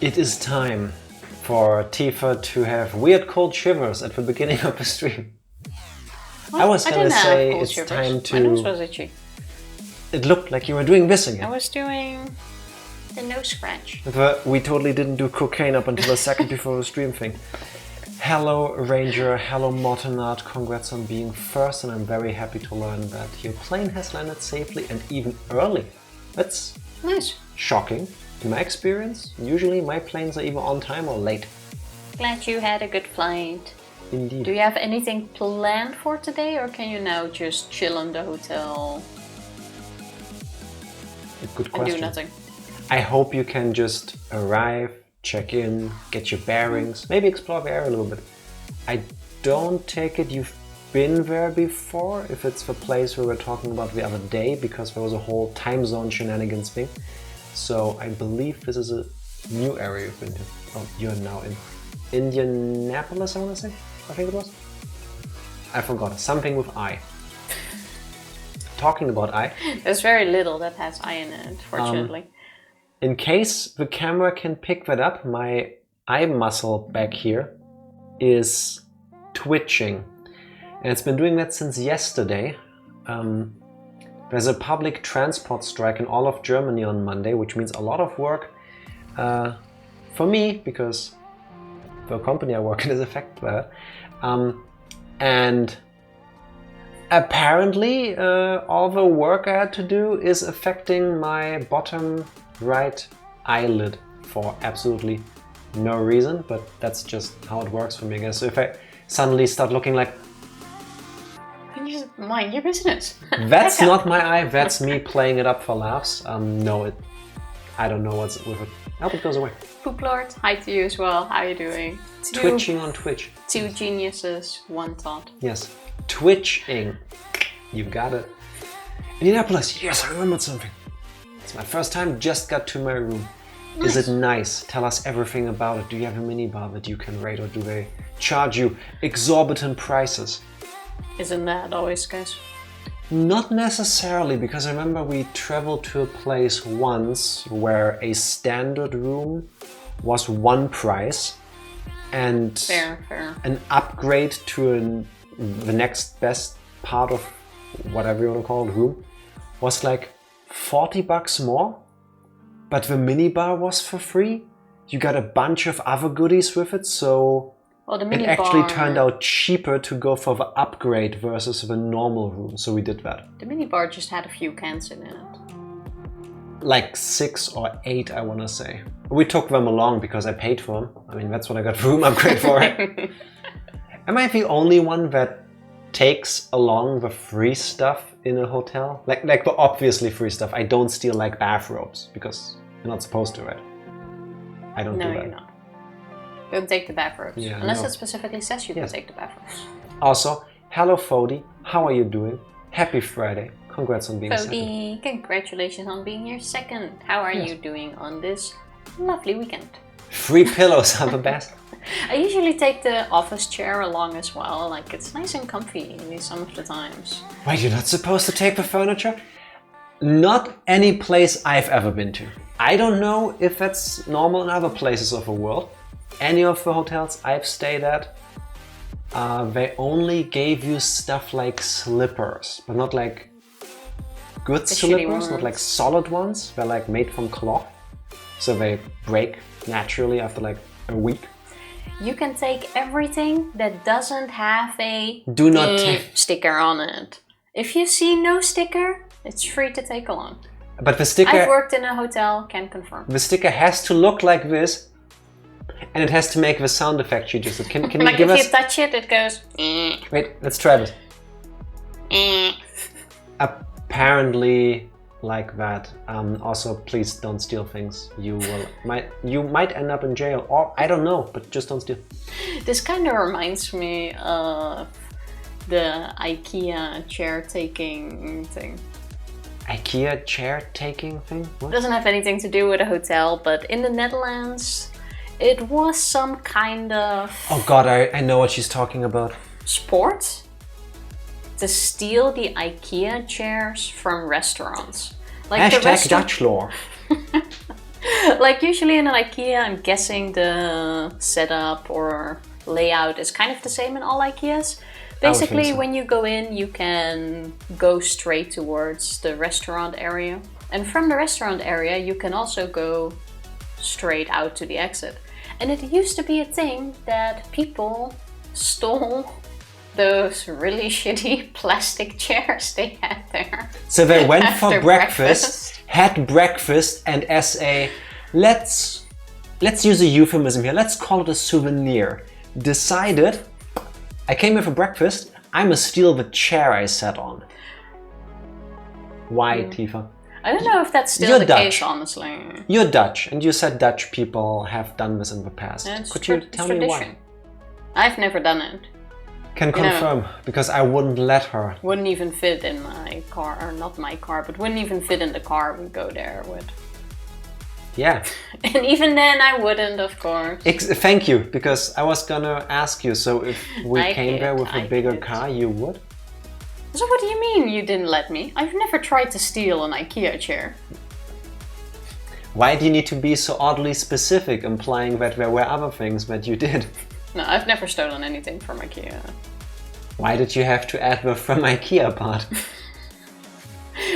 It is time for Tifa to have weird cold shivers at the beginning of the stream. What? I was gonna say cold it's shivers. time My nose to... was itchy. It looked like you were doing this I again. was doing the nose scratch. But we totally didn't do cocaine up until a second before the stream thing. Hello Ranger, hello Mortonard, congrats on being first, and I'm very happy to learn that your plane has landed safely and even early. That's Nice. shocking. In my experience, usually my planes are either on time or late. Glad you had a good flight. Indeed. Do you have anything planned for today, or can you now just chill in the hotel Good and question. do nothing? I hope you can just arrive, check in, get your bearings, maybe explore the area a little bit. I don't take it you've been there before, if it's the place we were talking about the other day, because there was a whole time zone shenanigans thing. So I believe this is a new area you've been to. Oh, you're now in Indianapolis, I want to say? I think it was? I forgot. Something with I. Talking about I. There's very little that has I in it, fortunately. In case the camera can pick that up, my eye muscle back here is twitching. And it's been doing that since yesterday. There's a public transport strike in all of Germany on Monday, which means a lot of work for me, because the company I work in is affected by it. And apparently all the work I had to do is affecting my bottom right eyelid for absolutely no reason, but that's just how it works for me, I guess. So if I suddenly start looking like... Mind your business. That's not my eye, that's me playing it up for laughs. No, I don't know what's with it. I hope it goes away. Poop Lord, hi to you as well. How are you doing? Twitching on Twitch. Two geniuses, one thought. Yes, twitching. You got it. Indianapolis, yes, I remembered something. It's my first time, just got to my room. Nice. Is it nice? Tell us everything about it. Do you have a minibar that you can rate, or do they charge you exorbitant prices? Isn't that always, guys? Not necessarily, because I remember we traveled to a place once where a standard room was one price, and Fair. an upgrade to the next best part of whatever you want to call it room was like $40 more, but the minibar was for free. You got a bunch of other goodies with it, so Well, the it mini actually bar, turned out cheaper to go for the upgrade versus the normal room, so we did that. The mini bar just had a few cans in it. Like 6 or 8, I want to say. We took them along because I paid for them. I mean, that's what I got room upgrade for. Am I the only one that takes along the free stuff in a hotel? Like the obviously free stuff. I don't steal like bathrobes because you're not supposed to, right? I don't do No, that. you're not. Don't take the bathrobes. Yeah, Unless no. it specifically says you Yes. can take the bathrobes. Also, hello Fody, how are you doing? Happy Friday. Congrats on being second. Cody, congratulations on being here second. How are Yes. you doing on this lovely weekend? Free pillows are the best. I usually take the office chair along as well. Like, it's nice and comfy some of the times. Wait, you're not supposed to take the furniture? Not any place I've ever been to. I don't know if that's normal in other places of the world. Any of the hotels I've stayed at, they only gave you stuff like slippers, but not like good The shitty slippers, not like ones. solid ones. They're like made from cloth, so they break naturally after like a week. You can take everything that doesn't have a Do not take... sticker on it. If you see no sticker, it's free to take along. But the I've sticker, worked in a hotel, can confirm. the sticker has to look like this, and it has to make the sound effect you just did. Can you Like give if us... you touch it, it goes. Wait, let's try this. Apparently like that. Also, please don't steal things. You might end up in jail, or I don't know, but just don't steal. This kind of reminds me of the IKEA chair taking thing. IKEA chair taking thing? It What? doesn't have anything to do with a hotel, but in the Netherlands, it was some kind of Oh god, I know what she's talking about. sport to steal the IKEA chairs from restaurants. Like the Hashtag restaurant, Dutch law. Like usually in an IKEA, I'm guessing the setup or layout is kind of the same in all IKEAs. Basically, so. when you go in, you can go straight towards the restaurant area. And from the restaurant area, you can also go straight out to the exit. And it used to be a thing that people stole those really shitty plastic chairs they had there. So they went for After breakfast, had breakfast, and as a let's use a euphemism here. Let's call it a souvenir. Decided, I came here for breakfast. I'ma steal the chair I sat on. Why, Tifa? I don't know if that's still You're the Dutch. case, honestly. You're Dutch, and you said Dutch people have done this in the past. Could you tell me why? I've never done it. Can confirm, because I wouldn't let her. Wouldn't even fit in my car, or not my car, but wouldn't even fit in the car we go there with. Yeah. And even then I wouldn't, of course. Thank you, because I was gonna ask you, so if we came there with a bigger could. car, you would? So what do you mean you didn't let me? I've never tried to steal an IKEA chair. Why do you need to be so oddly specific, implying that there were other things that you did? No, I've never stolen anything from IKEA. Why did you have to add the from IKEA part?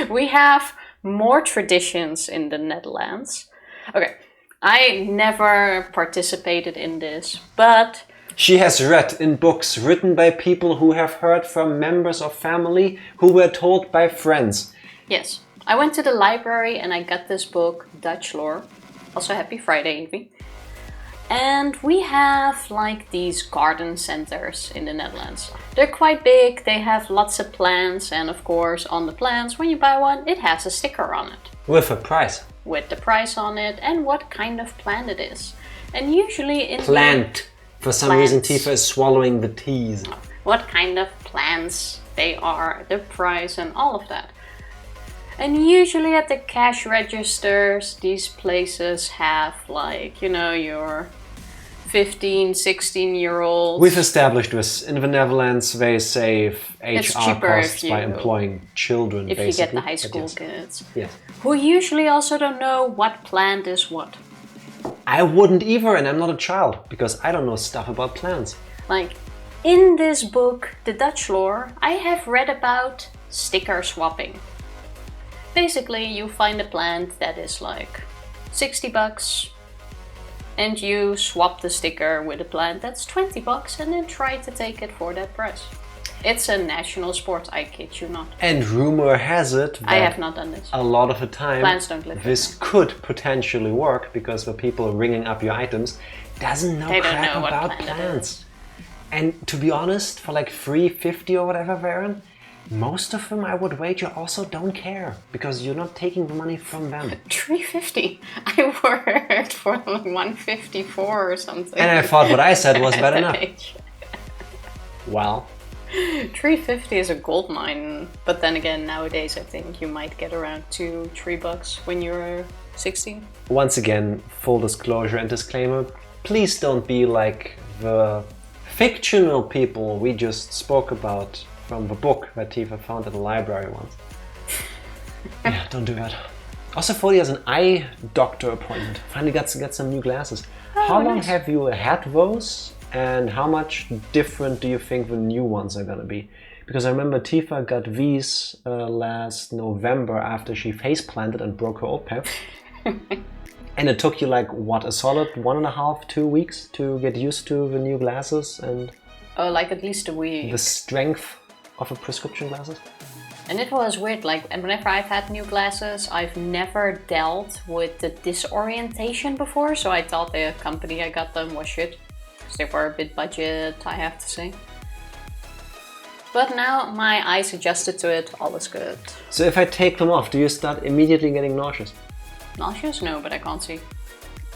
We have more traditions in the Netherlands. Okay, I never participated in this, but She has read in books written by people who have heard from members of family who were told by friends. yes, I went to the library and I got this book, Dutch Lore. Also happy Friday, Evie. And we have like these garden centers in the Netherlands. They're quite big, they have lots of plants, and of course on the plants, when you buy one, it has a sticker on it. With a price. With the price on it and what kind of plant it is. And usually in Plant. For some reason Tifa is swallowing the T's. what kind of plants they are, the price and all of that. And usually at the cash registers, these places have like, you know, your 15, 16-year-olds. We've established this. In the Netherlands, they save It's HR cheaper costs if by you- employing children, if basically. you get the high But school yes. kids. Yes. Who usually also don't know what plant is what. I wouldn't either, and I'm not a child, because I don't know stuff about plants. Like, in this book, The Dutch Lore, I have read about sticker swapping. Basically, you find a plant that is like 60 bucks, and you swap the sticker with a plant that's 20 bucks and then try to take it for that price. It's a national sport, I kid you not. And rumor has it that I have not done this. a lot of the time Plants don't live this could potentially work because the people ringing up your items doesn't know They don't crap know what about plant it plants. And to be honest, for like $3.50 or whatever, Varen, most of them I would wager also don't care because you're not taking the money from them. $3.50. I worked for like $1.54 or something. And I thought what I said was at bad that enough. age. Well, $3.50 is a gold mine, but then again, nowadays I think you might get around $2-3 when you're 16. once again, full disclosure and disclaimer, please don't be like the fictional people we just spoke about from the book that Tifa found at the library once. Yeah, don't do that. Also, Foley has an eye doctor appointment. Finally got to get some new glasses. How long nice. have you had those? And how much different do you think the new ones are gonna be? Because I remember Tifa got these last November after she face planted and broke her old pair. And it took you like, what, a solid 1.5, 2 weeks to get used to the new glasses and Oh, like at least a week. the strength of a prescription glasses? And it was weird, like, and whenever I've had new glasses, I've never dealt with the disorientation before, so I thought the company I got them was shit. Because they were a bit budget, I have to say. But now my eyes adjusted to it, all is good. So if I take them off, do you start immediately getting nauseous? Nauseous? No, but I can't see.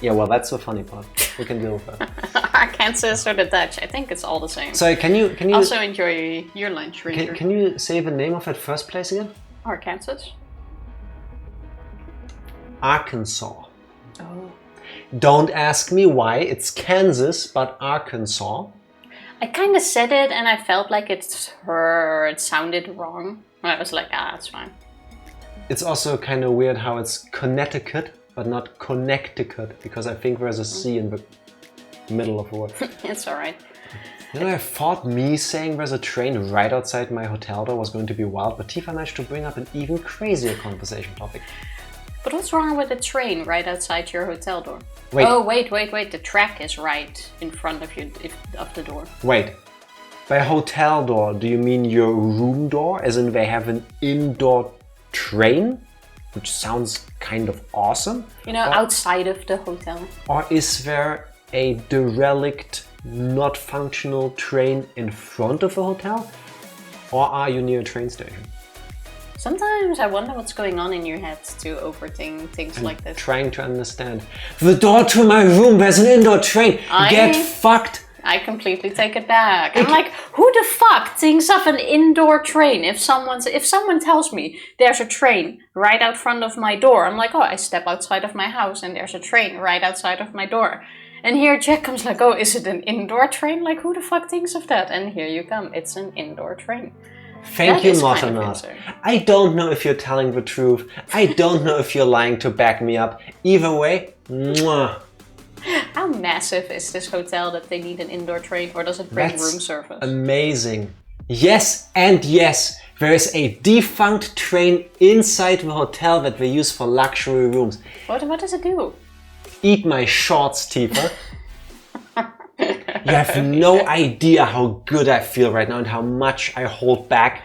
Yeah, well, that's the funny part. We can deal with that. Arkansas or the Dutch, I think it's all the same. So can you Also enjoy your lunch, Ranger. can you say the name of that first place again? Arkansas? Arkansas. Oh. Don't ask me why, it's Kansas, but Arkansas. I kind of said it and I felt like it sounded wrong. I was like, it's fine. It's also kind of weird how it's Connecticut, but not Connecticut, because I think there's a C in the middle of the word. It's alright. You know, I thought me saying there's a train right outside my hotel door was going to be wild, but Tifa managed to bring up an even crazier conversation topic. But what's wrong with a train right outside your hotel door? Wait. Oh, wait. The track is right in front of you, of the door. Wait. By hotel door, do you mean your room door? As in they have an indoor train? Which sounds kind of awesome. You know, outside of the hotel. Or is there a derelict, not functional train in front of the hotel? Or are you near a train station? Sometimes I wonder what's going on in your head to overthink things like this. Trying to understand. The door to my room, there's an indoor train. Get fucked. I completely take it back. I'm like, who the fuck thinks of an indoor train? If someone tells me there's a train right out front of my door, I'm like, oh, I step outside of my house and there's a train right outside of my door. And here Jack comes like, oh, is it an indoor train? Like, who the fuck thinks of that? And here you come, it's an indoor train. Thank you, Motonot. I don't know if you're telling the truth. I don't know if you're lying to back me up. Either way, mwah. How massive is this hotel that they need an indoor train, or does it bring room service? Amazing. Yes and yes. There is a defunct train inside the hotel that they use for luxury rooms. What does it do? Eat my shorts, Tifa. You have no idea how good I feel right now and how much I hold back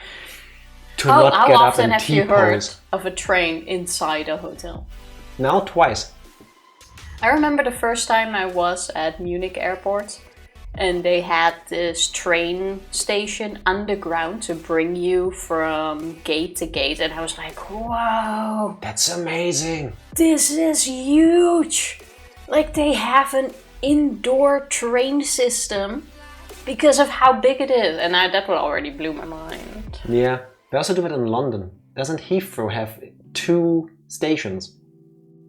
to not get up and T-pose. How often have you heard of a train inside a hotel? Now twice. I remember the first time I was at Munich airport and they had this train station underground to bring you from gate to gate, and I was like, whoa! That's amazing! This is huge! Like, they have an indoor train system because of how big it is, and that already blew my mind. Yeah, they also do it in London. Doesn't Heathrow have 2 stations?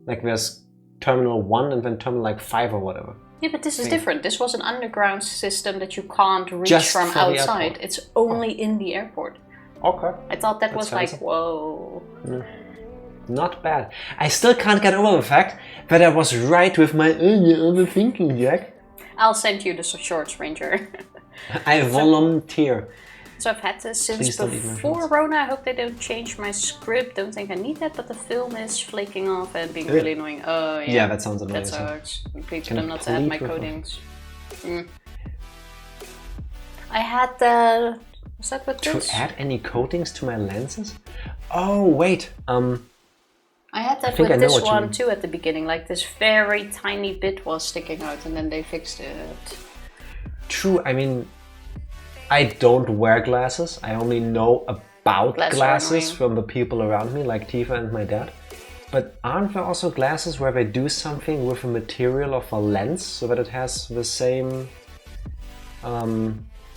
Like there's Terminal 1 and then Terminal like 5 or whatever. Yeah, but this is different. This was an underground system that you can't reach just from outside. It's only in the airport. Okay. I thought that was fancy. Like, whoa. Yeah. Not bad. I still can't get over the fact that I was right with my overthinking, Jack. I'll send you the shorts, Ranger. I volunteer. So I've had this since before Rona. I hope they don't change my script. Don't think I need that, but the film is flaking off and being really annoying. Oh yeah. Yeah, that sounds annoying. That sucks. Please do not add my coatings. I had the... Was that what this? To add any coatings to my lenses? Oh wait. I had that with this one too at the beginning. Like this very tiny bit was sticking out, and then they fixed it. True. I mean, I don't wear glasses. I only know about glasses from the people around me, like Tifa and my dad. But aren't there also glasses where they do something with the material of a lens so that it has the same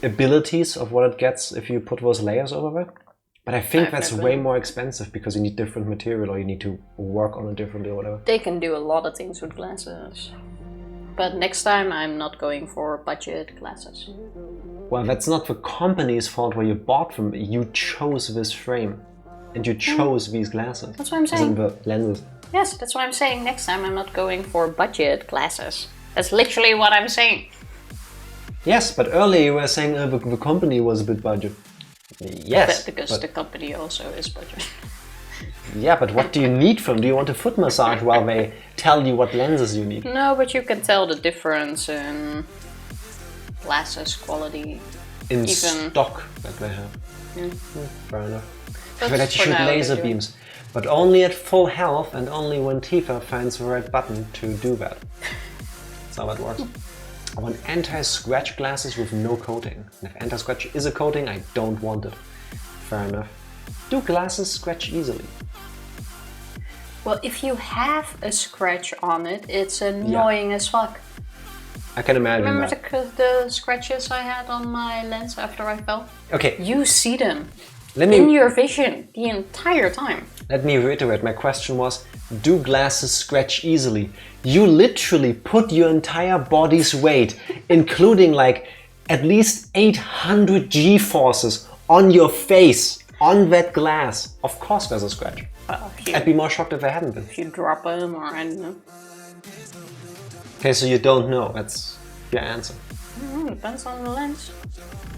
abilities of what it gets if you put those layers over it? But I think that's way more expensive because you need different material or you need to work on it differently or whatever. They can do a lot of things with glasses. But next time I'm not going for budget glasses. Well, that's not the company's fault where you bought them. You chose this frame. And you chose these glasses. That's what I'm saying. As in the lenses. Yes, that's what I'm saying. Next time I'm not going for budget glasses. That's literally what I'm saying. Yes, but earlier you were saying the company was a bit budget. Yes. Because the company also is budget. Yeah, but what do you need from? Do you want a foot massage while they tell you what lenses you need? No, but you can tell the difference in glasses quality. In stock that they have. Fair enough. But that you shoot laser beams. But only at full health and only when Tifa finds the right button to do that. That's how that works. I want anti-scratch glasses with no coating. And if anti-scratch is a coating, I don't want it. Fair enough. Do glasses scratch easily? Well, if you have a scratch on it, it's annoying as fuck. I can imagine. Remember the scratches I had on my lens after I fell? Okay. You see them in your vision the entire time. Let me reiterate, my question was, do glasses scratch easily? You literally put your entire body's weight, including like at least 800 G-forces on your face, on that glass. Of course there's a scratch. I'd be more shocked if I hadn't been. If you drop them or I don't know. Okay, so you don't know. That's your answer. Depends on the lens.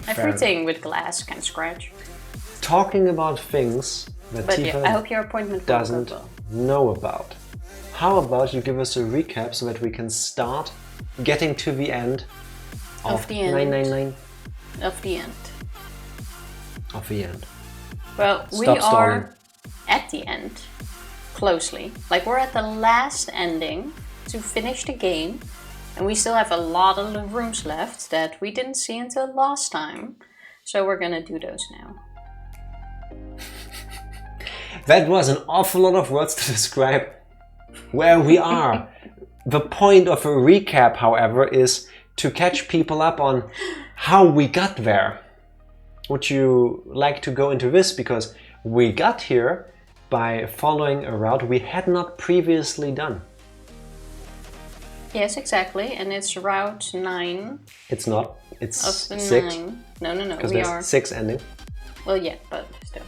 Everything with glass can scratch. Talking about things that But Tifa I hope your appointment doesn't know about. How about you give us a recap so that we can start getting to the end of the end. 999 Of the end. of the end. Well, we Stop stalling. are at the end. Closely. Like we're at the last ending to finish the game. And we still have a lot of the rooms left that we didn't see until last time. So we're gonna do those now. That was an awful lot of words to describe where we are. The point of a recap, however, is to catch people up on how we got there. Would you like to go into this? Because we got here by following a route we had not previously done. Yes, exactly. And it's route 9. It's not. It's Of the 6. 9. No. Because We there's are. 6 ending. Well, yeah, but still.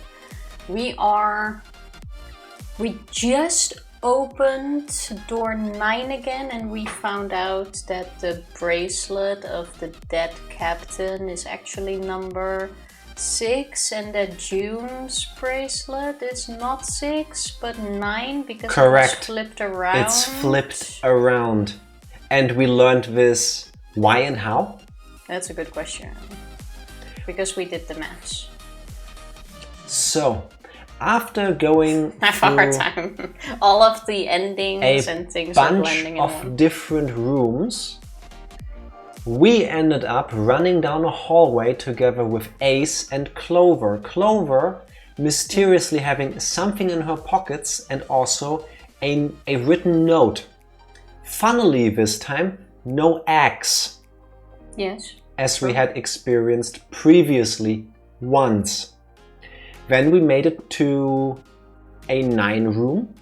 We just opened door 9 again and we found out that the bracelet of the dead captain is actually number 6 and that June's bracelet is not 6 but 9 because Correct. it was flipped around. It's flipped around. And we learned this why and how? That's a good question. Because we did the maths. So, after going I have a hard through time. All of the endings and things are bunch blending in of one. different rooms, we ended up running down a hallway together with Ace and Clover. Clover mysteriously having something in her pockets and also a written note. Funnily this time, no axe. Yes. As we had experienced previously once. Then we made it to a 9 room.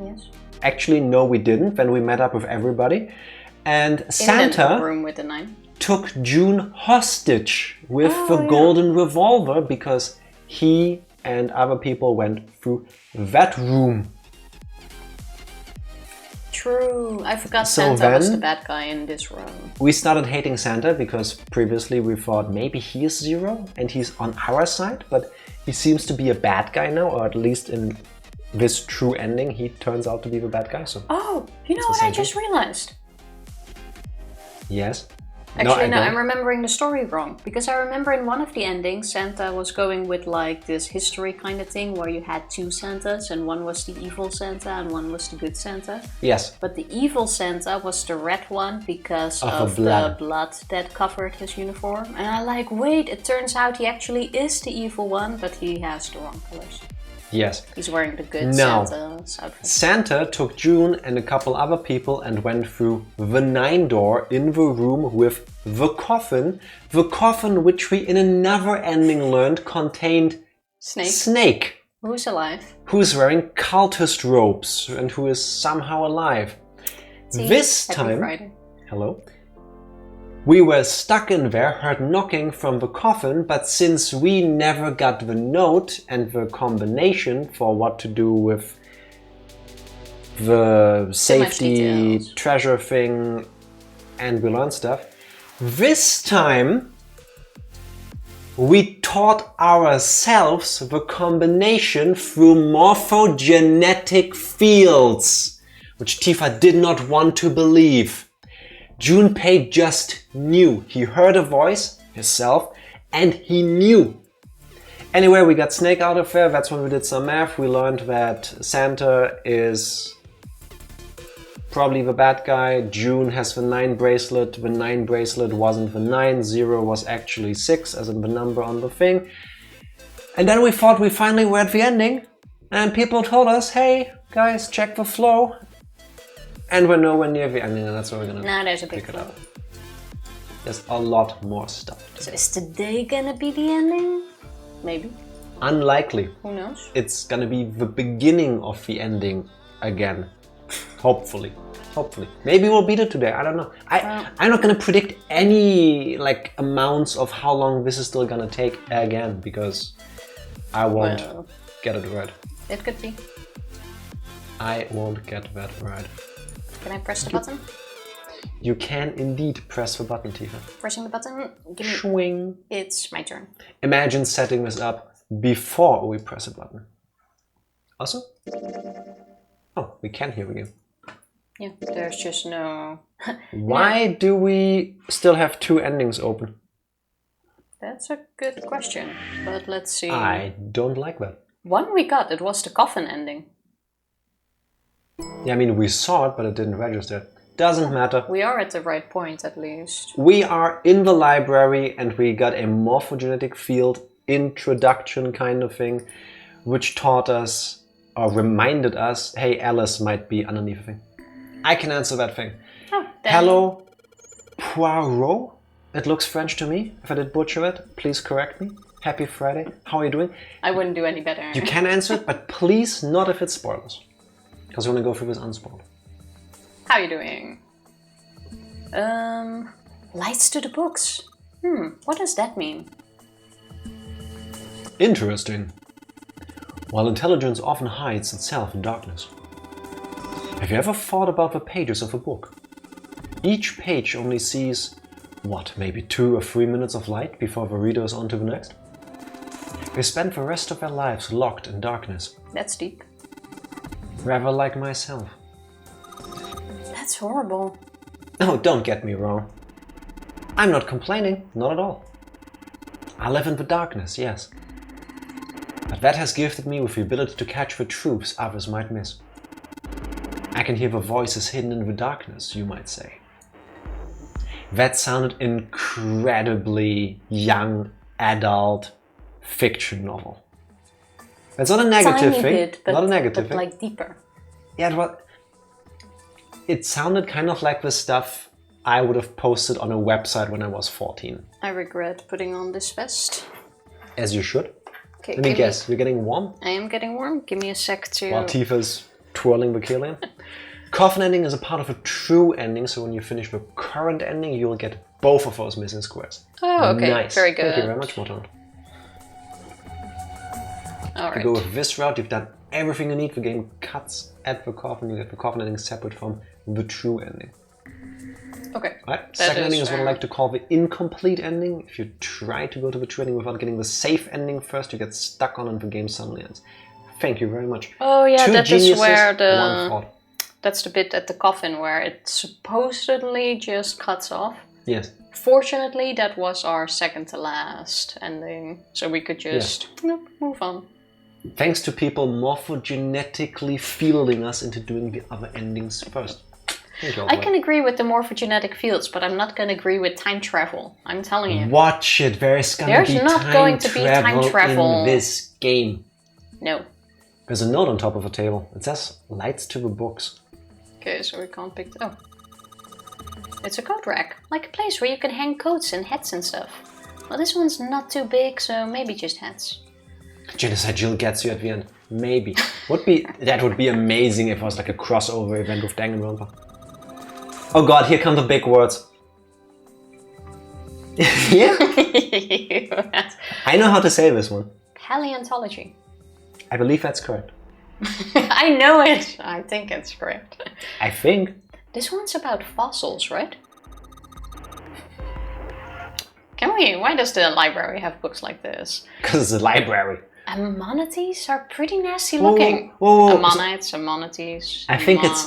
Yes. Actually, no, we didn't. Then we met up with everybody. And In the Santa room with the 9. took June hostage with the golden revolver because he and other people went through that room. True. I forgot So Santa was then- the bad guy in this room. We started hating Santa because previously we thought maybe he is Zero and he's on our side, but he seems to be a bad guy now, or at least in this true ending, he turns out to be the bad guy. So Oh, you know the what I same just realized? yes. Actually, no, I I'm don't. remembering the story wrong. Because I remember in one of the endings, Santa was going with like this history kind of thing where you had 2 Santas and one was the evil Santa and one was the good Santa. Yes. But the evil Santa was the red one because Of of the blood. the blood that covered his uniform. And I like, wait, it turns out he actually is the evil one, but he has the wrong colors. Yes. He's wearing the good Now, Santa's outfit. Santa took June and a couple other people and went through the 9 door in the room with the coffin. The coffin which we in another ending learned contained Snake, Who's alive? who's wearing cultist robes and who is somehow alive. See? This Happy time, Friday. hello, we were stuck in there, heard knocking from the coffin, but since we never got the note and the combination for what to do with the safety details. treasure thing and we learned stuff, this time we taught ourselves the combination through morphogenetic fields, which Tifa did not want to believe. Junpei just knew. He heard a voice, himself, and he knew. Anyway, we got Snake out of there. That's when we did some math. We learned that Santa is probably the bad guy. June has the 9 bracelet. The 9 bracelet wasn't the 9. 0 was actually 6, as in the number on the thing. And then we thought we finally were at the ending. And people told us, hey, guys, check the flow. And we're nowhere near the ending, and that's where we're gonna Now there's a big pick it flow. up. There's a lot more stuff. So is today gonna be the ending? Maybe. Unlikely. Who knows? It's gonna be the beginning of the ending again. Hopefully. Hopefully. Maybe we'll beat it today. I don't know. I'm not gonna predict any like amounts of how long this is still gonna take again because I won't get it right. It could be. I won't get that right. Can I press the button? You can indeed press the button, Tifa. Pressing the button. Give me. Swing. It's my turn. Imagine setting this up before we press a button. Awesome. Oh, we can hear again. Yeah, there's just no... Why do we still have 2 endings open? That's a good question, but let's see. I don't like that. One we got, it was the coffin ending. Yeah, I mean, we saw it, but it didn't register. Doesn't matter. We are at the right point, at least. We are in the library and we got a morphogenetic field introduction kind of thing, which taught us, or reminded us, hey, Alice might be underneath the thing. I can answer that thing. Oh, Hello, Poirot? It looks French to me. If I did butcher it, please correct me. Happy Friday. How are you doing? I wouldn't do any better. You can answer it, but please not if it's spoilers. Because we want to go through this unspoiled. How are you doing? Lights to the books. What does that mean? Interesting. While intelligence often hides itself in darkness. Have you ever thought about the pages of a book? Each page only sees, what, maybe 2 or 3 minutes of light before the reader is on to the next? They spend the rest of their lives locked in darkness. That's deep. Rather like myself. That's horrible. Oh, don't get me wrong. I'm not complaining, not at all. I live in the darkness, yes. But that has gifted me with the ability to catch the truths others might miss. I can hear the voices hidden in the darkness, you might say. That sounded incredibly young, adult fiction novel. That's not a negative Tiny thing. bit, but, not a negative but thing. like deeper. Yeah, it sounded kind of like the stuff I would have posted on a website when I was 14. I regret putting on this vest. As you should. Okay, Let me guess, you're getting warm? I am getting warm. Give me a sec to... While Tifa's twirling the Killian. Coffin ending is a part of a true ending, so when you finish the current ending, you'll get both of those missing squares. Oh, okay. Nice. Very good. Thank you very much, Morton. All To right. go with this route, you've done everything you need. The game cuts at the coffin. You get the coffin ending separate from the true ending. Okay. Right? That Second ending is what I fair. like to call the incomplete ending. If you try to go to the true ending without getting the safe ending first, you get stuck on and the game suddenly ends. Thank you very much. Oh yeah, 2 that is geniuses, where 1 the... thought. That's the bit at the coffin where it supposedly just cuts off. Yes. Fortunately, that was our second to last ending, so we could just move on. Thanks to people morphogenetically fielding us into doing the other endings first. Thank you all I for can agree with the morphogenetic fields, but I'm not going to agree with time travel. I'm telling you. that. Watch it. There's There's be not time going to be time travel. in this game. No. There's a note on top of the table. It says lights to the books. Okay, so we can't pick... Oh. It's a coat rack. Like a place where you can hang coats and hats and stuff. Well, this one's not too big, so maybe just hats. Genocide Jill gets you at the end. Maybe. That would be amazing if it was like a crossover event with Danganronpa. Oh god, here come the big words. Yeah? I know how to say this one. Paleontology. I believe that's correct. I know it. I think it's correct. I think. This one's about fossils, right? Why does the library have books like this? Because it's a library. Ammonites are pretty nasty looking. Whoa. Ammonites. I think it's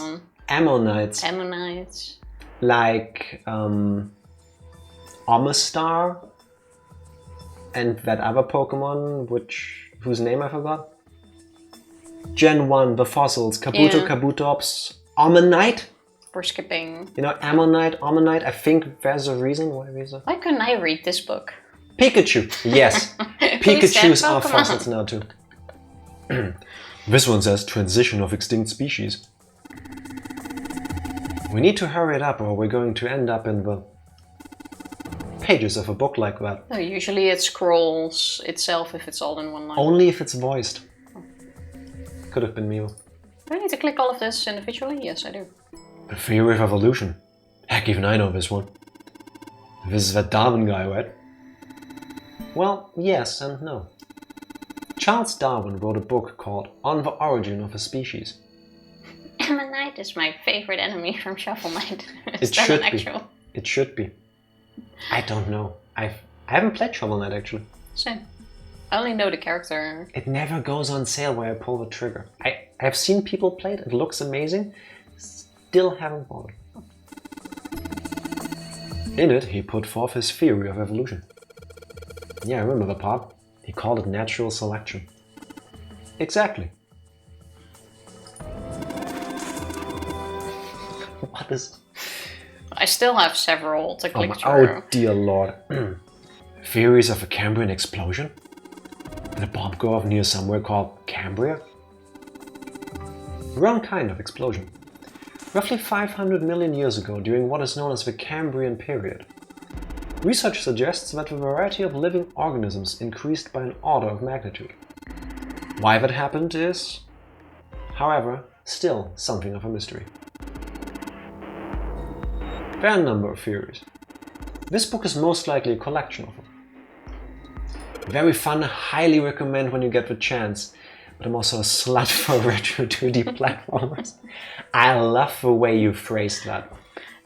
ammonites. Ammonites. Like Omastar and that other Pokemon, whose name I forgot. Gen 1, the fossils, Kabuto, Yeah. Kabutops, Ammonite. We're skipping. You know, Ammonite. I think there's a reason why there's a... Why couldn't I read this book? Pikachu, yes. Who said Pikachus are Pokemon? fossils now too. This one says transition of extinct species. We need to hurry it up or we're going to end up in the pages of a book like that. No, usually it scrolls itself if it's all in one line. Only if it's voiced. Could have been me. Do I need to click all of this individually? Yes, I do. The theory of evolution. Heck, even I know this one. This is that Darwin guy, right? Well, yes and no. Charles Darwin wrote a book called On the Origin of a Species. Ammonite is my favorite enemy from Shovel Knight. It should be. It should be. I don't know. I haven't played Shovel Knight actually. Same. I only know the character. It never goes on sale where I pull the trigger. I have seen people play it. It looks amazing. Still haven't bought it. In it, he put forth his theory of evolution. Yeah, I remember the part. He called it natural selection. Exactly. What is... I still have several to click through. Oh dear lord. Theories of a Cambrian explosion? Did a bomb go off near somewhere called Cambria? Wrong kind of explosion. Roughly 500 million years ago, during what is known as the Cambrian period. Research suggests that the variety of living organisms increased by an order of magnitude. Why that happened is, however, still something of a mystery. There are a number of theories. This book is most likely a collection of them. Very fun, highly recommend when you get the chance, but I'm also a slut for retro 2D platformers. I love the way you phrased that.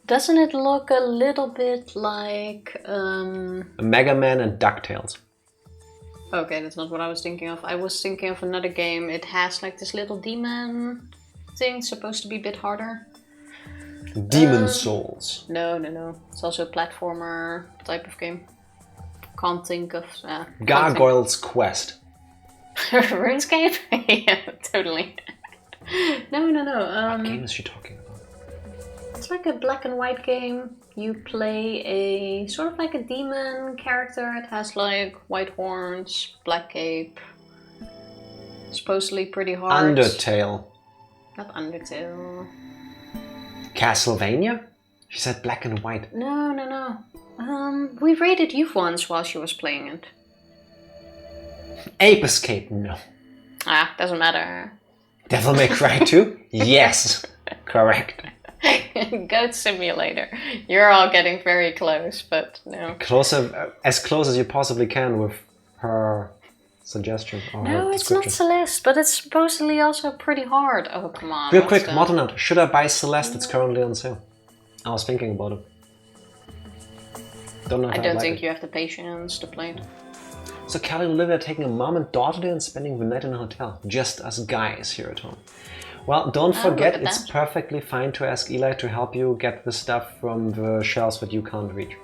Doesn't it look a little bit like... Mega Man and DuckTales. Okay, that's not what I was thinking of. I was thinking of another game. It has like this little demon thing, supposed to be a bit harder. Demon Souls. No. It's also a platformer type of game. Can't think of... Gargoyle's Quest. RuneScape? Yeah, totally. No. What game is she talking about? It's like a black and white game. You play a sort of like a demon character. It has like white horns, black cape. Supposedly pretty hard. Undertale. Not Undertale. Castlevania? She said black and white. No. We raided you once while she was playing it. Ape Escape? No. Doesn't matter. Devil May Cry 2? Yes. Correct. Goat Simulator. You're all getting very close, but no. As close as you possibly can with her suggestion. Or no, her it's not Celeste, but it's supposedly also pretty hard. Oh, come on. Real quick, Motonut, should I buy Celeste? It's currently on sale. I was thinking about it. Don't know if I don't like think it. you have the patience to play it. So Kelly and Olivia are taking a mom and daughter there and spending the night in a hotel. Just us guys here at home. Well, don't forget, it's perfectly fine to ask Eli to help you get the stuff from the shelves that you can't reach.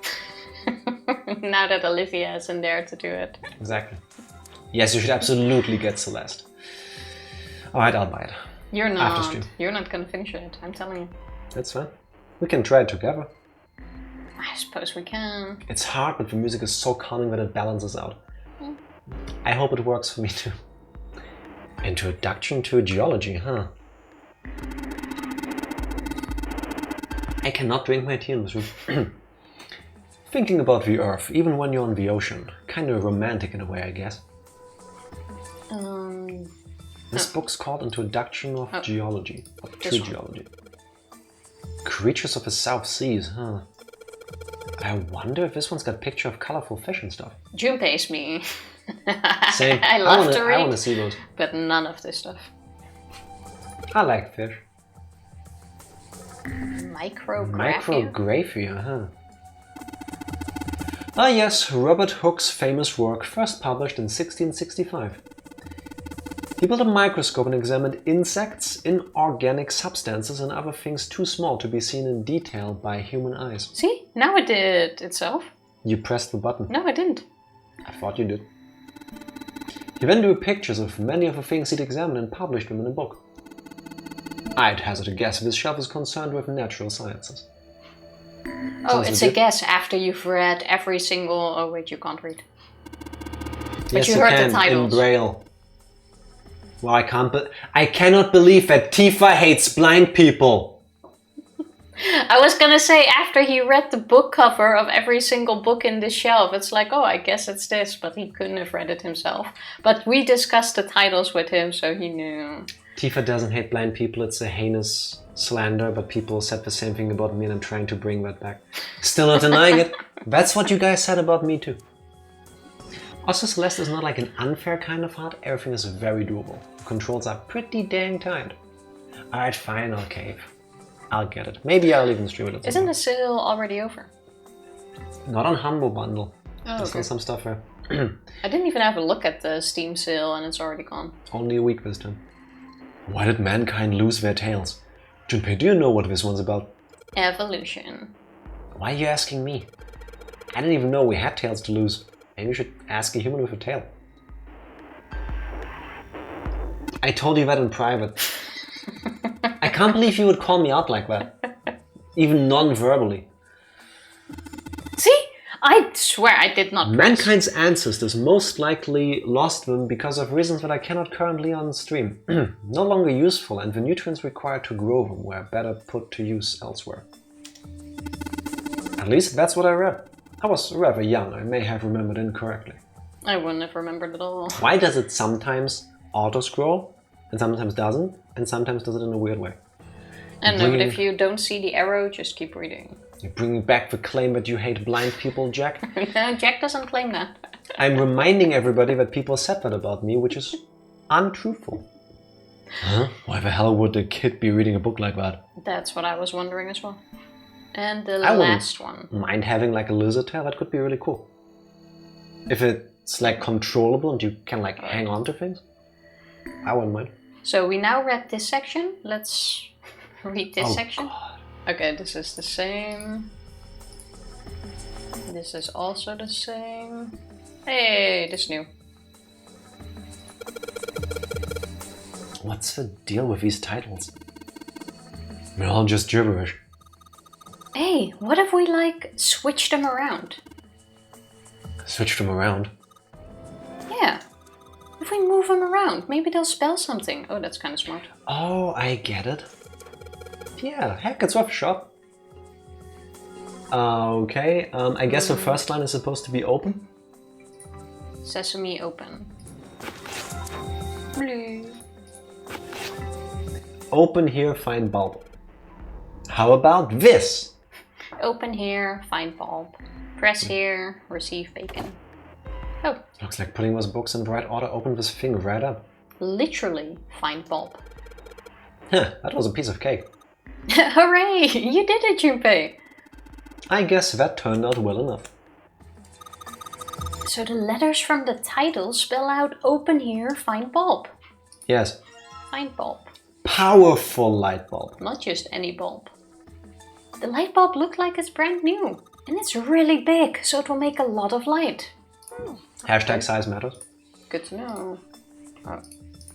Now that Olivia is in there to do it. Exactly. Yes, you should absolutely get Celeste. Alright, I'll buy it. You're not. After stream. You're not gonna finish it, I'm telling you. That's fine. We can try it together. I suppose we can. It's hard, but the music is so calming that it balances out. I hope it works for me too. Introduction to geology, huh? I cannot drink my tea in this room. Thinking about the Earth, even when you're on the ocean. Kind of romantic in a way, I guess. This book's called Introduction of Geology. To Geology. Creatures of the South Seas, huh? I wonder if this one's got a picture of colorful fish and stuff. Junpei's me. Same. I love to read, I want to see those. but none of this stuff. I like fish. Micrographia? Micrographia, huh? Ah yes, Robert Hooke's famous work, first published in 1665. He built a microscope and examined insects, inorganic substances and other things too small to be seen in detail by human eyes. See? Now it did itself. You pressed the button. No, I didn't. I thought you did. He then drew pictures of many of the things he'd examined and published them in a book. I'd hazard a guess this shelf is concerned with natural sciences. Oh, it's a guess after you've read every single... Oh wait, you can't read. But yes, you heard can, the titles. In Braille. Well, I cannot believe that Tifa hates blind people. I was gonna say, after he read the book cover of every single book in this shelf, it's like, oh, I guess it's this, but he couldn't have read it himself. But we discussed the titles with him, so he knew. Tifa doesn't hate blind people, it's a heinous slander, but people said the same thing about me and I'm trying to bring that back. Still not denying it. That's what you guys said about me too. Also, Celeste is not like an unfair kind of hard. Everything is very doable. The controls are pretty dang tight. Alright, fine, I'll cave. I'll get it. Maybe I'll even stream it. Isn't the sale already over? Not on Humble Bundle. Oh, There's okay. still some stuff there. I didn't even have a look at the Steam sale and it's already gone. Only a week this time. Why did mankind lose their tails? Junpei, do you know what this one's about? Evolution. Why are you asking me? I didn't even know we had tails to lose. Maybe you should ask a human with a tail. I told you that in private. I can't believe you would call me out like that. Even non-verbally. See? I swear I did not press. Mankind's ancestors most likely lost them because of reasons that I cannot currently on stream. No longer useful, and the nutrients required to grow them were better put to use elsewhere. At least that's what I read. I was rather young, I may have remembered incorrectly. I wouldn't have remembered at all. Why does it sometimes auto-scroll, and sometimes doesn't, and sometimes does it in a weird way? I don't know, but if you don't see the arrow, just keep reading. You're bringing back the claim that you hate blind people, Jack? No, Jack doesn't claim that. I'm reminding everybody that people said that about me, which is untruthful. Huh? Why the hell would a kid be reading a book like that? That's what I was wondering as well. And the I last one. Mind having like a lizard tail, that could be really cool. If it's like controllable and you can like hang on to things, I wouldn't mind. So we now read this section. Let's read this section. God. Okay, this is the same. This is also the same. Hey, this is new. What's the deal with these titles? They're all just gibberish. Hey, what if we like switch them around? Switch them around. Yeah. If we move them around, maybe they'll spell something. Oh, that's kind of smart. Oh, I get it. Yeah, heck, it's worth a shot. Okay, I guess the first line is supposed to be open. Sesame open. Blue. Open here, find bulb. How about this? Open here, find bulb. Press here, receive bacon. Oh. Looks like putting those books in the right order opened this thing right up. Literally find bulb. Huh, that was a piece of cake. Hooray! You did it, Junpei! I guess that turned out well enough. So the letters from the title spell out open here, find bulb. Yes. Find bulb. Powerful light bulb. Not just any bulb. The light bulb looks like it's brand new. And it's really big, so it will make a lot of light. Hashtag size matters. Good to know. Oh.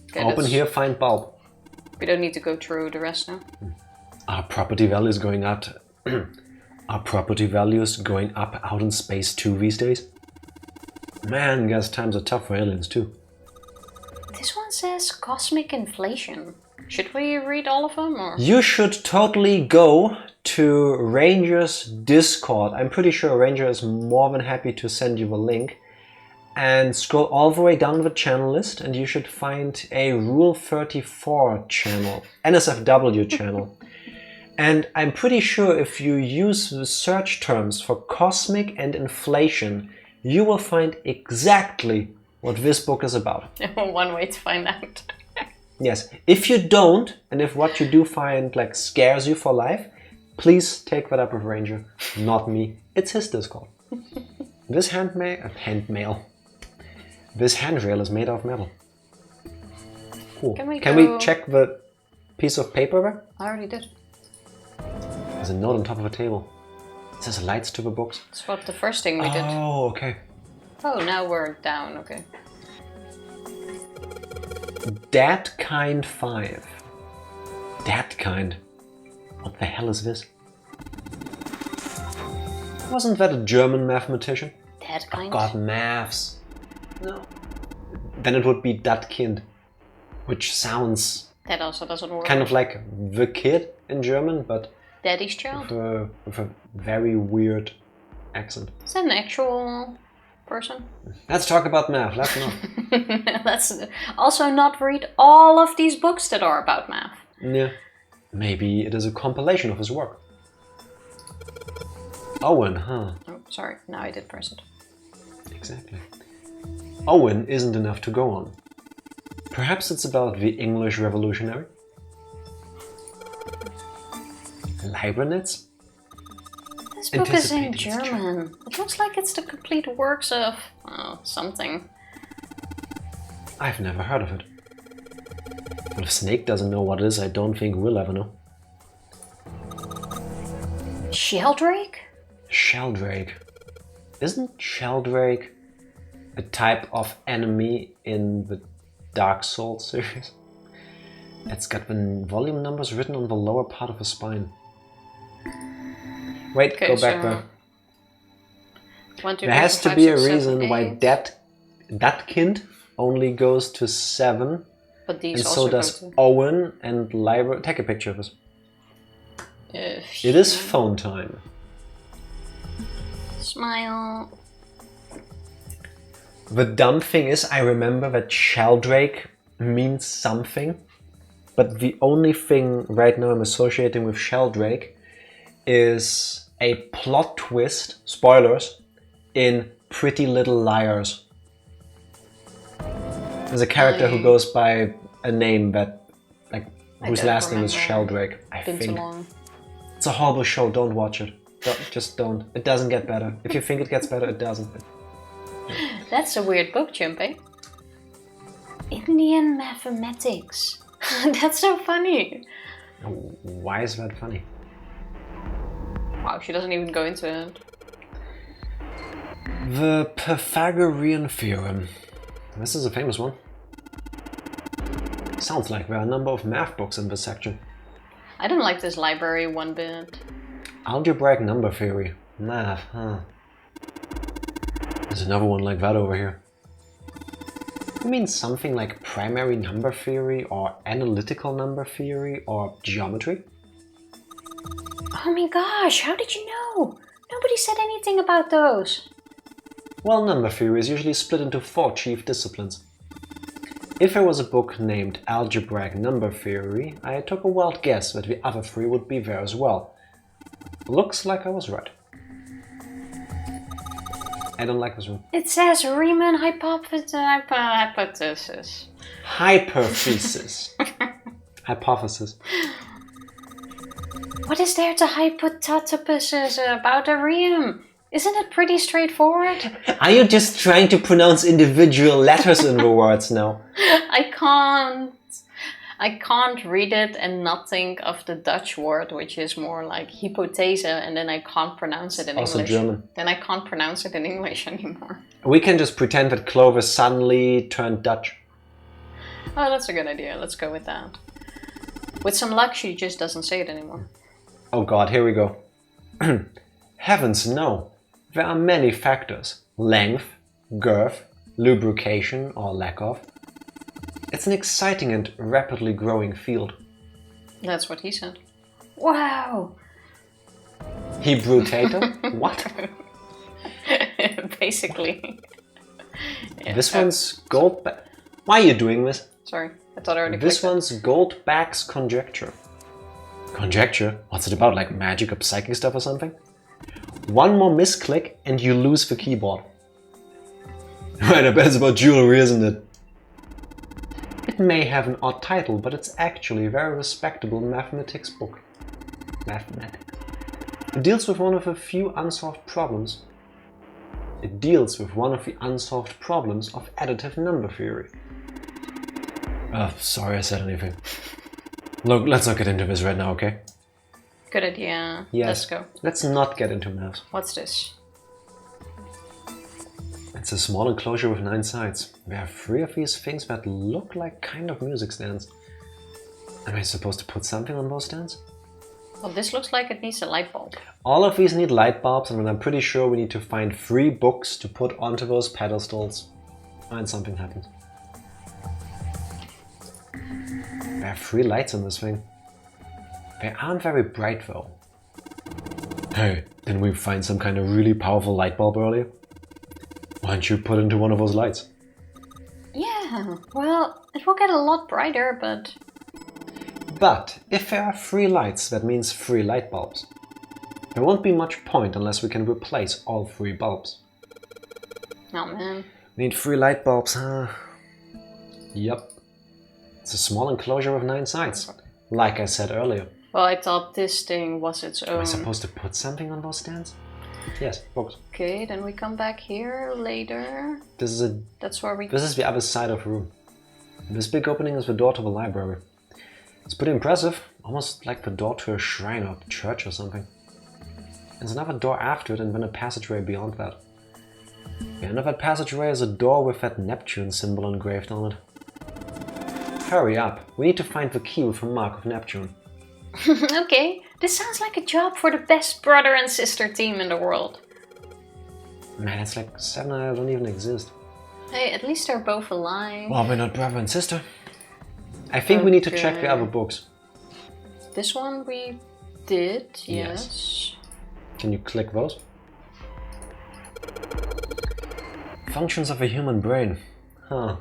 Okay, Open here, find bulb. We don't need to go through the rest now. Are property values going up? Are property values going up out in space too these days? Man, guess times are tough for aliens too. This one says cosmic inflation. Should we read all of them or? You should totally go to Ranger's Discord. I'm pretty sure Ranger is more than happy to send you the link. And scroll all the way down the channel list and you should find a Rule 34 channel, NSFW channel. And I'm pretty sure if you use the search terms for cosmic and inflation, you will find exactly what this book is about. One way to find out. Yes, if you don't, and if what you do find like scares you for life, please take that up with Ranger, not me. It's his Discord. This This handrail is made of metal. Cool. Can we check the piece of paper there? I already did. There's a note on top of a table. It says lights to the books. That's what the first thing we did. Oh, okay. Oh, now we're down, okay. Dat Kind 5. Dat Kind. What the hell is this? Wasn't that a German mathematician? Dat Kind? Oh God, maths. No. Then it would be Dat Kind, which sounds that also doesn't work. kind of like the kid in German, but Daddy's child? with a very weird accent. Is that an actual person? Let's talk about math. Let's not. Let's also not read all of these books that are about math. Yeah. Maybe it is a compilation of his work. Owen, huh? Oh, sorry. Now I did press it. Exactly. Owen isn't enough to go on. Perhaps it's about the English Revolutionary? Leibniz? This book is in German. It looks like it's the complete works of... oh, something. I've never heard of it. But if Snake doesn't know what it is, I don't think we'll ever know. Sheldrake? Sheldrake. Isn't Sheldrake a type of enemy in the Dark Souls series? It's got the volume numbers written on the lower part of the spine. Wait, okay, go back there. 1, 2, there 3, has 4, to 5, be 6, a 7, reason 8. why that kind only goes to 7. But these and also so does go to... Owen and Lyra. Take a picture of us. It is phone time. Smile. The dumb thing is, I remember that Sheldrake means something, but the only thing right now I'm associating with Sheldrake is a plot twist, spoilers, in Pretty Little Liars. There's a character who goes by a name that, like, whose last name is Sheldrake, I think. Too long. It's a horrible show, don't watch it. Just don't. It doesn't get better. If you think it gets better, it doesn't. That's a weird book, Jumpy. Indian mathematics. That's so funny. Why is that funny? Wow, she doesn't even go into it. The Pythagorean theorem. This is a famous one. Sounds like there are a number of math books in this section. I don't like this library one bit. Algebraic number theory. Math, huh? There's another one like that over here. You mean something like primary number theory or analytical number theory or geometry? Oh my gosh, how did you know? Nobody said anything about those. Well, number theory is usually split into 4 chief disciplines. If there was a book named Algebraic Number Theory, I took a wild guess that the other 3 would be there as well. Looks like I was right. I don't like this one. It says Riemann hypothesis. Hypothesis. Hypothesis. What is there to hypothesis about a Riemann? Isn't it pretty straightforward? Are you just trying to pronounce individual letters in the words now? I can't read it and not think of the Dutch word, which is more like hypothese, and then I can't pronounce it in also English. German. Then I can't pronounce it in English anymore. We can just pretend that Clovis suddenly turned Dutch. Oh, that's a good idea. Let's go with that. With some luck, she just doesn't say it anymore. Oh god, here we go. Heavens no. There are many factors. Length, girth, lubrication or lack of. It's an exciting and rapidly growing field. That's what he said. Wow! Hebrew tato? What? Basically. Yeah, this one's Goldbach. Why are you doing this? Sorry, I thought I already This one's Goldbach's conjecture. Conjecture? What's it about? Like magic or psychic stuff or something? One more misclick and you lose the keyboard. Right, I bet it's about jewelry, isn't it? It may have an odd title, but it's actually a very respectable mathematics book. Mathematics. It deals with one of the few unsolved problems. It deals with one of the unsolved problems of additive number theory. Oh, sorry I said anything. Look, let's not get into this right now, okay? Good idea. Yes. Let's go. Let's not get into maths. What's this? It's a small enclosure with 9 sides. There are 3 of these things that look like kind of music stands. Am I supposed to put something on those stands? Well, this looks like it needs a light bulb. All of these need light bulbs, and I'm pretty sure we need to find 3 books to put onto those pedestals. And something happens. There are 3 lights on this thing. They aren't very bright though. Hey, didn't we find some kind of really powerful light bulb earlier? Why don't you put into one of those lights? Yeah, well, it will get a lot brighter, but... But if there are 3 lights, that means 3 light bulbs. There won't be much point unless we can replace all 3 bulbs. Oh man. Need 3 light bulbs, huh? Yup. It's a small enclosure with 9 sides, like I said earlier. Well, I thought this thing was its own. Am I supposed to put something on those stands? Yes, books. Okay, then we come back here later. That's where we... This is the other side of the room. This big opening is the door to the library. It's pretty impressive, almost like the door to a shrine or church or something. There's another door after it and then a passageway beyond that. The end of that passageway is a door with that Neptune symbol engraved on it. Hurry up, we need to find the key with the mark of Neptune. Okay, this sounds like a job for the best brother and sister team in the world. Man, it's like 7 that don't even exist. Hey, at least they're both alive. Well, we're not brother and sister. I think we need to check the other books. This one we did, yes. Can you click those? Functions of a human brain. Huh.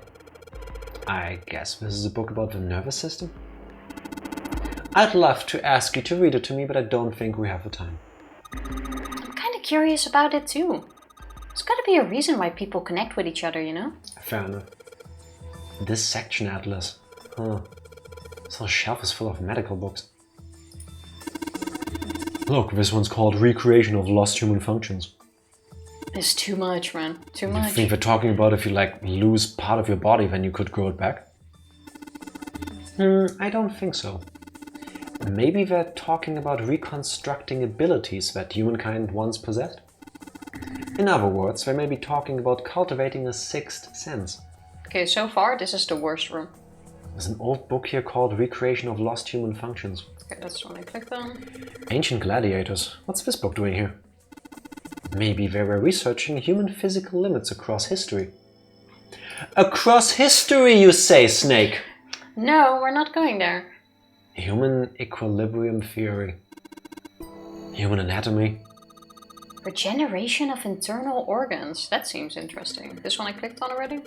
I guess this is a book about the nervous system? I'd love to ask you to read it to me, but I don't think we have the time. I'm kind of curious about it too. There's gotta be a reason why people connect with each other, you know? Fair enough. This section atlas. Huh. This whole shelf is full of medical books. Look, this one's called Recreation of Lost Human Functions. It's too much, man. Too much. You think they're talking about if you lose part of your body, then you could grow it back? I don't think so. Maybe they're talking about reconstructing abilities that humankind once possessed? In other words, they may be talking about cultivating a sixth sense. Okay, so far this is the worst room. There's an old book here called Recreation of Lost Human Functions. Okay, that's the one I clicked on. Ancient Gladiators. What's this book doing here? Maybe they were researching human physical limits across history. Across history, you say, Snake? No, we're not going there. Human equilibrium theory. Human anatomy. Regeneration of internal organs. That seems interesting. This one I clicked on already?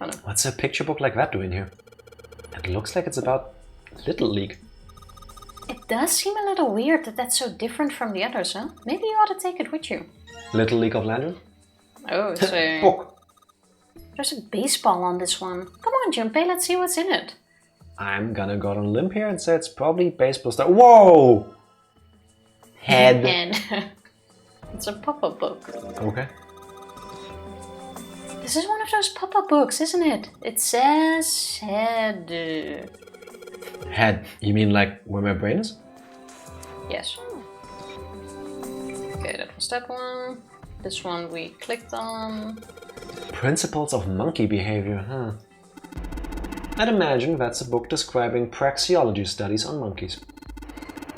Oh no. What's a picture book like that doing here? It looks like it's about Little League. It does seem a little weird that that's so different from the others, huh? Maybe you ought to take it with you. Little League of Legends? Oh, it's a... book. There's a baseball on this one. Come on, Junpei, let's see what's in it. I'm gonna go on a limb here and say it's probably baseball stuff. Whoa! Head. It's a pop-up book. Okay. This is one of those pop-up books, isn't it? It says head. Head. You mean like where my brain is? Yes. Okay, that was that one. This one we clicked on. Principles of monkey behavior, huh? I'd imagine that's a book describing praxeology studies on monkeys.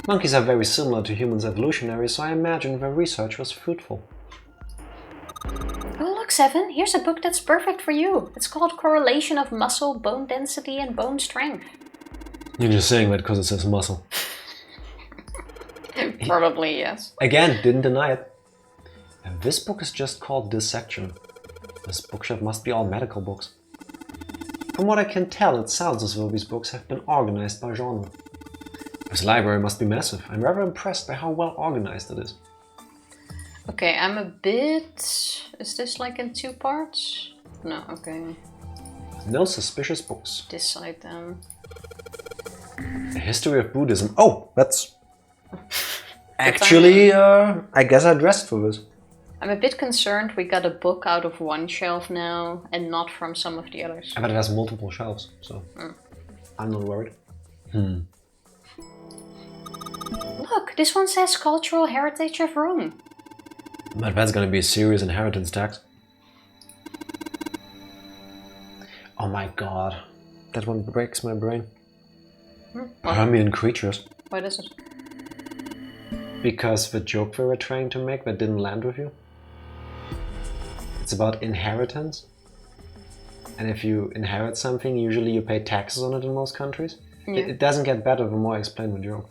Monkeys are very similar to humans evolutionary, so I imagine their research was fruitful. Oh look, Seven, here's a book that's perfect for you. It's called Correlation of Muscle, Bone Density and Bone Strength. You're just saying that because it says muscle. Probably, yes. Again, didn't deny it. And this book is just called Dissection. This bookshelf must be all medical books. From what I can tell, it sounds as though these books have been organized by genre. This library must be massive. I'm rather impressed by how well organized it is. Okay, I'm a bit... Is this like in 2 parts? No, okay. No suspicious books. This side then. A history of Buddhism. Oh, that's... Actually, I guess I dressed for this. I'm a bit concerned we got a book out of one shelf now and not from some of the others. I bet it has multiple shelves, so I'm not worried. Look, this one says Cultural Heritage of Rome. But that's gonna be a serious inheritance tax. Oh my god. That one breaks my brain. Permian creatures. Why does it? Because the joke they were trying to make that didn't land with you. It's about inheritance. And if you inherit something, usually you pay taxes on it in most countries. Yeah. It doesn't get better the more I explain the joke.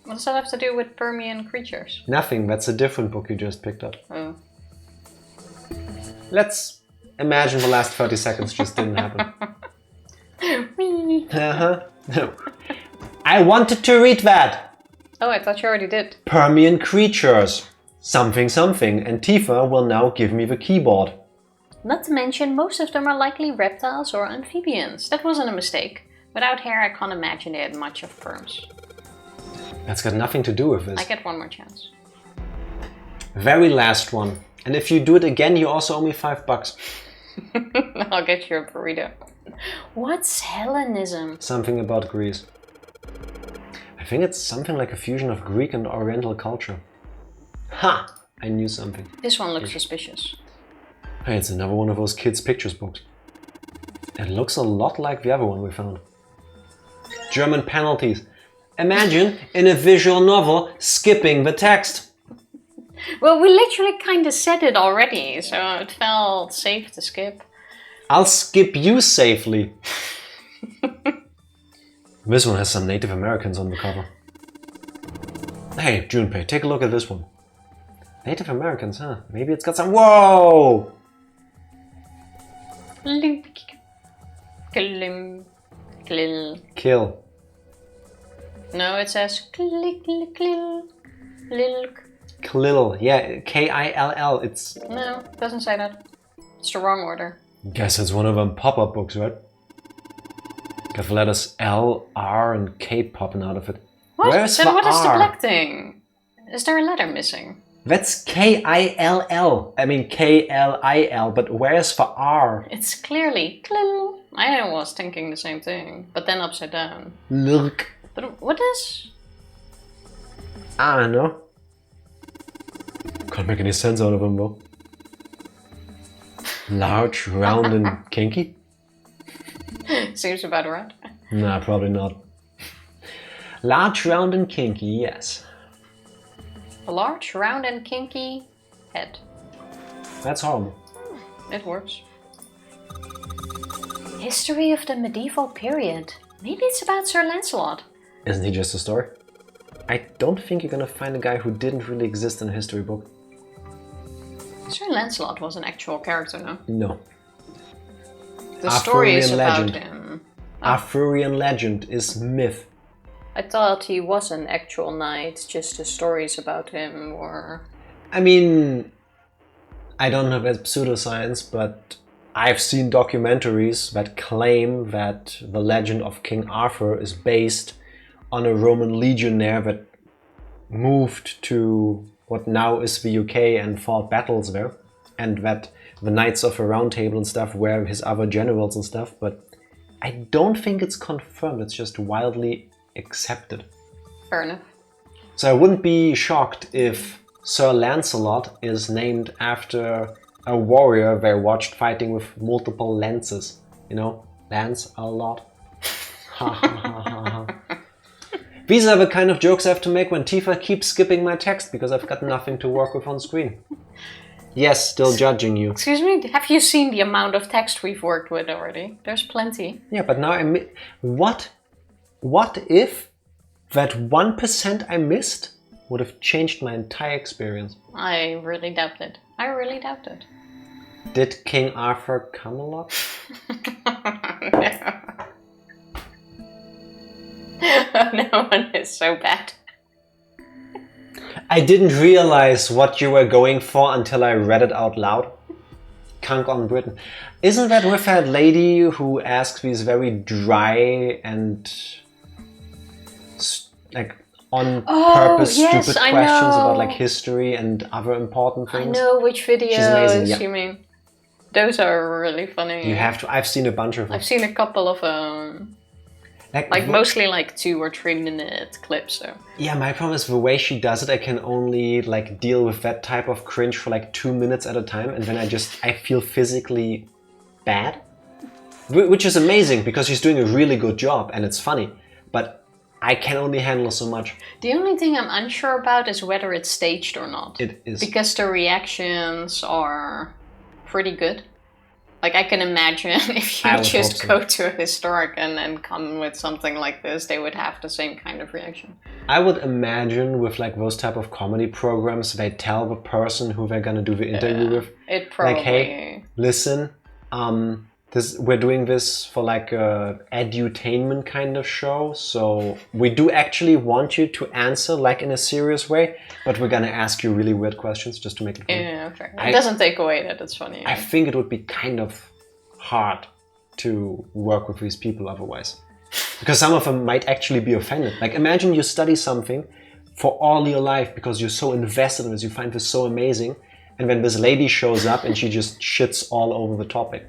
What does that have to do with Permian creatures? Nothing, that's a different book you just picked up. Oh. Let's imagine the last 30 seconds just didn't happen. No. I wanted to read that! Oh, I thought you already did. Permian creatures. Something something, and Tifa will now give me the keyboard. Not to mention, most of them are likely reptiles or amphibians. That wasn't a mistake. Without hair, I can't imagine they had much of perms. That's got nothing to do with this. I get one more chance. Very last one. And if you do it again, you also owe me $5. I'll get you a burrito. What's Hellenism? Something about Greece. I think it's something like a fusion of Greek and Oriental culture. Ha! I knew something. This one looks suspicious. Hey, it's another one of those kids' pictures books. It looks a lot like the other one we found. German penalties. Imagine in a visual novel skipping the text. Well, we literally kind of said it already, so it felt safe to skip. I'll skip you safely. This one has some Native Americans on the cover. Hey, Junpei, take a look at this one. Native Americans, huh? Maybe it's got some... Whoa! Kill. No, it says clill. Klill. Yeah, K-I-L-L. It's... No, it doesn't say that. It's the wrong order. Guess it's one of them pop-up books, right? Got the letters L, R, and K popping out of it. What? Where's Then the what is the R? black thing? Is there a letter missing? That's K-I-L-L. I mean K-L-I-L, but where's the R? It's clearly clill. I was thinking the same thing, but then upside down. Look. But what is? I don't know. Can't make any sense out of them though. Large, round, and kinky? Seems about right. Nah, probably not. Large, round, and kinky, yes. A large, round, and kinky head. That's horrible. It works. History of the medieval period. Maybe it's about Sir Lancelot. Isn't he just a story? I don't think you're gonna find a guy who didn't really exist in a history book. Sir Lancelot was an actual character, no? No. The story is Arthurian about legend. him. Arthurian legend is myth. I thought he was an actual knight, just the stories about him were... I mean, I don't know if it's pseudoscience, but I've seen documentaries that claim that the legend of King Arthur is based on a Roman legionnaire that moved to what now is the UK and fought battles there, and that the Knights of the Round Table and stuff were his other generals and stuff, but I don't think it's confirmed, it's just wildly accepted. Fair enough. So I wouldn't be shocked if Sir Lancelot is named after a warrior they watched fighting with multiple lances. You know, lance a lot. Ha ha ha ha ha. These are the kind of jokes I have to make when Tifa keeps skipping my text because I've got nothing to work with on screen. Yes, still judging you. Excuse me, have you seen the amount of text we've worked with already? There's plenty. Yeah, but now what if that 1% I missed would have changed my entire experience? I really doubt it. I really doubt it. Did King Arthur come a lot? No. No one is so bad. I didn't realize what you were going for until I read it out loud. Kunk on Britain. Isn't that with that lady who asks these very dry and like on purpose yes, stupid I questions know. about like history and other important things? I know which videos She's amazing, yeah. you mean. Those are really funny. You have to. I've seen a bunch of them. I've seen a couple of like mostly like 2 or 3 minute clips. So yeah, my problem is the way she does it. I can only like deal with that type of cringe for like 2 minutes at a time, and then I feel physically bad, which is amazing because she's doing a really good job and it's funny, but I can only handle so much. The only thing I'm unsure about is whether it's staged or not. It is. Because the reactions are pretty good. Like, I can imagine if you just go to a historian and come with something like this, they would have the same kind of reaction. I would imagine with like those type of comedy programs, they tell the person who they're gonna do the interview with, It probably... like, hey, listen, We're doing this for like a edutainment kind of show, so we do actually want you to answer like in a serious way, but we're gonna ask you really weird questions just to make it fun. Yeah, fair. It doesn't take away that it's funny. I think it would be kind of hard to work with these people otherwise. Because some of them might actually be offended. Like imagine you study something for all your life because you're so invested in this, you find this so amazing, and then this lady shows up and she just shits all over the topic.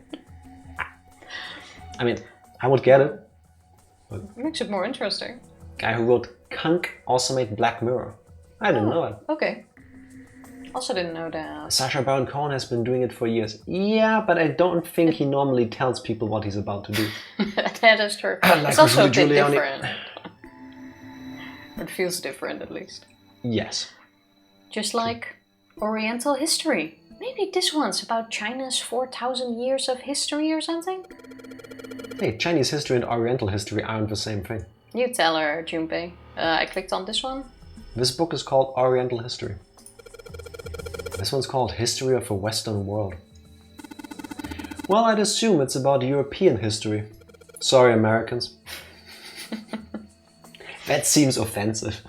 I mean, I would get it. It makes it more interesting. Guy who wrote Kunk also made Black Mirror. I didn't know it. Okay. Also didn't know that. Sacha Baron Cohen has been doing it for years. Yeah, but I don't think he normally tells people what he's about to do. That is true. Like it's also a bit Giuliani. different. It feels different at least. Yes. Just like Oriental history. Maybe this one's about China's 4,000 years of history or something? Hey, Chinese history and Oriental history aren't the same thing. You tell her, Junpei. I clicked on this one. This book is called Oriental History. This one's called History of the Western World. Well, I'd assume it's about European history. Sorry, Americans. That seems offensive.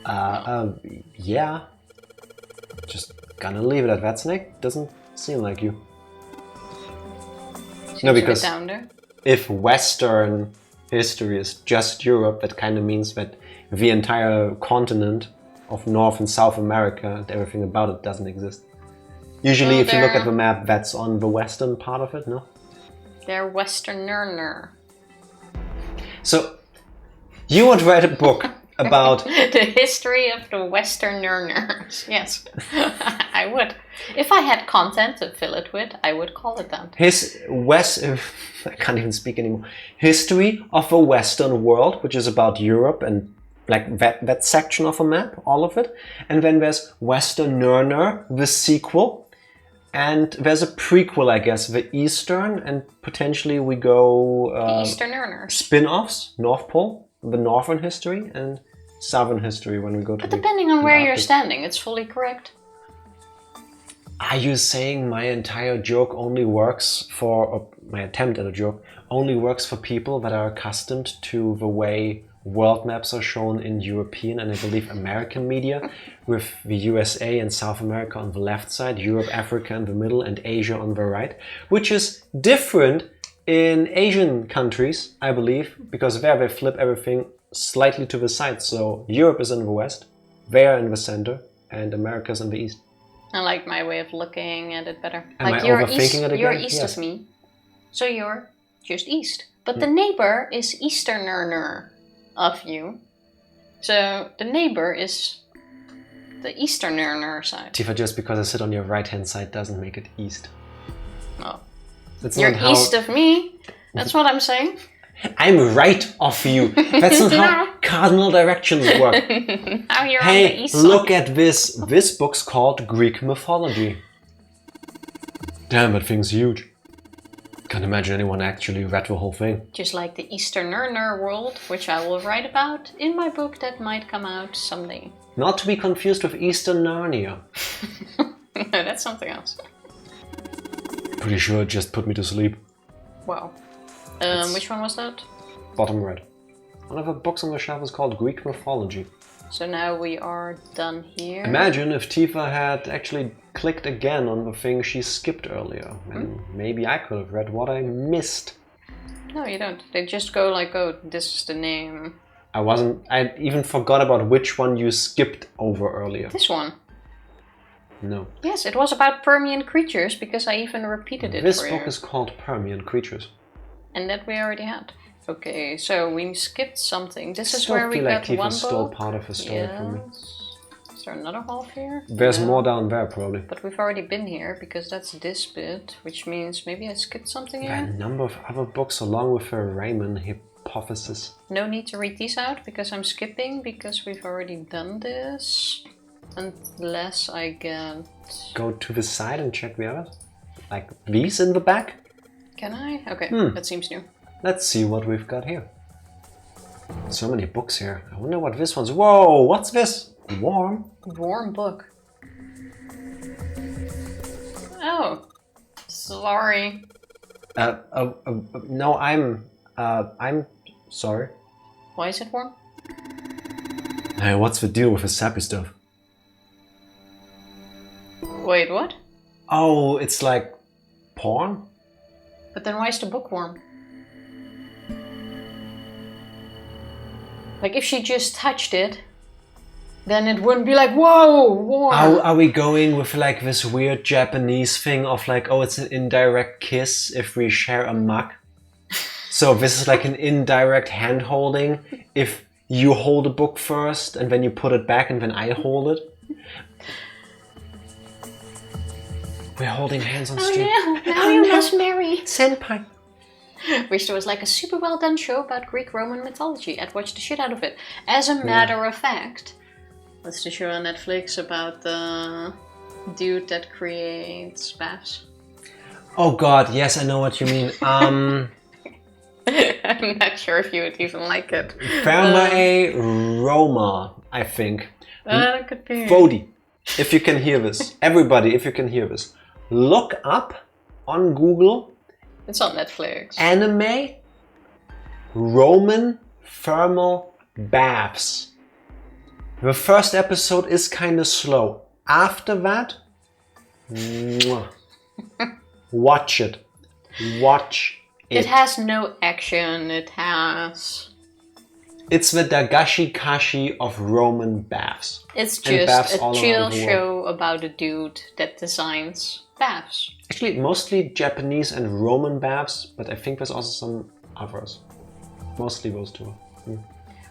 Yeah. Just gonna leave it at that, Snake. Doesn't seem like you. No, because down there. if Western history is just Europe, that kind of means that the entire continent of North and South America and everything about it doesn't exist. Usually, if you look at the map, that's on the western part of it, no? They're Westerner. So, you would write a book about... The history of the Westerners. Yes, I would. If I had content to fill it with, I would call it that. I can't even speak anymore. History of the Western World, which is about Europe and like that section of a map, all of it. And then there's Westerner, the sequel. And there's a prequel, I guess, the Eastern, and potentially we go... Easterners. Spin-offs, North Pole, the Northern history, and Southern history when we go to But depending on where you're standing, it's fully correct. Are you saying my entire joke only works for, or my attempt at a joke, only works for people that are accustomed to the way world maps are shown in European and I believe American media, with the USA and South America on the left side, Europe, Africa in the middle, and Asia on the right, which is different in Asian countries, I believe, because there they flip everything slightly to the side. So Europe is in the west, they are in the center, and America is in the east. I like my way of looking at it better. Am like I you're overthinking east, it again? You're east Yes. of me, so you're just east. But the neighbor is Easterner of you. So the neighbor is the Easterner side. Tifa, just because I sit on your right-hand side doesn't make it east. Oh. That's You're not how... east of me. That's what I'm saying. I'm right of you. That's not how cardinal directions work. Now you're on the Hey, east look side. at this. This book's called Greek Mythology. Damn, that thing's huge. Can't imagine anyone actually read the whole thing. Just like the Easterner world, which I will write about in my book that might come out someday. Not to be confused with Eastern Narnia. No, that's something else. Pretty sure it just put me to sleep. Wow. Which one was that? Bottom right. One of the books on the shelf is called Greek Mythology. So now we are done here. Imagine if Tifa had actually clicked again on the thing she skipped earlier. And maybe I could have read what I missed. No, you don't. They just go like, oh, this is the name. I even forgot about which one you skipped over earlier. This one. No. Yes, it was about Permian creatures because I even repeated it This for book you. is called Permian Creatures. And that we already had. Okay, so we skipped something. This is Still where we feel like got one Tifa's still book. part of the story for me. Is there another half here? There's No. more down there probably. But we've already been here because that's this bit, which means maybe I skipped something There are here. a number of other books along with the Raymond hypothesis. No need to read these out because I'm skipping because we've already done this. Unless I get... Go to the side and check the others. Like these in the back. Can I? Okay, that seems new. Let's see what we've got here. So many books here. I wonder what this one's. Whoa, what's this? Warm? Warm book. Oh, sorry. No, I'm sorry. Why is it warm? Hey, what's the deal with the sappy stuff? Wait, what? Oh, it's like porn? But then why is the book warm? Like, if she just touched it, then it wouldn't be like, whoa, warm. Are we going with like this weird Japanese thing of like, oh, it's an indirect kiss if we share a mug? So this is like an indirect hand holding if you hold a book first and then you put it back and then I hold it? We're holding hands on stream. Oh yeah, now you must marry. Senpai. Wish there was like a super well done show about Greek Roman mythology. I'd watch the shit out of it. As a matter of fact, what's the show on Netflix about the dude that creates baths? Oh god, yes, I know what you mean. I'm not sure if you would even like it. Thermae Roma, I think. That could be. Vodi, if you can hear this. Everybody, if you can hear this. Look up on Google. It's on Netflix. Anime Roman thermal baths. The first episode is kind of slow. After that, mwah. Watch it. Watch it. It has no action. It has... It's the Dagashi Kashi of Roman baths. It's And baths just a all chill around the world. show about a dude that designs baths. Actually, mostly Japanese and Roman baths, but I think there's also some others. Mostly those two.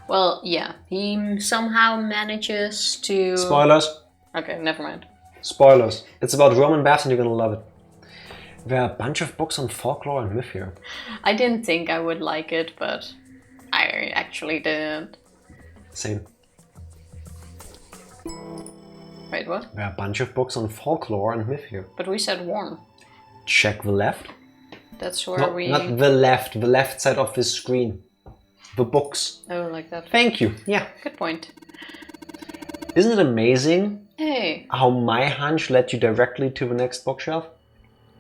Well, yeah, he somehow manages to... Spoilers. Okay, never mind. Spoilers. It's about Roman baths and you're gonna love it. There are a bunch of books on folklore and myth here. I didn't think I would like it, but I actually did. Same. Wait, what? There are a bunch of books on folklore and myth here. But we said warm. Check the left. That's where No, we... not the left side of the screen. The books. Oh, like that. Thank you. Yeah. Good point. Isn't it amazing Hey, how my hunch led you directly to the next bookshelf?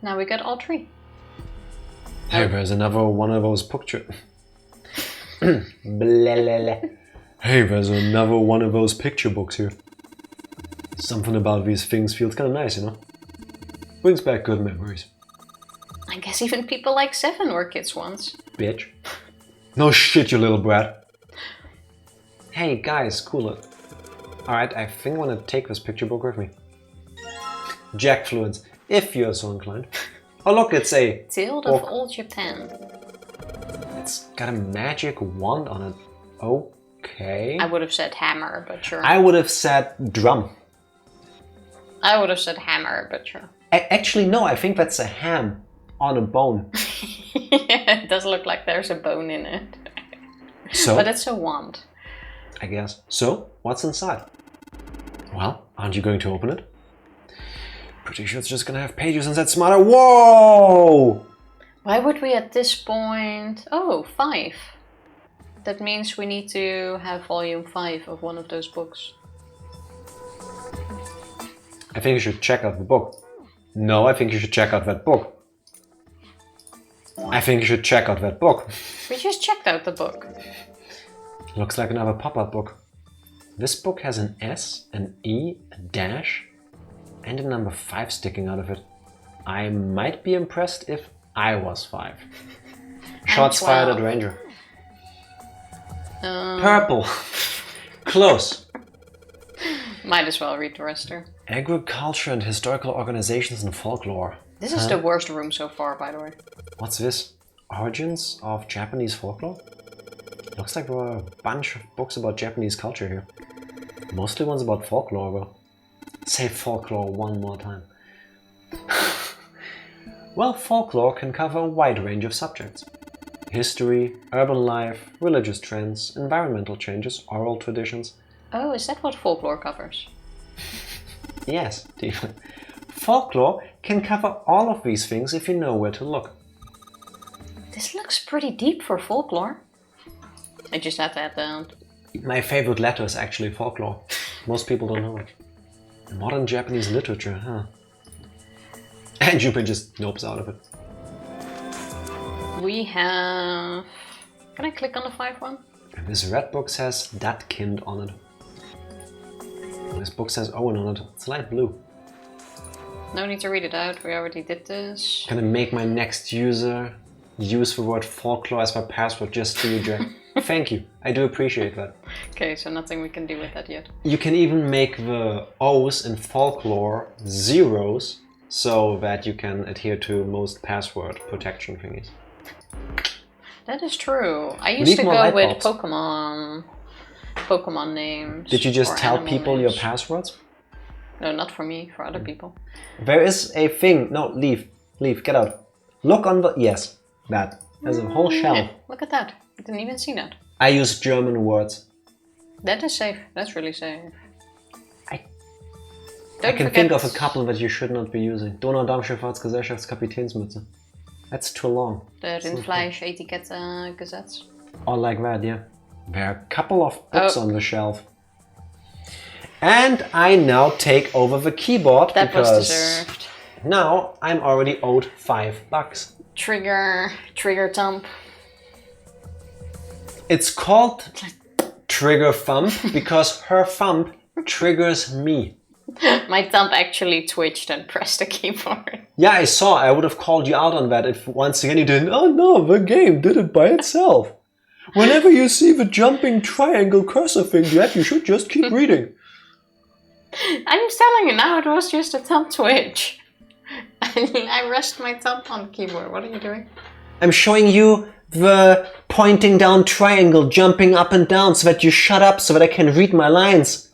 now we got all three. Hey, there's another one of those picture. Blelele. Hey, there's another one of those picture books here. Something about these things feels kind of nice, you know? Brings back good memories. I guess even people like Seven were kids once. Bitch. No shit, you little brat. Hey, guys, cool it. Alright, I think I want to take this picture book with me. Jack Fluence, if you're so inclined. Oh look, it's a Tale of book. Old Japan. It's got a magic wand on it. Okay. I would have said hammer, but sure. I would have said drum. I would have said hammer, but sure. Actually, no, I think that's a ham on a bone. It does look like there's a bone in it. So, But it's a wand. I guess. So, what's inside? Well, aren't you going to open it? Pretty sure it's just gonna have pages inside smarter. Whoa! Why would we at this point... Oh, 5. That means we need to have volume 5 of one of those books. I think you should check out the book. No, I think you should check out that book. I think you should check out that book. We just checked out the book. Looks like another pop-up book. This book has an S, an E, a dash, and a number 5 sticking out of it. I might be impressed if I was 5. Shots fired at Ranger. Purple. Close. Might as well read the rest there. Agriculture and historical organizations and folklore. This is the worst room so far, by the way. What's this? Origins of Japanese folklore? Looks like there are a bunch of books about Japanese culture here. Mostly ones about folklore, though. Say folklore one more time. Well, folklore can cover a wide range of subjects. History, urban life, religious trends, environmental changes, oral traditions. Oh, is that what folklore covers? Yes, Stephen. Folklore can cover all of these things if you know where to look. This looks pretty deep for folklore. I just had to add that. My favorite letter is actually folklore. Most people don't know it. Modern Japanese literature, huh? And Jupin just nopes out of it. We have... Can I click on the 5 one? And this red book says that kind on it. And this book says Owen on it. It's light blue. No need to read it out, we already did this. Can I make my next user use the word folklore as my password just to you, Jack? Thank you, I do appreciate that. Okay, so nothing we can do with that yet. You can even make the O's in folklore zeros so that you can adhere to most password protection thingies. That is true. I used to go with Pokemon names. Did you just tell people names. your passwords? No, not for me, for other people. There is a thing. No, leave, get out. Look on the, yes, that. There's a whole shelf. Yeah, look at that. I didn't even see that. I use German words. That is safe. That's really safe. I can think of a couple that you should not be using. Donaudampfschifffahrtsgesellschaftskapitänsmütze. That's too long. The Rindfleisch-Etikette-Gesetz. Or like that, yeah. There are a couple of books on the shelf. And I now take over the keyboard that because was deserved. Now I'm already owed $5. Trigger thump. It's called trigger thump because her thump triggers me. My thumb actually twitched and pressed the keyboard. Yeah, I saw. I would have called you out on that if once again you didn't. Oh no, the game did it by itself. Whenever you see the jumping triangle cursor thing you should just keep reading. I'm telling you now, it was just a thumb twitch. I rest my thumb on the keyboard. What are you doing? I'm showing you the pointing down triangle jumping up and down so that you shut up so that I can read my lines.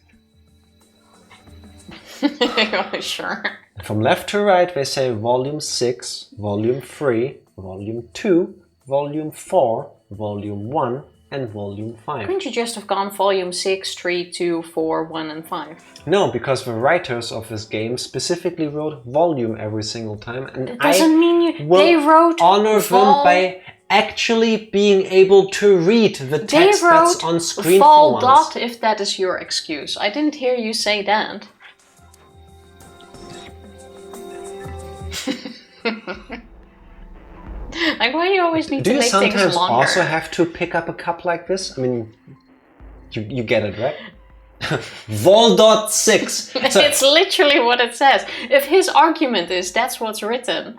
Sure. From left to right, they say volume 6, volume 3, volume 2, volume 4, volume 1, and volume 5. Couldn't you just have gone volume 6, 3, 2, 4, 1, and 5? No, because the writers of this game specifically wrote volume every single time, and that doesn't mean they wrote honor them by actually being able to read the text that's on screen for once. Dot if that is your excuse. I didn't hear you say that. Like, why do you always need to make things longer? Do you sometimes also have to pick up a cup like this? I mean, you get it, right? Vol.6. It's literally what it says. If his argument is that's what's written,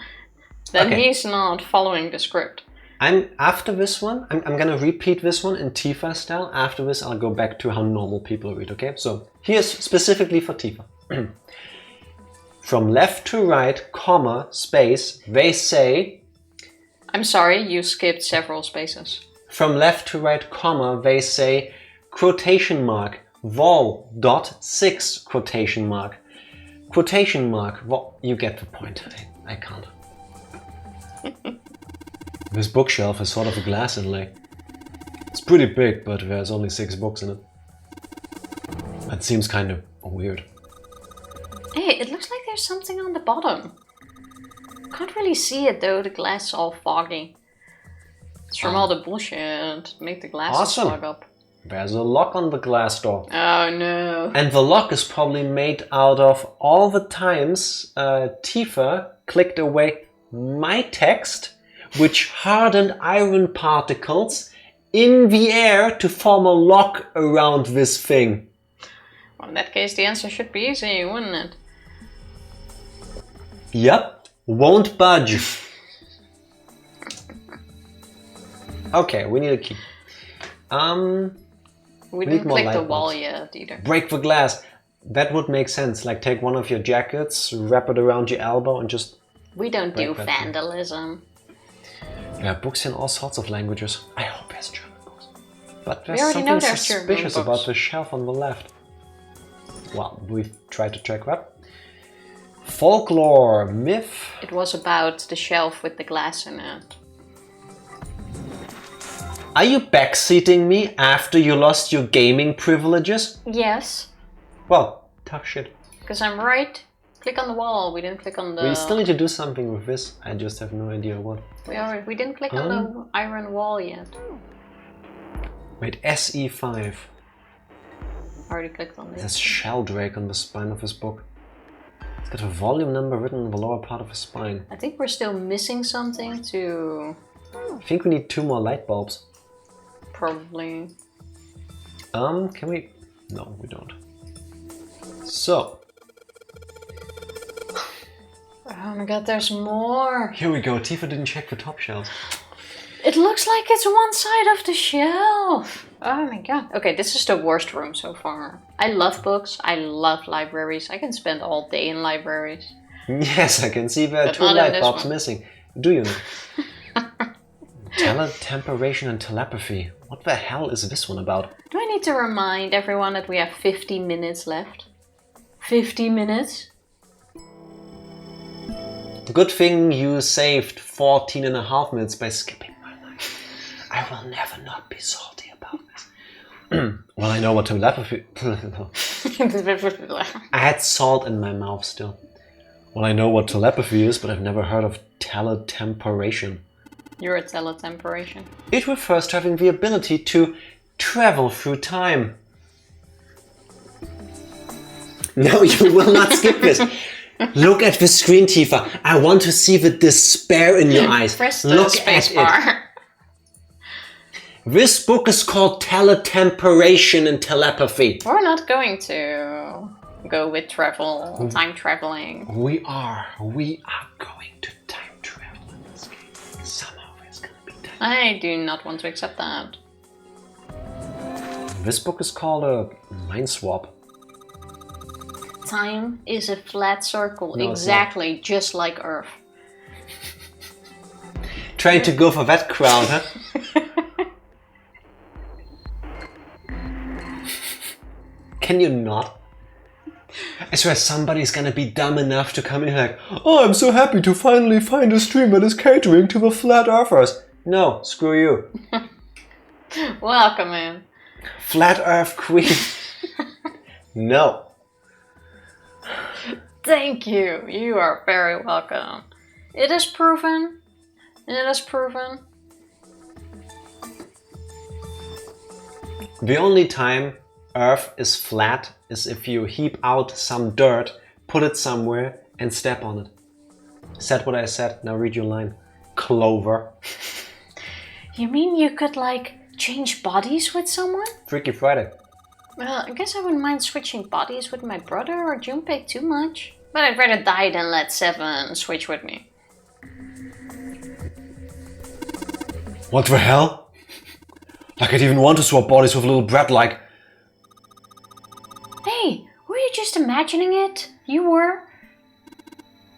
then he's not following the script. After this one, I'm gonna repeat this one in Tifa style. After this, I'll go back to how normal people read, okay? So here's specifically for Tifa. From left to right, comma, space, they say... I'm sorry, you skipped several spaces. From left to right, comma, they say quotation mark, vol.6 quotation mark. Quotation mark, you get the point. I can't. This bookshelf is sort of a glass inlay. It's pretty big, but there's only 6 books in it. That seems kind of weird. Hey, it looks like there's something on the bottom. Can't really see it though, the glass is all foggy. It's from all the bullshit. Make the glasses fog up. There's a lock on the glass door. Oh no. And the lock is probably made out of all the times Tifa clicked away my text, which hardened iron particles in the air to form a lock around this thing. Well, in that case the answer should be easy, wouldn't it? Yep. Won't budge. Okay, we need a key. We didn't click the wall yet either. Break the glass. That would make sense. Like take one of your jackets, wrap it around your elbow and just... We don't do vandalism. Yeah, books in all sorts of languages. I hope there's German books. But there's something suspicious about the shelf on the left. Well, we've tried to check that. Folklore, myth. It was about the shelf with the glass in it. Are you backseating me after you lost your gaming privileges? Yes. Well, tough shit. Because I'm right. Click on the wall. We didn't click on the... We still need to do something with this. I just have no idea what. We didn't click on the iron wall yet. Wait, SE5. Already clicked on this. There's Sheldrake on the spine of his book. It's got a volume number written on the lower part of his spine. I think we're still missing something to I think we need 2 more light bulbs. Probably. Can we? No, we don't. So. Oh my god, there's more. Here we go. Tifa didn't check the top shelves. It looks like it's one side of the shelf. Oh my god. Okay, this is the worst room so far. I love books. I love libraries. I can spend all day in libraries. Yes, I can see there are 2 light bulbs missing. Do you know? Teletemperation and telepathy. What the hell is this one about? Do I need to remind everyone that we have 50 minutes left? 50 minutes? Good thing you saved 14.5 minutes by skipping my life. I will never not be salty about this. Well, I know what telepathy... I had salt in my mouth still. Well, I know what telepathy is, but I've never heard of teletemperation. You're a teletemperation. It refers to having the ability to travel through time. No, you will not skip this. Look at the screen, Tifa. I want to see the despair in your eyes. Press the Look space at bar. it. This book is called Teletemperation and Telepathy. We're not going to go with travel, time traveling. We are going to time travel in this game. Somehow there's gonna be time. I do not want to accept that. This book is called a mind swap. Time is a flat circle, No, exactly just like Earth. Trying to go for that crowd, huh? Can you not? I swear somebody's gonna be dumb enough to come in like, oh, I'm so happy to finally find a stream that is catering to the flat earthers. No, screw you. Welcome in. Flat earth queen. No. Thank you. You are very welcome. It is proven. It is proven. The only time Earth is flat is if you heap out some dirt, put it somewhere, and step on it. Said what I said, now read your line. Clover. You mean you could, like, change bodies with someone? Freaky Friday. Well, I guess I wouldn't mind switching bodies with my brother or Junpei too much. But I'd rather die than let Seven switch with me. What the hell? Like I'd even want to swap bodies with a little brat like... Hey, were you just imagining it? You were?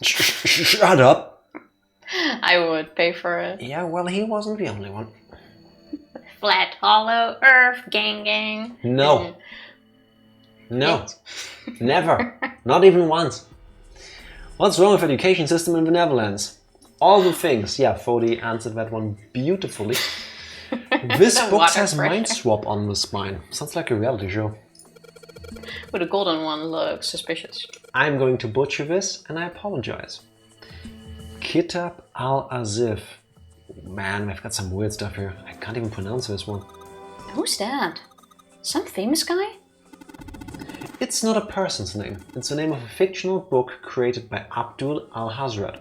Shut up. I would pay for it. Yeah, well, he wasn't the only one. Flat, hollow, Earth, gang. No. No. Never. Not even once. What's wrong with education system in the Netherlands? All the things. Yeah, Fodi answered that one beautifully. This book has mind swap on the spine. Sounds like a reality show. But the golden one looks suspicious. I'm going to butcher this and I apologize. Kitab al-Azif. Man, we've got some weird stuff here. I can't even pronounce this one. Who's that? Some famous guy? It's not a person's name. It's the name of a fictional book created by Abdul al-Hazred.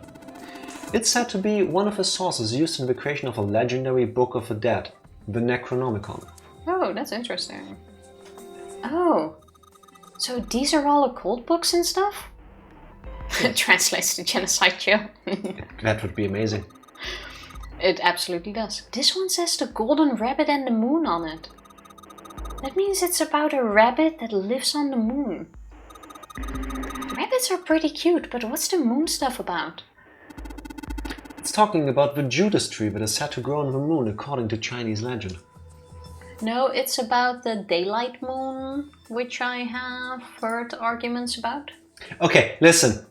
It's said to be one of the sources used in the creation of a legendary Book of the Dead, the Necronomicon. Oh, that's interesting. Oh, so these are all occult books and stuff? Translates to genocide show. That would be amazing. It absolutely does. This one says the golden rabbit and the moon on it. That means it's about a rabbit that lives on the moon. Rabbits are pretty cute, but what's the moon stuff about? It's talking about the Judas tree that is said to grow on the moon according to Chinese legend. No, it's about the daylight moon, which I have heard arguments about. Okay, listen.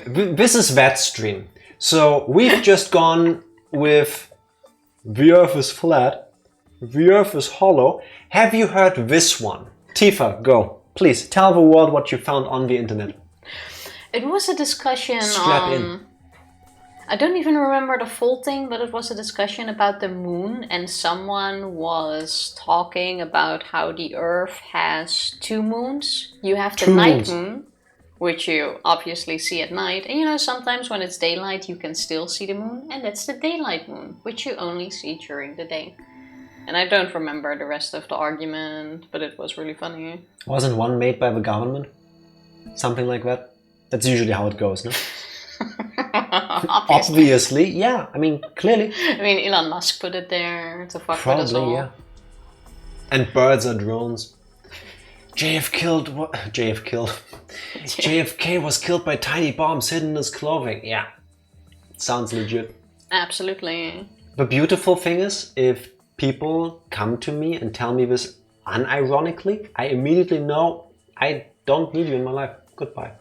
This is that stream. So we've just gone with the Earth is flat, the Earth is hollow. Have you heard this one? Tifa, go. Please, tell the world what you found on the internet. It was a discussion Strap in. I don't even remember the full thing, but it was a discussion about the moon, and someone was talking about how the Earth has 2 moons. You have the night moon, which you obviously see at night. And you know, sometimes when it's daylight, you can still see the moon, and that's the daylight moon, which you only see during the day. And I don't remember the rest of the argument, but it was really funny. Wasn't one made by the government? Something like that? That's usually how it goes, no? Obviously, yeah. I mean, clearly. I mean, Elon Musk put it there to fuck with us all. Probably, yeah. And birds are drones. JFK was killed by tiny bombs hidden in his clothing. Yeah. Sounds legit. Absolutely. The beautiful thing is, if people come to me and tell me this unironically, I immediately know I don't need you in my life. Goodbye.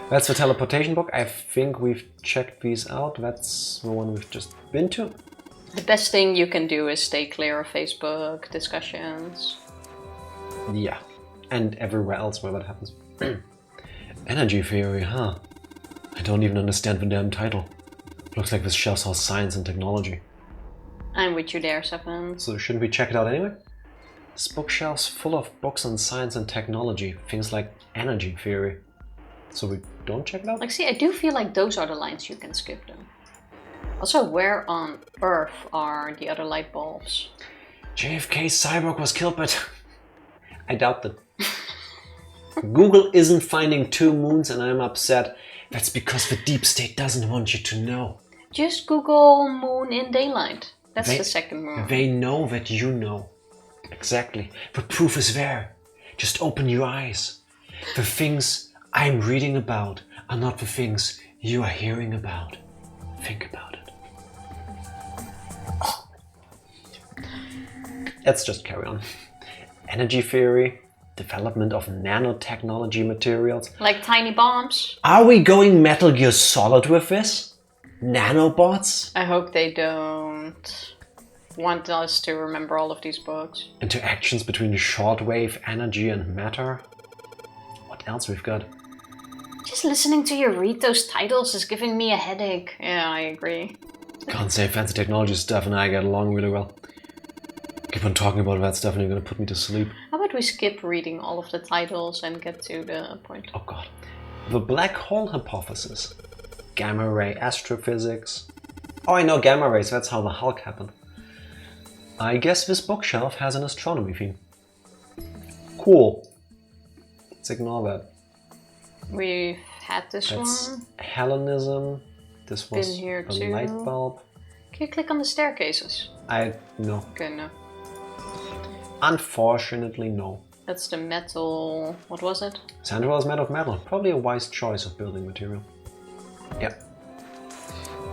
That's the teleportation book. I think we've checked these out. That's the one we've just been to. The best thing you can do is stay clear of Facebook discussions. Yeah, and everywhere else where that happens. Energy theory, huh? I don't even understand the damn title. Looks like this shelf has science and technology. I'm with you there, Seven. So shouldn't we check it out anyway? This bookshelf's full of books on science and technology, things like energy theory. So we don't check it out? Like, see, I do feel like those are the lines you can skip them. Also, where on Earth are the other light bulbs? JFK's cyborg was killed by... I doubt that. Google isn't finding 2 moons and I'm upset. That's because the deep state doesn't want you to know. Just Google moon in daylight. That's the second moon. They know that you know. Exactly. The proof is there. Just open your eyes. The things I'm reading about are not the things you are hearing about. Think about it. Oh. Let's just carry on. Energy theory, development of nanotechnology materials. Like tiny bombs. Are we going Metal Gear Solid with this? Nanobots? I hope they don't want us to remember all of these books. Interactions between shortwave energy and matter. What else we've got? Just listening to you read those titles is giving me a headache. Yeah, I agree. Can't say fancy technology stuff and I get along really well. Keep on talking about that stuff and you're gonna put me to sleep. How about we skip reading all of the titles and get to the point? Oh god. The black hole hypothesis. Gamma ray astrophysics. Oh, I know gamma rays, that's how the Hulk happened. I guess this bookshelf has an astronomy theme. Cool. Let's ignore that. We've had this one. Hellenism. This was Been here a too. light bulb. Can you click on the staircases? No. Okay, no. Unfortunately, no. That's the metal... What was it? Sandra is made of metal. Probably a wise choice of building material. Yeah.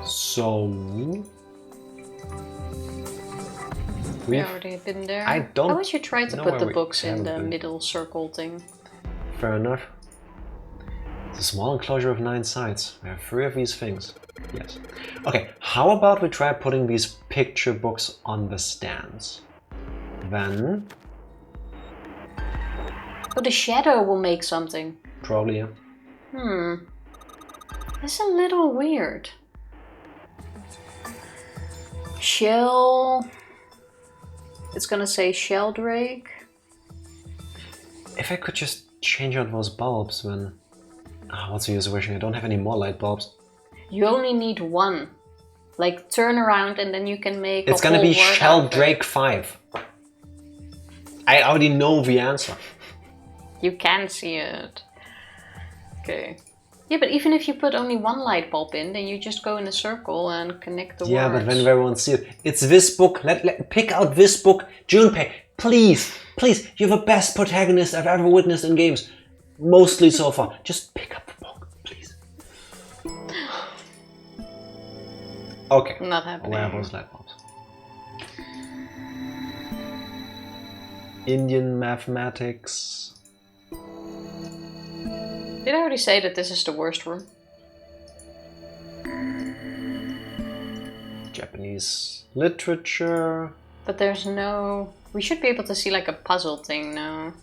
So... We already been there. I don't How would you try to know put where the we books in have the been. middle circle thing? Fair enough. It's a small enclosure of 9 sides. There are 3 of these things. Yes. Okay, how about we try putting these picture books on the stands? Then... Oh, the shadow will make something. Probably, yeah. That's a little weird. Shell... It's gonna say Sheldrake. If I could just change out those bulbs, then... what's the use of wishing? I don't have any more light bulbs. You only need 1. Like, turn around and then you can make It's gonna be Sheldrake 5. I already know the answer. You can see it. Okay. Yeah, but even if you put only 1 light bulb in, then you just go in a circle and connect the words. Yeah, but then everyone see it. It's this book. Let pick out this book. Junpei, please, please. You're the best protagonist I've ever witnessed in games. Mostly so far. Just pick up the book, please. Okay. Not happening. Where are those light bulbs? Indian mathematics. Did I already say that this is the worst room? Japanese literature. But there's no... We should be able to see like a puzzle thing now.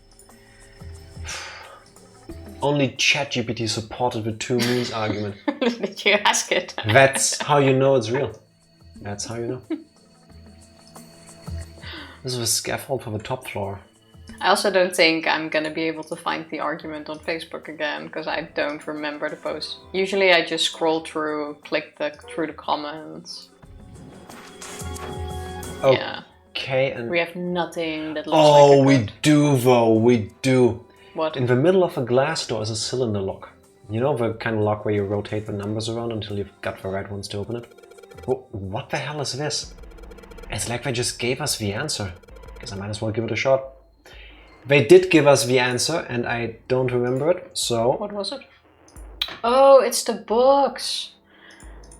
Only ChatGPT supported the 2 moons argument. Did you ask it? That's how you know it's real. That's how you know. This is a scaffold for the top floor. I also don't think I'm gonna be able to find the argument on Facebook again, because I don't remember the post. Usually I just scroll through, click through the comments. Yeah. Okay, and We have nothing that looks like a code. we do though, we do. What? In the middle of a glass door is a cylinder lock. You know the kind of lock where you rotate the numbers around until you've got the right ones to open it? What the hell is this? It's like they just gave us the answer. Guess I might as well give it a shot. They did give us the answer and I don't remember it, so... What was it? Oh, it's the books!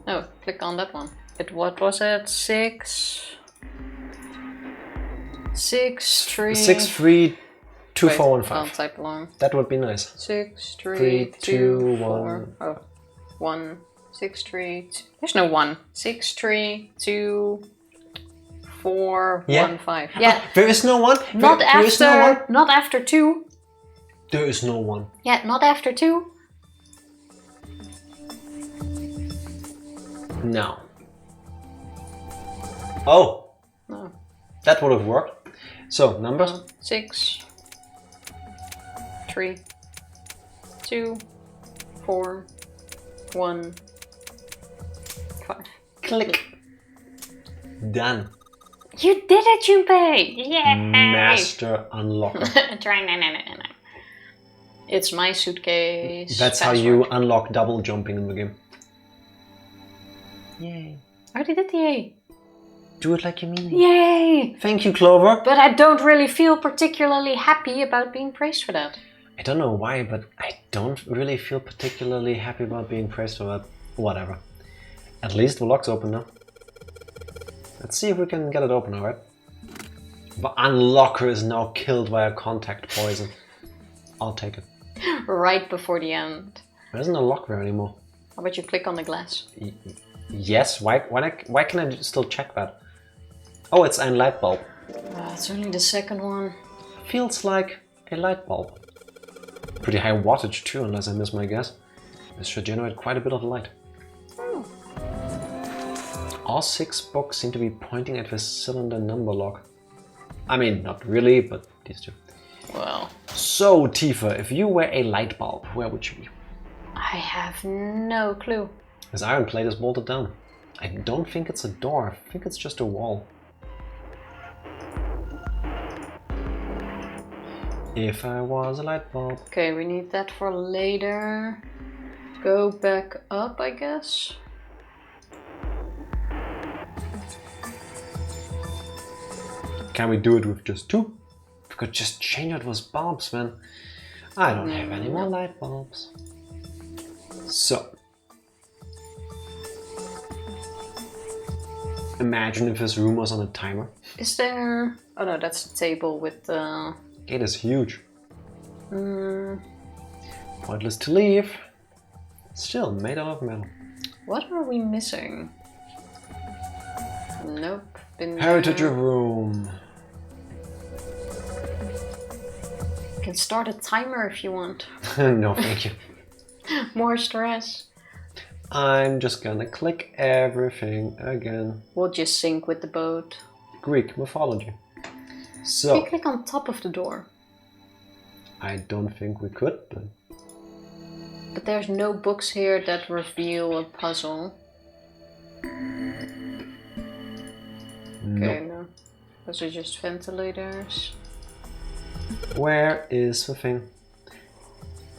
No, click on that one. What was it? 632415. I'll type along. That would be nice. 6324. Oh, 1 632. There's no 1. 632415. Yeah. There is no one. Not after 2. There is no one. Yeah, not after 2. No. Oh. No. That would have worked. So, numbers? 6 3 2 4 1 5. Click. Done. You did it, Junpei! Yay! Master unlocker. It's my suitcase. That's password. how you unlock double jumping in the game. Yay. I already did the yay. Do it like you mean it. Yay! Thank you, Clover. But I don't really feel particularly happy about being praised for that. I don't know why, but I don't really feel particularly happy about being praised for that. Whatever. At least the lock's open now. Let's see if we can get it open, alright? The unlocker is now killed via contact poison. I'll take it. Right before the end. There isn't a lock there anymore. How about you click on the glass? Yes, why can I still check that? Oh, it's a light bulb. It's only the second one. Feels like a light bulb. Pretty high wattage too, unless I miss my guess. This should generate quite a bit of light. Oh. All 6 books seem to be pointing at the cylinder number lock. I mean, not really, but these two. Well. So, Tifa, if you were a light bulb, where would you be? I have no clue. This iron plate is bolted down. I don't think it's a door, I think it's just a wall. If I was a light bulb. Okay, we need that for later. Go back up, I guess. Can we do it with just 2? We could just change out those bulbs, man. I don't have any more light bulbs. So. Imagine if this room was on a timer. Is there... Oh no, that's the table with the... It is huge. Pointless to leave. Still made out of metal. What are we missing? Nope. Heritage room. You can start a timer if you want. No, thank you. More stress. I'm just gonna click everything again. We'll just sync with the boat. Greek mythology. So. You click on top of the door. I don't think we could, but... But there's no books here that reveal a puzzle. Okay, no. Those are just ventilators. Where is the thing?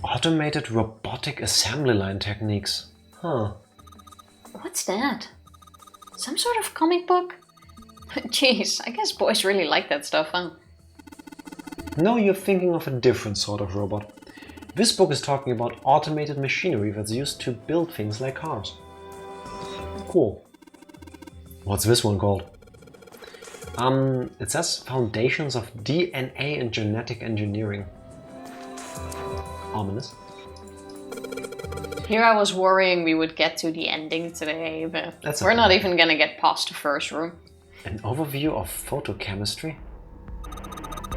Automated robotic assembly line techniques. Huh. What's that? Some sort of comic book? Jeez, I guess boys really like that stuff, huh? No, you're thinking of a different sort of robot. This book is talking about automated machinery that's used to build things like cars. Cool. What's this one called? It says Foundations of DNA and Genetic Engineering. Ominous. Here I was worrying we would get to the ending today, but we're not even gonna get past the first room. An overview of photochemistry?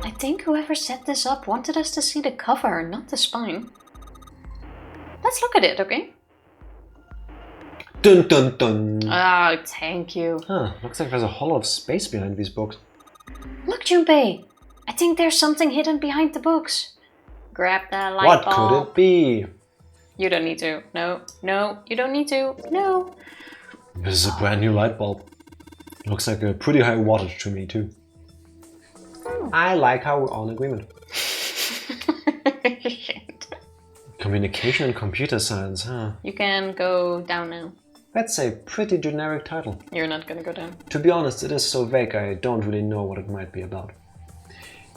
I think whoever set this up wanted us to see the cover, not the spine. Let's look at it, okay? Dun dun dun! Oh, thank you. Huh, looks like there's a holo of space behind these books. Look, Junpei! I think there's something hidden behind the books. Grab that light bulb. What could it be? You don't need to. No, no, you don't need to. No. This is a brand new light bulb. Looks like a pretty high wattage to me too. I like how we're all in agreement. Shit. Communication and computer science, huh? You can go down now. That's a pretty generic title. You're not gonna go down. To be honest, it is so vague I don't really know what it might be about.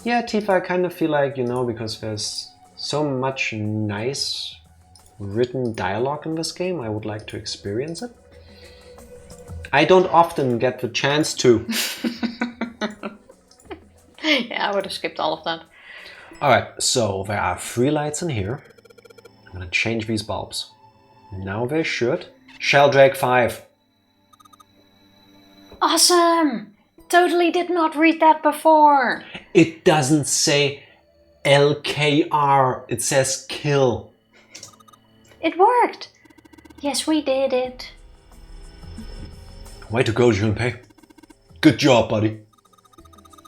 Yeah, Tifa, I kind of feel like, you know, because there's so much nice written dialogue in this game, I would like to experience it. I don't often get the chance to. Yeah, I would have skipped all of that. Alright, so there are 3 lights in here. I'm gonna change these bulbs. Now they should. Sheldrake 5. Awesome! Totally did not read that before. It doesn't say LKR, it says kill. It worked. Yes, we did it. Way to go, Junpei. Good job, buddy.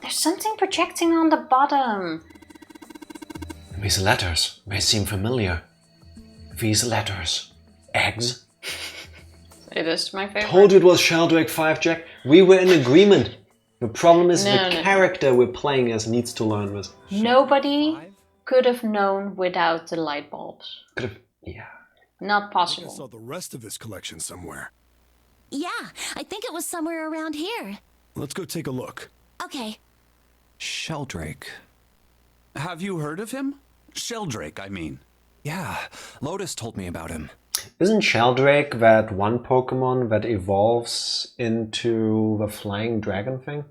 There's something projecting on the bottom. These letters, they seem familiar. These letters. Eggs? It is my favorite. Told you it was Sheldrake 5, Jack. We were in agreement. The problem is the character we're playing as needs to learn this. Nobody could have known without the light bulbs. Could have, yeah. Not I possible. saw the rest of his collection somewhere. Yeah, I think it was somewhere around here. Let's go take a look. Okay. Sheldrake. Have you heard of him? Sheldrake, I mean. Yeah, Lotus told me about him. Isn't Sheldrake that one Pokemon that evolves into the flying dragon thing?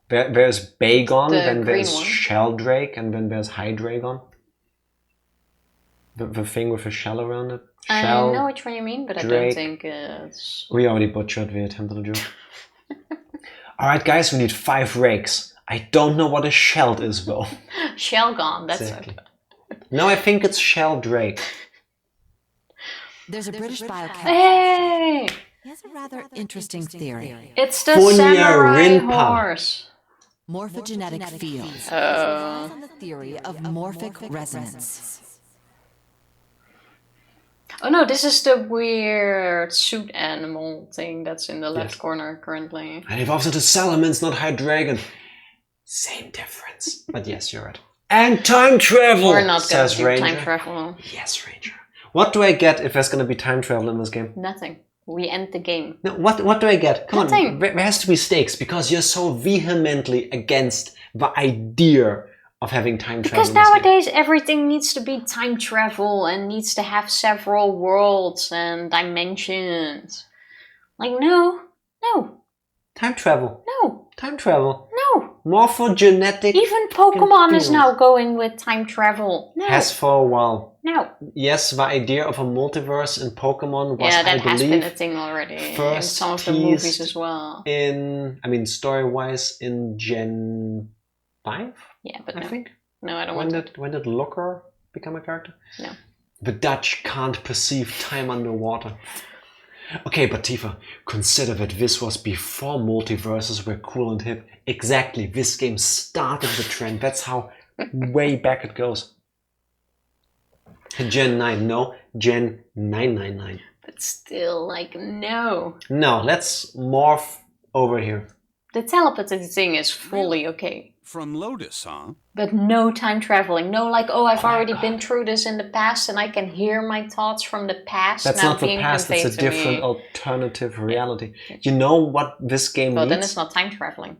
There's Bagon, then there's Sheldrake, and then there's Hydreigon. The thing with a shell around it. I know which one you mean, but I don't think it's... We already butchered the attempt at a joke. Alright guys, we need 5 rakes. I don't know what a shelled is though. Shelgon, that's Exactly. it. No, I think it's Sheldrake. There's a British biochemist. Hey! He has a rather interesting theory. It's the Funya samurai Rinpa. horse. Morphogenetic fields. Oh. On the theory of morphic resonance. Oh no, this is the weird suit animal thing that's in the left corner currently. And evolves into Salamence, not Hydreigon. Same difference. But yes, you're right. And time travel! We're not going says to do Ranger. time travel. Yes, Ranger. What do I get if there's going to be time travel in this game? Nothing. We end the game. No, what do I get? Come Nothing. on, there has to be stakes because you're so vehemently against the idea of having time travel. Because nowadays everything needs to be time travel and needs to have several worlds and dimensions. Like, no. Time travel. No. Time travel. No. Morphogenetic. Even Pokemon is now going with time travel. No. Has for a while. No. Yes, the idea of a multiverse in Pokemon was, Yeah, that I has believe, been a thing already. In first some of the teased movies as well. Story-wise, in Gen 5? Yeah, but I no. think. No, I don't want to. When did Looker become a character? No. The Dutch can't perceive time underwater. Okay, but Tifa, consider that this was before multiverses were cool and hip. Exactly, this game started the trend. That's how way back it goes. Gen 9, no. Gen 999. But still, like, no. No, let's morph over here. The telepathy thing is fully okay. From Lotus, huh? But no time traveling. No, like, oh, I've already been through this in the past and I can hear my thoughts from the past. That's now not the being past, that's a conveyed to different me. alternative reality. You know what this game Well, needs? then it's not time traveling.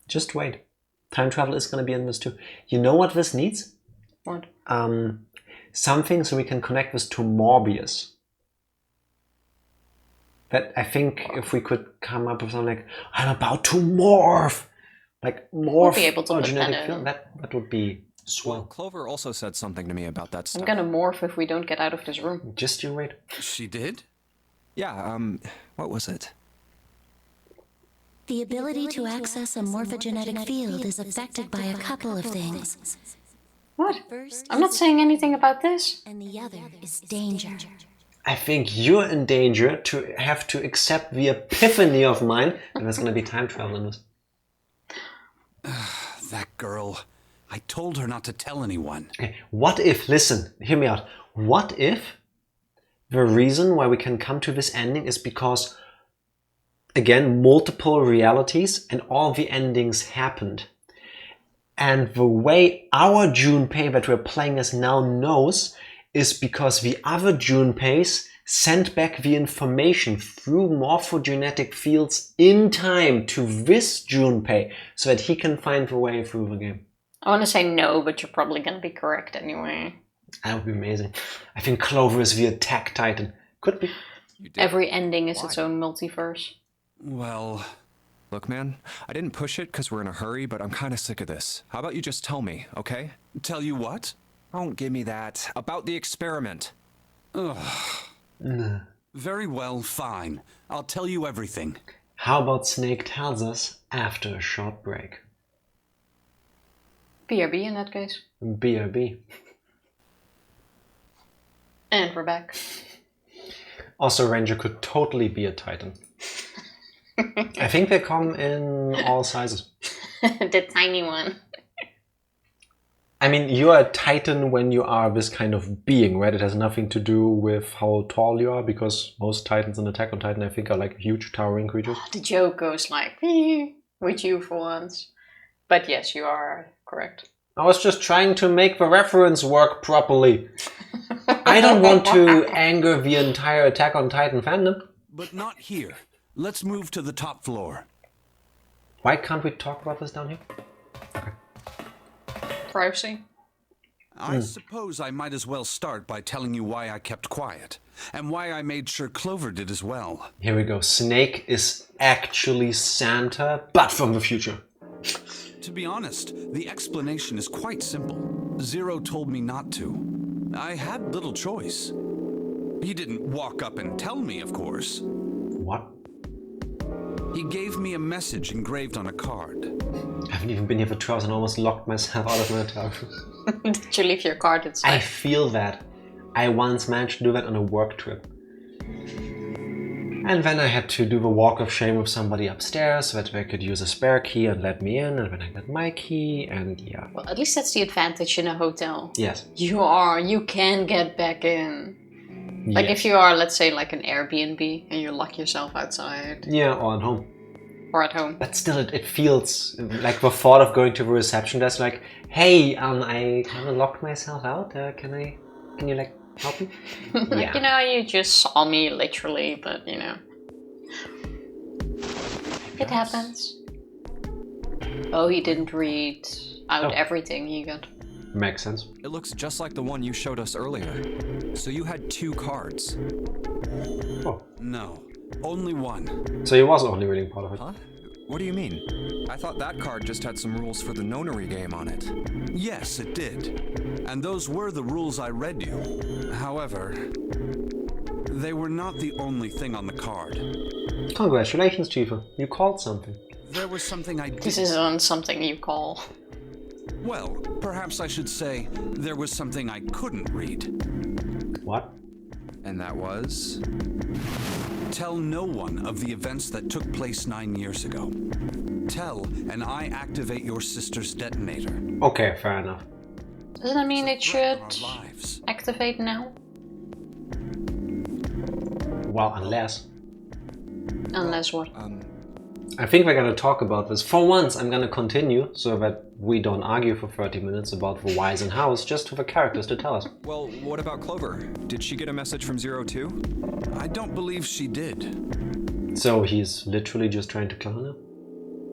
Just wait. Time travel is going to be in this too. You know what this needs? What? Something so we can connect this to Morbius. That I think if we could come up with something like, I'm about to morph! Like morph We'll be able to or put genetic that in. field, that would be swell. Clover also said something to me about that I'm stuff. gonna morph if we don't get out of this room. Just you wait. She did? Yeah, what was it? The ability to access a morphogenetic field is affected by a couple of things. What? I'm not saying anything about this. And the other is danger. I think you're in danger to have to accept the epiphany of mine, and there's going to be time travel in this. That girl. I told her not to tell anyone. Okay, what if, listen, hear me out. What if the reason why we can come to this ending is because, again, multiple realities and all the endings happened. And the way our Junpei that we're playing as now knows is because the other Junpeis sent back the information through morphogenetic fields in time to this Junpei so that he can find the way through the game. I want to say no, but you're probably going to be correct anyway. That would be amazing. I think Clover is the attack titan. Could be. Every ending is its own multiverse. Well... Look, man, I didn't push it because we're in a hurry, but I'm kind of sick of this. How about you just tell me, okay? Tell you what? Don't give me that. About the experiment. Ugh. Very well, fine. I'll tell you everything. How about Snake tells us after a short break? BRB in that case. BRB. And we're back. Also, Ranger could totally be a Titan. I think they come in all sizes. The tiny one. I mean, you are a Titan when you are this kind of being, right? It has nothing to do with how tall you are, because most Titans in Attack on Titan, I think, are like huge towering creatures. The joke goes like, with you for once. But yes, you are correct. I was just trying to make the reference work properly. I don't want to anger the entire Attack on Titan fandom. But not here. Let's move to the top floor. Why can't we talk about this down here? Okay. Privacy. I suppose I might as well start by telling you why I kept quiet, and why I made sure Clover did as well. Here we go. Snake is actually Santa, but from the future. To be honest, the explanation is quite simple. Zero told me not to. I had little choice. He didn't walk up and tell me, of course. What? He gave me a message engraved on a card. I haven't even been here for 2 hours and almost locked myself out of my hotel. Did you leave your card inside? I feel that. I once managed to do that on a work trip. And then I had to do the walk of shame with somebody upstairs so that they could use a spare key and let me in, and then I got my key, and yeah. Well, at least that's the advantage in a hotel. Yes. You can get back in. Like Yes. if you are, let's say, like an Airbnb and you lock yourself outside. Yeah, or at home. Or at home. But still, it feels like the thought of going to the reception desk, like, hey, I kind of locked myself out. Can you like help me? Like, you know, you just saw me literally, but you know. It happens. Oh, he didn't read out everything he got. Makes sense. It looks just like the one you showed us earlier. So you had 2 cards. Oh. No, only one. So he was only reading part of it. Huh? What do you mean? I thought that card just had some rules for the nonary game on it. Yes, it did. And those were the rules I read you. However, they were not the only thing on the card. Congratulations, Chifa. You called something. There was something I did. This isn't something you call. Well, perhaps I should say there was something I couldn't read. What? And that was? Tell no one of the events that took place 9 years ago. Tell, and I activate your sister's detonator. Okay, fair enough. Doesn't that mean it should Our lives. activate now? Well, unless. Unless what? I think we're gonna talk about this. For once, I'm gonna continue so that we don't argue for 30 minutes about the whys and hows, just for the characters to tell us. Well, what about Clover? Did she get a message from Zero too? I don't believe she did. So he's literally just trying to kill her now?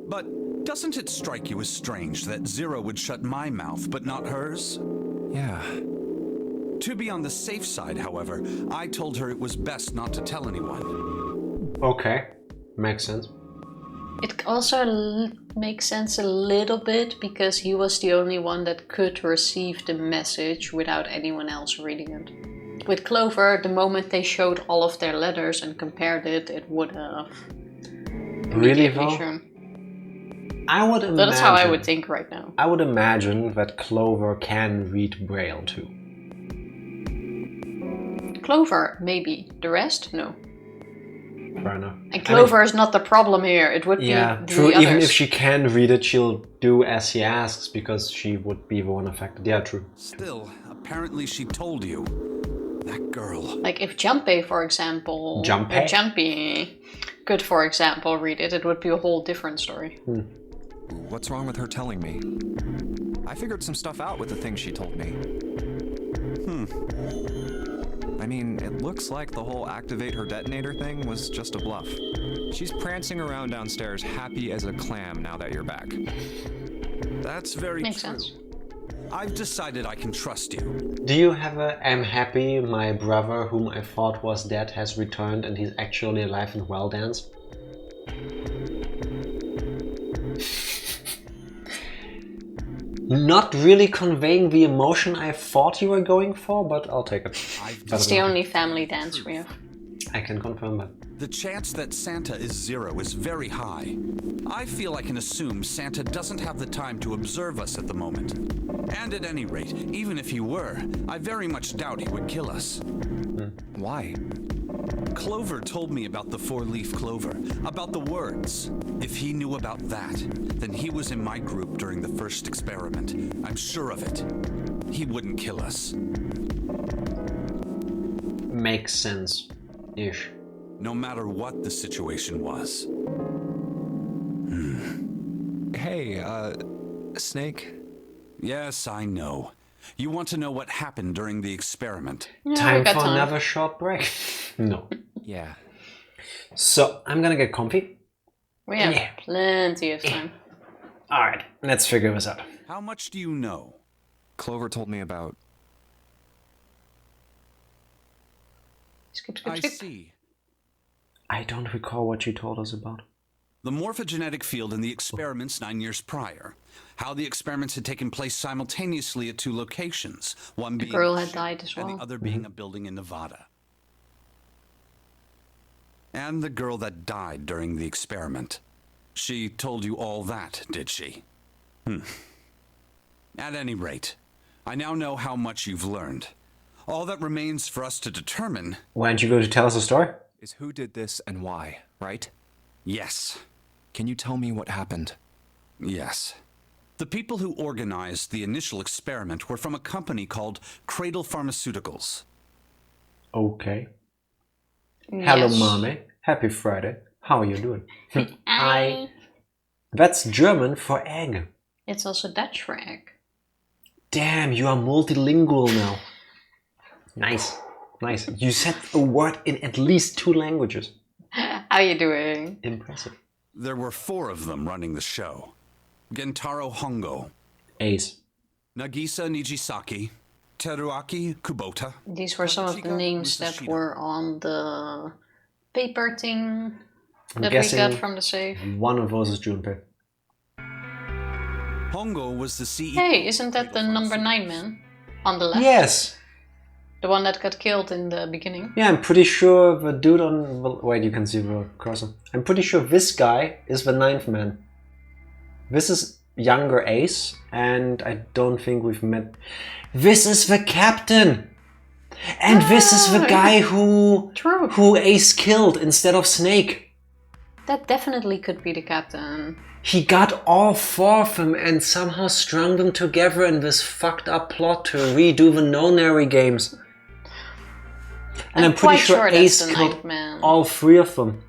But doesn't it strike you as strange that Zero would shut my mouth, but not hers? Yeah. To be on the safe side, however, I told her it was best not to tell anyone. Okay, makes sense. It also makes sense a little bit because he was the only one that could receive the message without anyone else reading it. With Clover, the moment they showed all of their letters and compared it, it would have Really immediately though? shown. I would imagine. That's how I would think right now. I would imagine that Clover can read Braille too. Clover, maybe. The rest, no. Fair enough. And Clover is not the problem here. It would be the true. others. Even if she can read it, she'll do as he asks because she would be the one affected. Yeah, true. Still, apparently she told you. That girl. Like if Junpei, for example, Junpei? or Junpei could, for example, read it, it would be a whole different story. What's wrong with her telling me? I figured some stuff out with the things she told me. I mean, it looks like the whole activate her detonator thing was just a bluff. She's prancing around downstairs happy as a clam now that you're back. That's very Makes true. sense. I've decided I can trust you. Do you have a I'm happy my brother whom I thought was dead has returned and he's actually alive and well dance? Not really conveying the emotion I thought you were going for, but I'll take it. It's the only family dance we have. I can confirm that. The chance that Santa is zero is very high. I feel I can assume Santa doesn't have the time to observe us at the moment. And at any rate, even if he were, I very much doubt he would kill us. Why? Clover told me about the four-leaf clover, about the words. If he knew about that, then he was in my group during the first experiment. I'm sure of it. He wouldn't kill us. Makes sense-ish. No matter what the situation was. Hey, Snake? Yes, I know. You want to know what happened during the experiment. Yeah, we Time got for time. another short break? No. Yeah. So, I'm gonna get comfy. We have Yeah. plenty of time. Alright, let's figure this out. How much do you know? Clover told me about... Skip, skip, I skip. see. I don't recall what you told us about. The morphogenetic field in the experiments 9 years prior. How the experiments had taken place simultaneously at two locations. One The being girl a had ship died as and well. the other being a building in Nevada. And the girl that died during the experiment. She told you all that, did she? At any rate, I now know how much you've learned. All that remains for us to determine... Why don't you go to tell us a story? Is who did this and why, right? Yes. Can you tell me what happened? Yes. The people who organized the initial experiment were from a company called Cradle Pharmaceuticals. Okay. Hello, Yes. mommy. Happy Friday. How are you doing? I... That's German for egg. It's also Dutch for egg. Damn, you are multilingual now. Nice. Nice. You said a word in at least 2 languages. How you doing? Impressive. There were 4 of them running the show. Gentaro Hongo, Ace. Nagisa Nijisaki, Teruaki Kubota. These were some of the names that were on the paper thing I'm that we guessing got from the safe. one of those is Junpei. Hongo was the CEO. Hey, isn't that the number 9 man on the left? Yes. The one that got killed in the beginning? Yeah, I'm pretty sure the dude on... Well, wait, you can see the cursor. I'm pretty sure this guy is the 9th man. This is younger Ace, and I don't think we've met... This is the captain! And this is the guy who Ace killed instead of Snake. That definitely could be the captain. He got all 4 of them and somehow strung them together in this fucked up plot to redo the Nonary games. And I'm pretty quite sure that's Ace the killed 9th man. all 3 of them.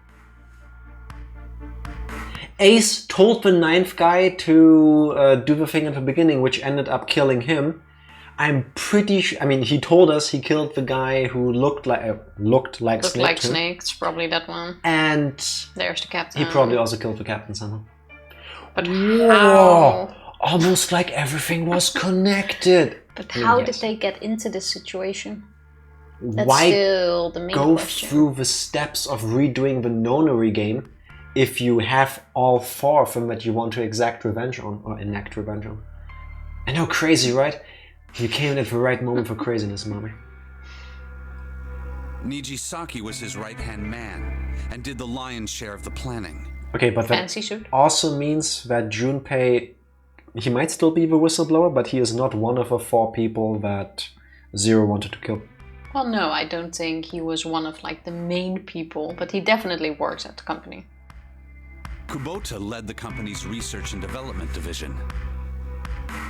Ace told the 9th guy to do the thing at the beginning, which ended up killing him. I'm pretty sure. I mean, he told us he killed the guy who looked like Snake. Snake. It's probably that one. And There's the captain. he probably also killed the captain somehow. But Whoa! how? Almost like everything was connected. But how Yes. did they get into this situation? That's Why still the main go question. through the steps of redoing the Nonary game if you have all 4 of them that you want to exact revenge on, or enact revenge on? I know, crazy, right? You came in at the right moment for craziness, mommy. Nijisaki was his right-hand man and did the lion's share of the planning. Okay, but that Fancy suit. also means that Junpei, he might still be the whistleblower, but he is not one of the 4 people that Zero wanted to kill. Well, no, I don't think he was one of like the main people, but he definitely works at the company. Kubota led the company's research and development division.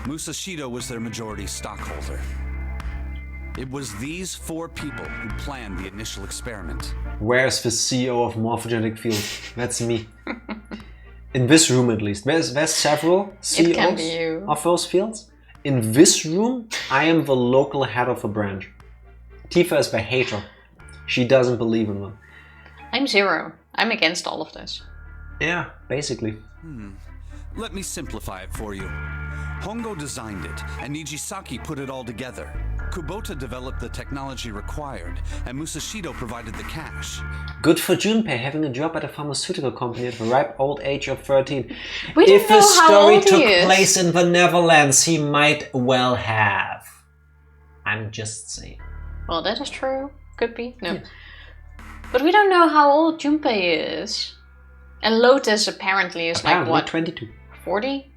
Musashido was their majority stockholder. It was these 4 people who planned the initial experiment. Where's the CEO of morphogenetic fields? That's me. In this room at least. There's several It can be CEOs you. of those fields. In this room, I am the local head of a branch. Tifa is the hater. She doesn't believe in them. I'm zero. I'm against all of this. Yeah, basically. Let me simplify it for you. Hongo designed it, and Nijisaki put it all together. Kubota developed the technology required, and Musashido provided the cash. Good for Junpei having a job at a pharmaceutical company at the ripe old age of 13. We don't If know the how story old he took is. place in the Netherlands, he might well have. I'm just saying. Well, that is true. Could be. No. Yeah. But we don't know how old Junpei is. And Lotus apparently is Apparently like what? 22. 40?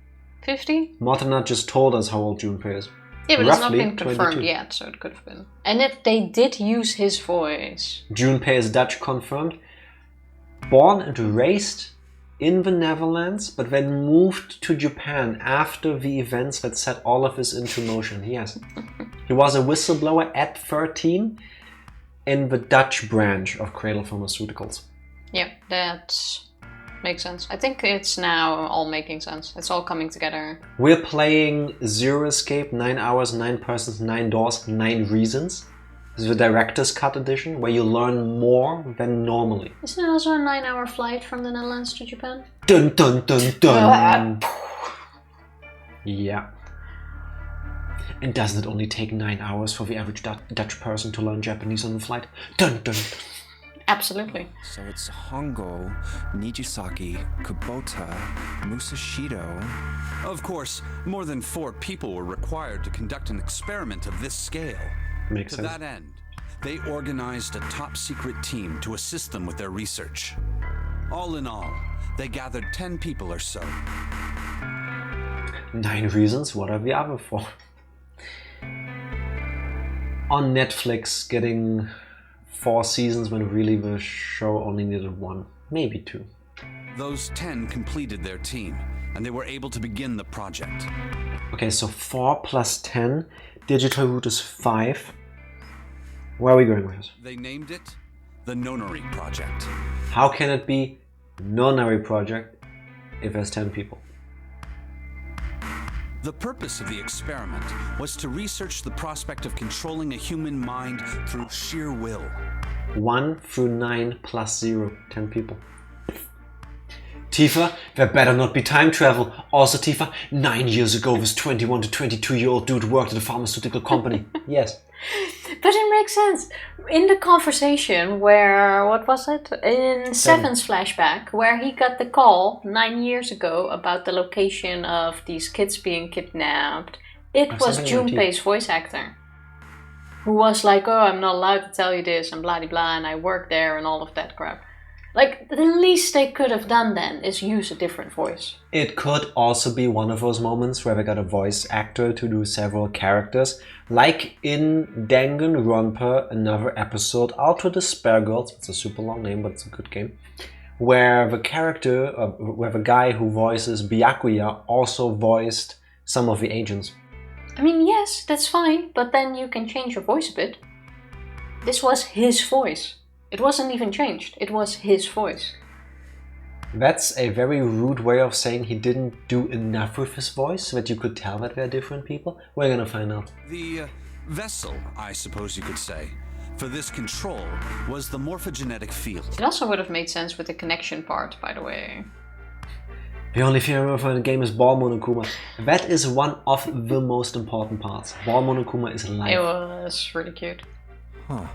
50? Mortana just told us how old Junpei is. Yeah, but it's not Roughly been confirmed 22. yet, so it could have been. And if they did use his voice. Junpei is Dutch confirmed. Born and raised in the Netherlands, but then moved to Japan after the events that set all of this into motion. Yes. He was a whistleblower at 13 in the Dutch branch of Cradle Pharmaceuticals. Yeah, that makes sense. I think it's now all making sense. It's all coming together. We're playing Zero Escape, 9 hours, 9 persons, 9 doors, 9 reasons. This is the director's cut edition, where you learn more than normally. Isn't it also a 9-hour flight from the Netherlands to Japan? Dun dun dun dun! Yeah. And doesn't it only take 9 hours for the average Dutch person to learn Japanese on the flight? Dun dun! Absolutely. So it's Hongo, Nijisaki, Kubota, Musashido. Of course, more than 4 people were required to conduct an experiment of this scale. Makes To sense. that end, they organized a top-secret team to assist them with their research. All in all, they gathered 10 people or so. 9 reasons, what are the other 4? On Netflix, getting 4 seasons when really the show only needed 1, maybe 2. Those 10 completed their team, and they were able to begin the project. Okay, so 4 plus 10, digital root is 5. Where are we going with this? They named it the Nonary Project. How can it be Nonary project if there's 10 people? The purpose of the experiment was to research the prospect of controlling a human mind through sheer will. 1 through 9 plus 0, 10 people. Tifa, there better not be time travel. Also, Tifa, 9 years ago this 21 to 22-year-old dude worked at a pharmaceutical company. Yes. But it makes sense. In the conversation where, what was it? In Seven's flashback, where he got the call 9 years ago about the location of these kids being kidnapped, it was something like Junpei's voice actor. Who was like, oh, I'm not allowed to tell you this and blah de blah, and I work there and all of that crap. Like, the least they could have done then is use a different voice. It could also be one of those moments where they got a voice actor to do several characters, like in Danganronpa, another episode, Out with the Spare Girls. It's a super long name, but it's a good game. Where the character, where the guy who voices Byakuya also voiced some of the agents. I mean, yes, that's fine, but then you can change your voice a bit. This was his voice. It wasn't even changed. It was his voice. That's a very rude way of saying he didn't do enough with his voice so that you could tell that they're different people. We're gonna find out. The vessel, I suppose you could say, for this control was the morphogenetic field. It also would have made sense with the connection part, by the way. The only thing I remember in the game is Ball Monokuma. That is one of the most important parts. Ball Monokuma is It life. was really cute. Huh.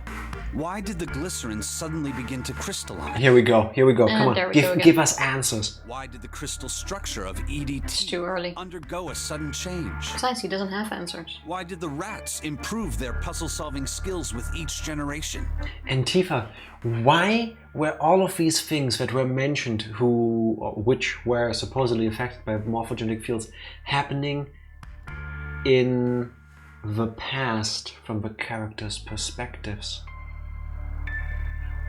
Why did the glycerin suddenly begin to crystallize? Here we go, come there on, we go again. give us answers. Why did the crystal structure of It's EDT too early. undergo a sudden change? Besides, he doesn't have answers. Why did the rats improve their puzzle-solving skills with each generation? And Tifa, why were all of these things that were mentioned, which were supposedly affected by morphogenic fields, happening in the past from the characters' perspectives.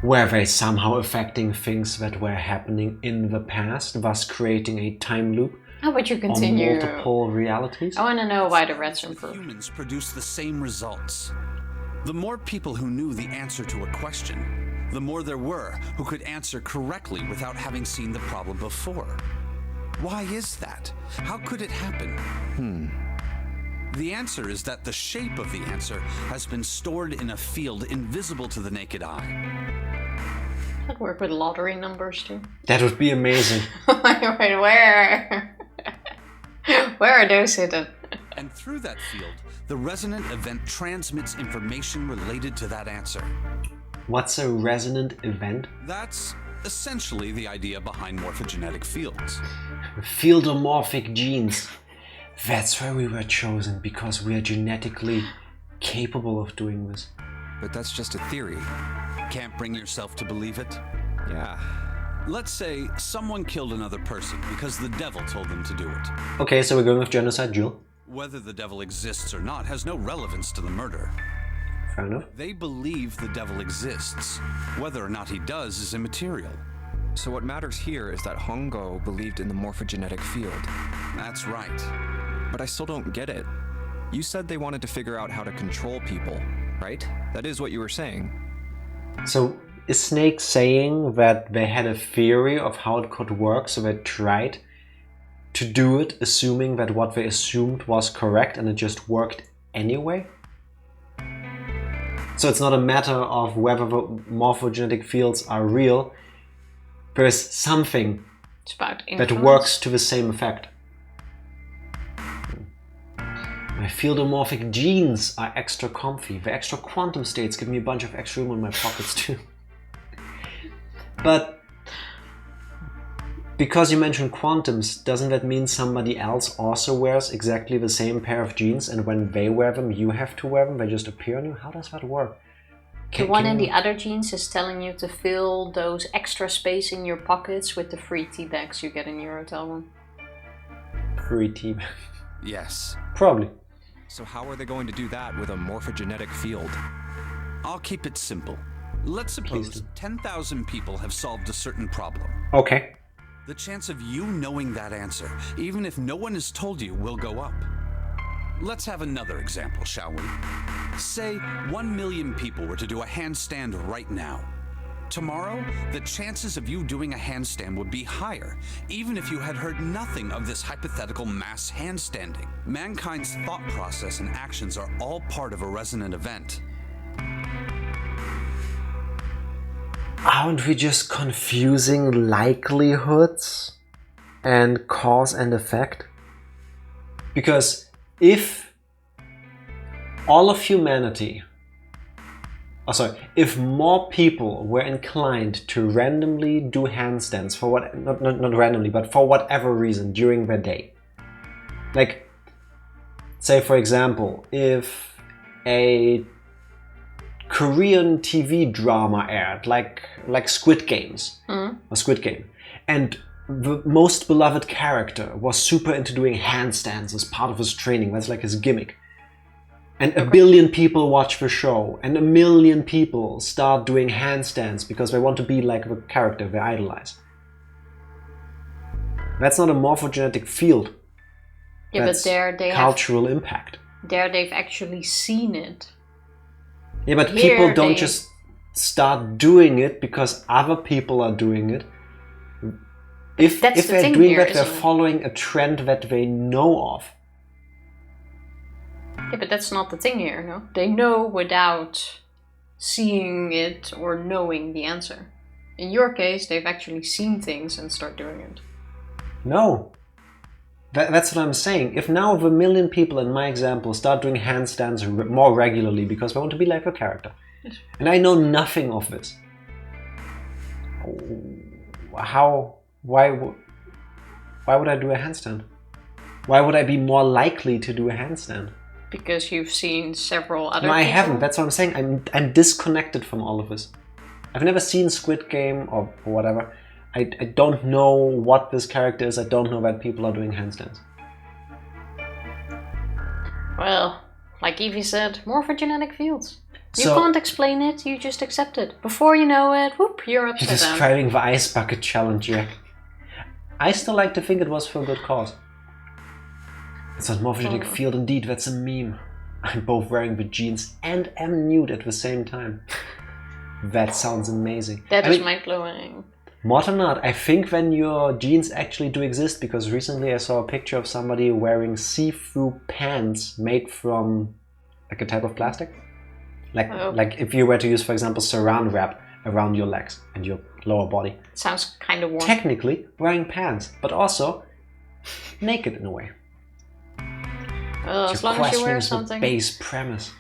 Were they somehow affecting things that were happening in the past, thus creating a time loop? How would you continue? On multiple realities? I want to know why the rats improved. Humans produce the same results. The more people who knew the answer to a question, the more there were who could answer correctly without having seen the problem before. Why is that? How could it happen? The answer is that the shape of the answer has been stored in a field invisible to the naked eye. Could work with lottery numbers too. That would be amazing. Wait, where? Where are those hidden? And through that field, the resonant event transmits information related to that answer. What's a resonant event? That's essentially the idea behind morphogenetic fields. Fieldomorphic genes. That's why we were chosen, because we are genetically capable of doing this. But that's just a theory. Can't bring yourself to believe it? Yeah. Let's say someone killed another person because the devil told them to do it. Okay, so we're going with genocide, Jill. Whether the devil exists or not has no relevance to the murder. Fair enough. They believe the devil exists. Whether or not he does is immaterial. So what matters here is that Hongo believed in the morphogenetic field. That's right. But I still don't get it. You said they wanted to figure out how to control people, right? That is what you were saying. So is Snake saying that they had a theory of how it could work, so they tried to do it, assuming that what they assumed was correct and it just worked anyway? So it's not a matter of whether the morphogenetic fields are real. There's something It's about that influence. works to the same effect. My fieldomorphic genes are extra comfy. The extra quantum states give me a bunch of extra room in my pockets too. But because you mentioned quantums, doesn't that mean somebody else also wears exactly the same pair of jeans, and when they wear them, you have to wear them? They just appear on you? How does that work? The one in the other jeans is telling you to fill those extra space in your pockets with the free tea bags you get in your hotel room. Free tea. Yes. Probably. So how are they going to do that with a morphogenetic field? I'll keep it simple. Let's suppose 10,000 people have solved a certain problem. Okay. The chance of you knowing that answer, even if no one has told you, will go up. Let's have another example, shall we? Say 1 million people were to do a handstand right now. Tomorrow, the chances of you doing a handstand would be higher, even if you had heard nothing of this hypothetical mass handstanding. Mankind's thought process and actions are all part of a resonant event. Aren't we just confusing likelihoods and cause and effect? Because if all of humanity, if more people were inclined to randomly do handstands for what, not randomly, but for whatever reason during their day. Like, say for example, if a Korean TV drama aired, like Squid Games, or Squid Game, and the most beloved character was super into doing handstands as part of his training, that's like his gimmick. And a billion people watch the show, and 1 million people start doing handstands because they want to be like the character they idolize. That's not a morphogenetic field. Yeah, That's but there they cultural impact. There they've actually seen it. Yeah, but Here people don't they- just start doing it because other people are doing it. If That's the they're thing doing here, that, they're isn't it? following a trend that they know of. Yeah, but that's not the thing here, no? They know without seeing it or knowing the answer. In your case, they've actually seen things and start doing it. No. That's what I'm saying. If now the 1 million people in my example start doing handstands more regularly because they want to be like a character, and I know nothing of this, why would I do a handstand? Why would I be more likely to do a handstand? Because you've seen several other No, I people. haven't. That's what I'm saying. I'm disconnected from all of this. I've never seen Squid Game or whatever. I don't know what this character is. I don't know that people are doing handstands. Well, Like Evie said, morphogenetic fields. You So- can't explain it, you just accept it. Before you know it, whoop, you're You're upside down. describing the ice bucket challenge, yeah. I still like to think it was for a good cause. It's a morphogenetic field indeed, that's a meme. I'm both wearing the jeans and am nude at the same time. That sounds amazing. That is mind-blowing. More than not, I think when your jeans actually do exist, because recently I saw a picture of somebody wearing see-through pants made from like a type of plastic. Like if you were to use, for example, saran wrap around your legs and your lower body. Sounds kind of warm. Technically wearing pants, but also naked in a way. Well, as long as you wear something. The base premise.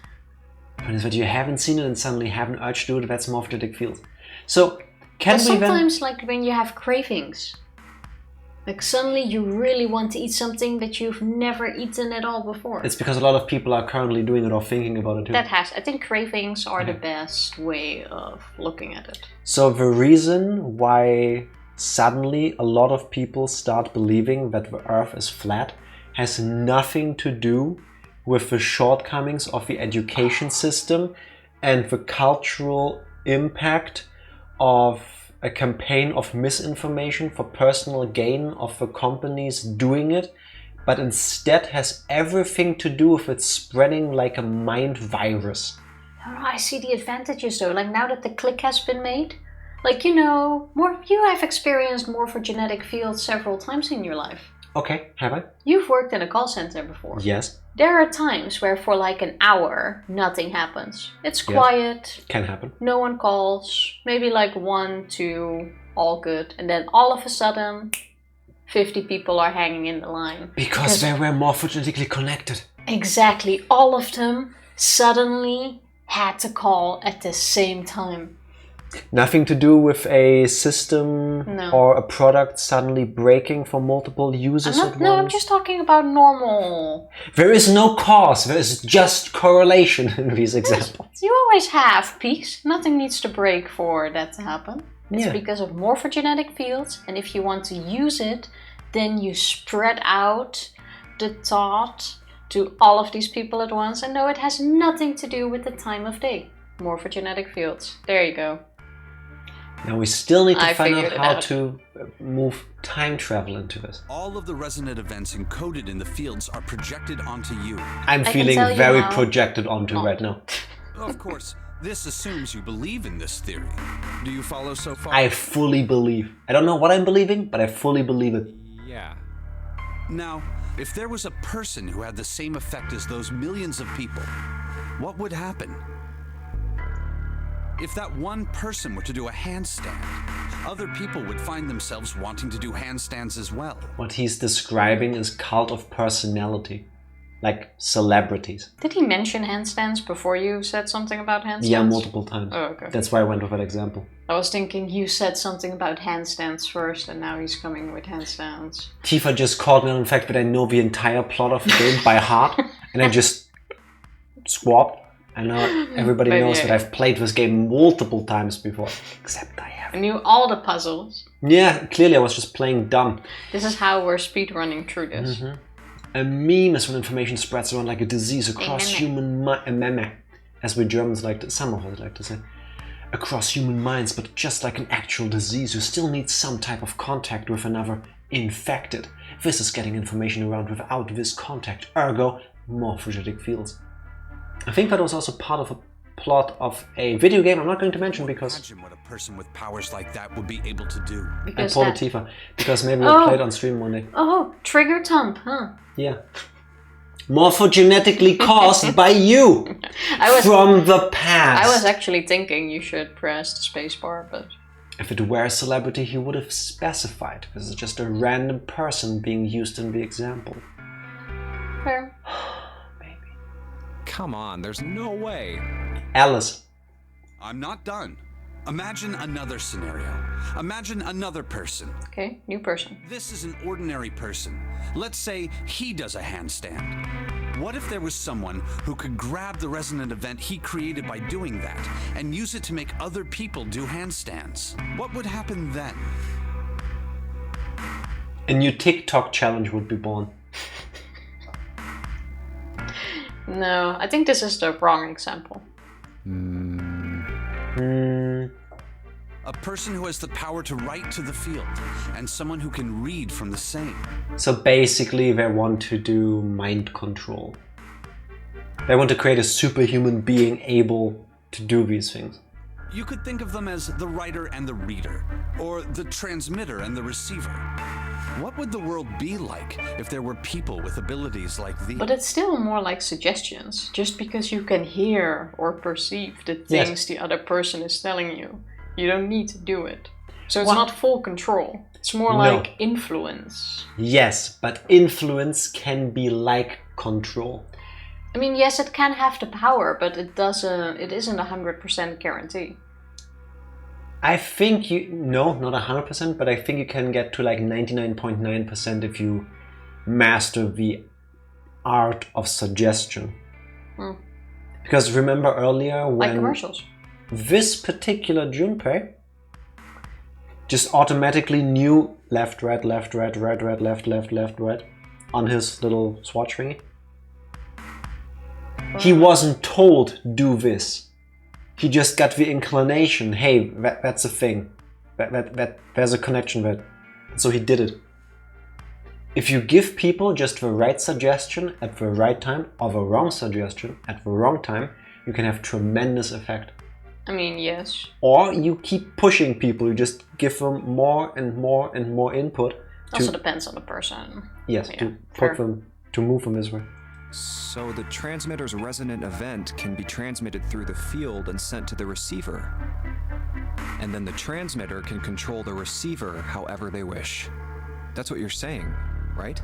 But it's that you haven't seen it and suddenly have an urge to do it, that's morphogenetic fields. So, can we then... sometimes, like when you have cravings. Like suddenly you really want to eat something that you've never eaten at all before. It's because a lot of people are currently doing it or thinking about it too. I think cravings are the best way of looking at it. So the reason why suddenly a lot of people start believing that the Earth is flat has nothing to do with the shortcomings of the education system and the cultural impact of a campaign of misinformation for personal gain of the companies doing it, but instead has everything to do with it spreading like a mind virus. I see the advantages though, like now that the click has been made, like you have experienced morphogenetic fields several times in your life. Okay, have I? You've worked in a call center before. Yes. There are times where for like an hour, nothing happens. It's quiet. Can happen. No one calls. Maybe like 1, 2, all good. And then all of a sudden, 50 people are hanging in the line. Because they were morphogenetically connected. Exactly. All of them suddenly had to call at the same time. Nothing to do with a system or a product suddenly breaking for multiple users at once? No, I'm just talking about normal. There is no cause, there is just correlation in these examples. You always have peaks. Nothing needs to break for that to happen. It's because of morphogenetic fields, and if you want to use it, then you spread out the thought to all of these people at once, and no, it has nothing to do with the time of day. Morphogenetic fields. There you go. Now we still need to find out how to move time travel into this. All of the resonant events encoded in the fields are projected onto you. I'm feeling very projected onto right now. Of course, this assumes you believe in this theory. Do you follow so far? I fully believe. I don't know what I'm believing, but I fully believe it. Yeah. Now, if there was a person who had the same effect as those millions of people, what would happen? If that one person were to do a handstand, other people would find themselves wanting to do handstands as well. What he's describing is cult of personality. Like celebrities. Did he mention handstands before you said something about handstands? Yeah, multiple times. Oh, okay. That's why I went with that example. I was thinking you said something about handstands first and now he's coming with handstands. Tifa just called me on the fact that I know the entire plot of the game by heart and I just swapped. And now everybody knows that I've played this game multiple times before. Except I haven't. I knew all the puzzles. Yeah, clearly I was just playing dumb. This is how we're speedrunning through this. A meme is when information spreads around like a disease across human minds. As we Germans like to, some of us like to say. Across human minds, but just like an actual disease, you still need some type of contact with another infected. This is getting information around without this contact, ergo morphogenetic fields. I think that was also part of a plot of a video game I'm not going to mention because... Imagine what a person with powers like that would be able to do. I told Tifa, because maybe we'll play it on stream one day. Oh, trigger thump, huh? Yeah. Morphogenetically caused by you! From the past! I was actually thinking you should press the spacebar, but... If it were a celebrity, he would have specified. This is just a random person being used in the example. Fair. Come on, there's no way. Alice. I'm not done. Imagine another scenario. Imagine another person. Okay, new person. This is an ordinary person. Let's say he does a handstand. What if there was someone who could grab the resonant event he created by doing that and use it to make other people do handstands? What would happen then? A new TikTok challenge would be born. No, I think this is the wrong example. A person who has the power to write to the field, and someone who can read from the same. So basically they want to do mind control. They want to create a superhuman being able to do these things. You could think of them as the writer and the reader, or the transmitter and the receiver. What would the world be like if there were people with abilities like these? But it's still more like suggestions. Just because you can hear or perceive the things the other person is telling you, you don't need to do it. So it's not full control. It's more like influence. Yes, but influence can be like control. I mean, yes, it can have the power, but it isn't 100% guarantee. I think not 100%, but I think you can get to like 99.9% if you master the art of suggestion. Because remember earlier when... Like commercials. This particular Junpei just automatically knew left, right, left, right, right, right, left, left, left, right on his little swatch thingy. He wasn't told do this. He just got the inclination. Hey, that's a thing. That there's a connection there. So he did it. If you give people just the right suggestion at the right time or the wrong suggestion at the wrong time, you can have tremendous effect. I mean, yes. Or you keep pushing people. You just give them more and more and more input. Also depends on the person. Yes, Yeah, to put them, to move them this way. So the transmitter's resonant event can be transmitted through the field and sent to the receiver. And then the transmitter can control the receiver however they wish. That's what you're saying, right?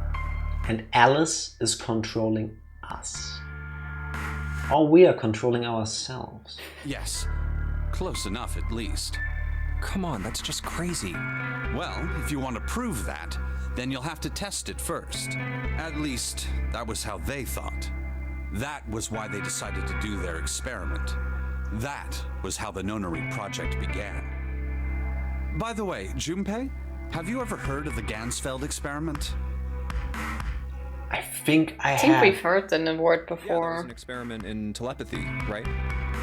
And Alice is controlling us. Or we are controlling ourselves. Yes, close enough at least. Come on, that's just crazy. Well, if you want to prove that, then you'll have to test it first. At least, that was how they thought. That was why they decided to do their experiment. That was how the Nonary project began. By the way, Junpei, have you ever heard of the Gansfeld experiment? I think I think we've heard the word Yeah, before. that was an experiment in telepathy, right?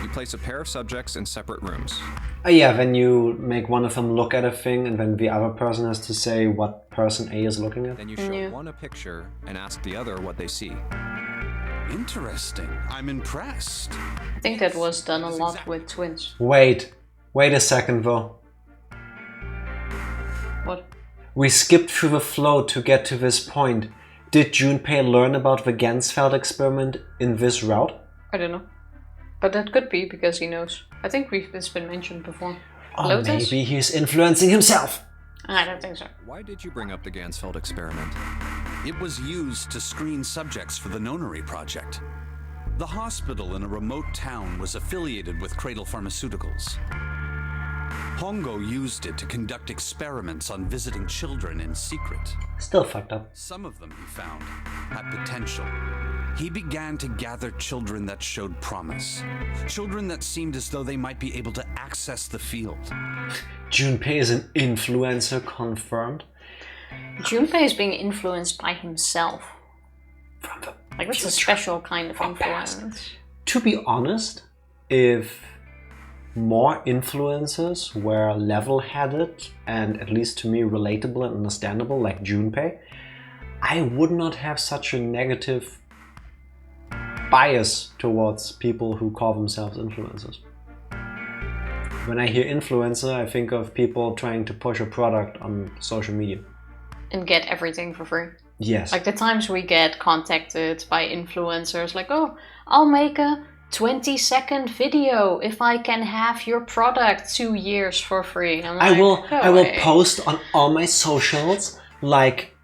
You place a pair of subjects in separate rooms. Yeah, then you make one of them look at a thing and then the other person has to say what person A is looking at. Then you show one a picture and ask the other what they see. Interesting. I'm impressed. I think that was done a lot with twins. Wait a second though. What? We skipped through the flow to get to this point. Did Junpei learn about the Gansfeld experiment in this route? I don't know. But that could be because he knows. I think it's been mentioned before. Or Lotus? maybe he's influencing himself. I don't think so. Why did you bring up the Gansfeld experiment? It was used to screen subjects for the Nonary project. The hospital in a remote town was affiliated with Cradle Pharmaceuticals. Hongo used it to conduct experiments on visiting children in secret. Still fucked up. Some of them, he found, had potential. He began to gather children that showed promise. Children that seemed as though they might be able to access the field. Junpei is an influencer confirmed. Junpei is being influenced by himself. Like, that's a special kind of influence. To be honest, if more influencers were level-headed and, at least to me, relatable and understandable like Junpei, I would not have such a negative bias towards people who call themselves influencers. When I hear influencer, I think of people trying to push a product on social media. And get everything for free. Yes. Like the times we get contacted by influencers like, oh, I'll make a 20-second video if I can have your product 2 years for free. I'm like, I will post on all my socials like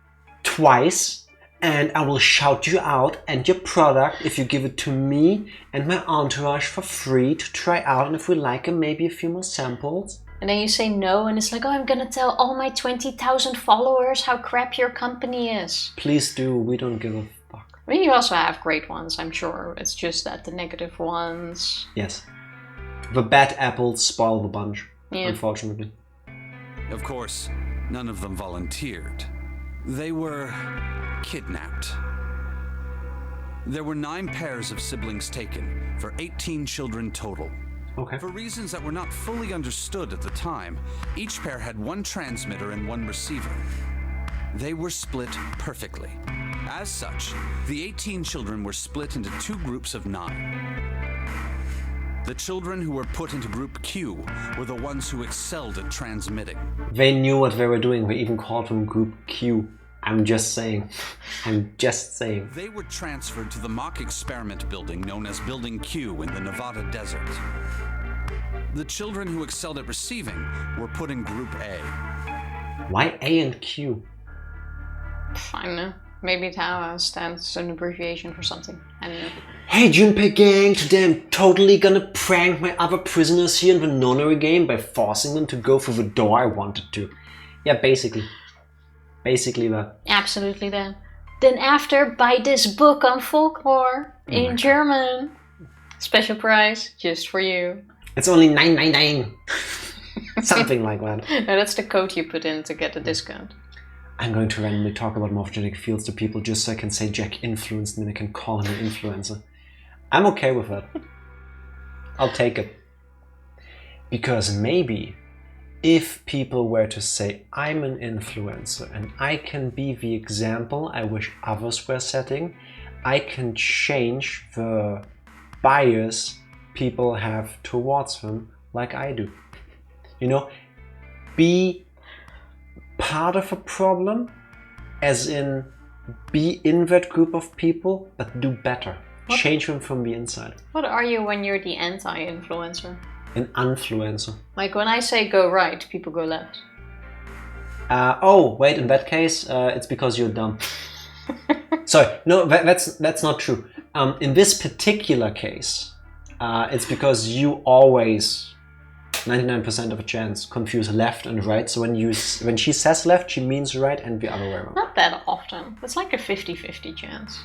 twice, and I will shout you out and your product if you give it to me and my entourage for free to try out, and if we like it, maybe a few more samples. And then you say no, and it's like, oh, I'm gonna tell all my 20,000 followers how crap your company is. Please do, we don't give a fuck. I mean, you also have great ones, I'm sure. It's just that the negative ones... Yes. The bad apples spoil the bunch, unfortunately. Of course, none of them volunteered. They were kidnapped. There were 9 pairs of siblings taken, for 18 children total. Okay. For reasons that were not fully understood at the time, each pair had 1 transmitter and 1 receiver. They were split perfectly. As such, the 18 children were split into 2 groups of 9. The children who were put into Group Q were the ones who excelled at transmitting. They knew what they were doing. They even called them Group Q. I'm just saying. I'm just saying. They were transferred to the mock experiment building known as Building Q in the Nevada desert. The children who excelled at receiving were put in Group A. Why A and Q? I don't know. Maybe Tau stands as an abbreviation for something. I don't know. Hey Junpei gang, today I'm totally gonna prank my other prisoners here in the nonary game by forcing them to go through the door I wanted to. Yeah, basically. Basically that. Absolutely that. Then after, buy this book on folklore in German. Special price just for you. It's only 9.99. Something like that. No, that's the code you put in to get a discount. I'm going to randomly talk about morphogenetic fields to people just so I can say Jack influenced me and I can call him an influencer. I'm okay with that. I'll take it. Because maybe if people were to say I'm an influencer and I can be the example I wish others were setting, I can change the bias people have towards them like I do. You know, be part of a problem, as in be in that group of people, but do better. What? Change them from the inside. What are you when you're the anti-influencer? An influencer. Like when I say go right, people go left. Oh, wait, in that case, it's because you're dumb. Sorry, no, that's not true. In this particular case, it's because you always, 99% of a chance, confuse left and right. So when she says left, she means right and the other way around. Not that often. It's like a 50-50 chance.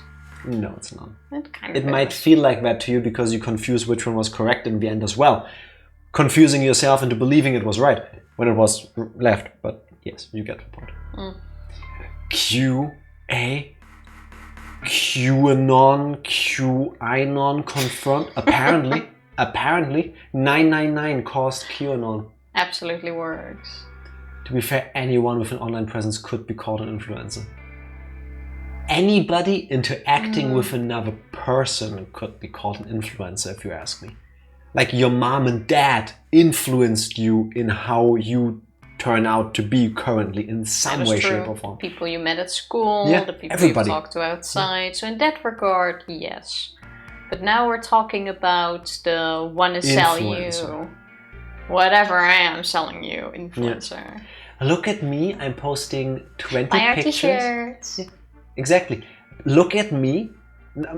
No, it's not. It might feel like that to you because you confuse which one was correct in the end as well. Confusing yourself into believing it was right when it was left. But yes, you get the point. Q, A, QAnon, QInon confirmed. Apparently, 999 caused QAnon. Absolutely works. To be fair, anyone with an online presence could be called an influencer. Anybody interacting with another person could be called an influencer, if you ask me. Like your mom and dad influenced you in how you turn out to be currently in some way, shape or form. People you met at school, Yeah, the people everybody. you talked to outside. So in that regard, yes. But now we're talking about the wanna sell Influencer. you whatever I am selling you influencer. Look at me, I'm posting 20 Buy our pictures. t-shirts. Exactly. Look at me.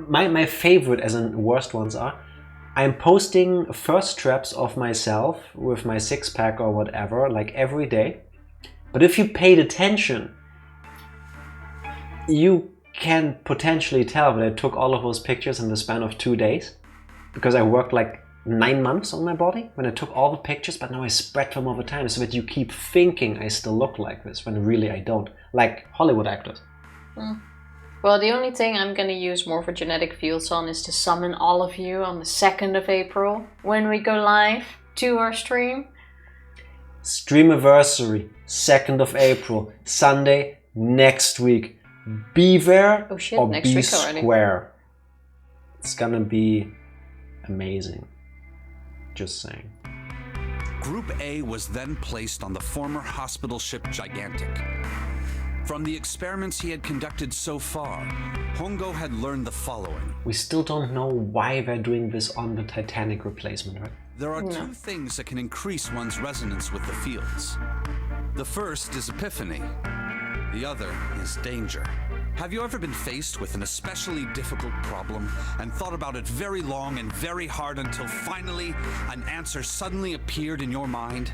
My favorite, as in worst ones are, I'm posting first straps of myself with my six-pack or whatever, like every day. But if you paid attention, you can potentially tell that I took all of those pictures in the span of 2 days. Because I worked like 9 months on my body when I took all the pictures, but now I spread them over time so that you keep thinking I still look like this when really I don't. Like Hollywood actors. Well, the only thing I'm gonna use morphogenetic fields on is to summon all of you on the 2nd of April when we go live to our stream. Streamiversary, 2nd of April, Sunday next week. Be there Oh shit, or next be week already. square. It's gonna be amazing. Just saying. Group A was then placed on the former hospital ship Gigantic. From the experiments he had conducted so far, Hongo had learned the following. We still don't know why they're doing this on the Titanic replacement, right? There are 2 things that can increase one's resonance with the fields. The first is epiphany. The other is danger. Have you ever been faced with an especially difficult problem and thought about it very long and very hard until finally an answer suddenly appeared in your mind?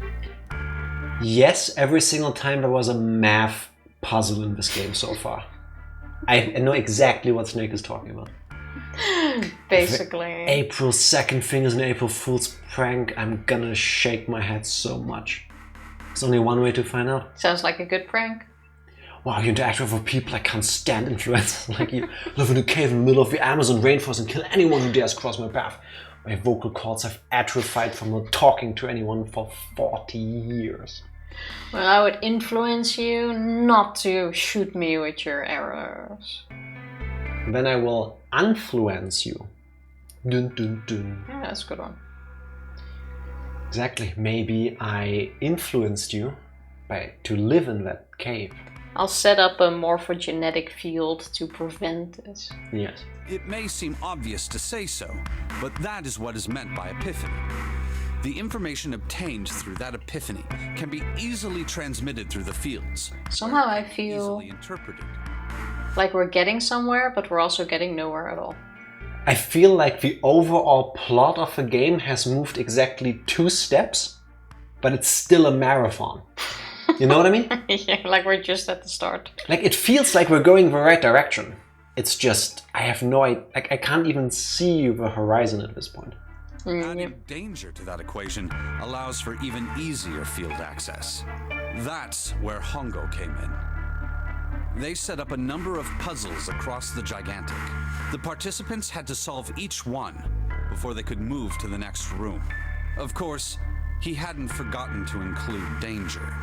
Yes, every single time there was a math puzzle in this game so far. I know exactly what Snake is talking about. Basically. April 2nd thing is an April Fool's prank. I'm gonna shake my head so much. There's only one way to find out. Sounds like a good prank. wow, you interact with people, I can't stand influencers like you. Live in a cave in the middle of the Amazon rainforest and kill anyone who dares cross my path. My vocal cords have atrophied from not talking to anyone for 40 years. Well, I would influence you not to shoot me with your arrows. Then I will influence you. Dun dun dun. Yeah, that's a good one. Exactly. Maybe I influenced you to live in that cave. I'll set up a morphogenetic field to prevent this. Yes. It may seem obvious to say so, but that is what is meant by epiphany. The information obtained through that epiphany can be easily transmitted through the fields. Somehow I feel Easily interpreted. like we're getting somewhere, but we're also getting nowhere at all. I feel like the overall plot of the game has moved exactly 2 steps, but it's still a marathon. You know what I mean? Yeah, like we're just at the start. Like it feels like we're going the right direction. It's just, I have no idea, like I can't even see the horizon at this point. Adding danger to that equation allows for even easier field access. That's where Hongo came in. They set up a number of puzzles across the Gigantic. The participants had to solve each one before they could move to the next room. Of course, he hadn't forgotten to include danger.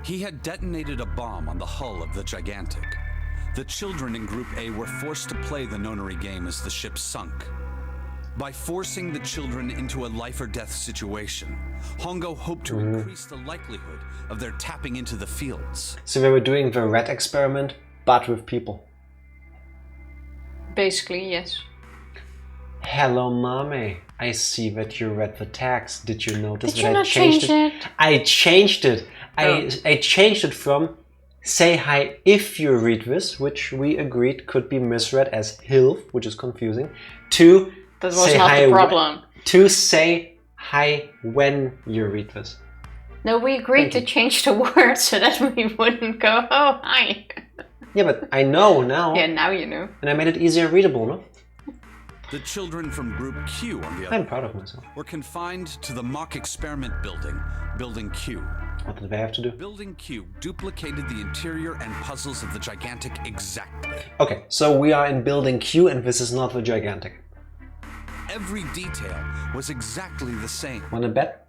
He had detonated a bomb on the hull of the Gigantic. The children in Group A were forced to play the nonary game as the ship sunk. By forcing the children into a life-or-death situation, Hongo hoped to increase the likelihood of their tapping into the fields. So they were doing the rat experiment, but with people. Basically, yes. Hello, mommy. I see that you read the text. Did you notice Did that you I not changed change it? I changed it. I changed it from say hi if you read this, which we agreed could be misread as hilf, which is confusing, to That was say not hi the problem. to say hi when you read this. No, we agreed to change the word so that we wouldn't go, oh, hi. Yeah, but I know now. Yeah, now you know. And I made it easier readable, no? The children from Group Q, on the other I'm proud of myself. were confined to the mock experiment building, Building Q. What did they have to do? Building Q duplicated the interior and puzzles of the Gigantic exactly. Okay, so we are in Building Q and this is not the Gigantic. Every detail was exactly the same. Wanna bet?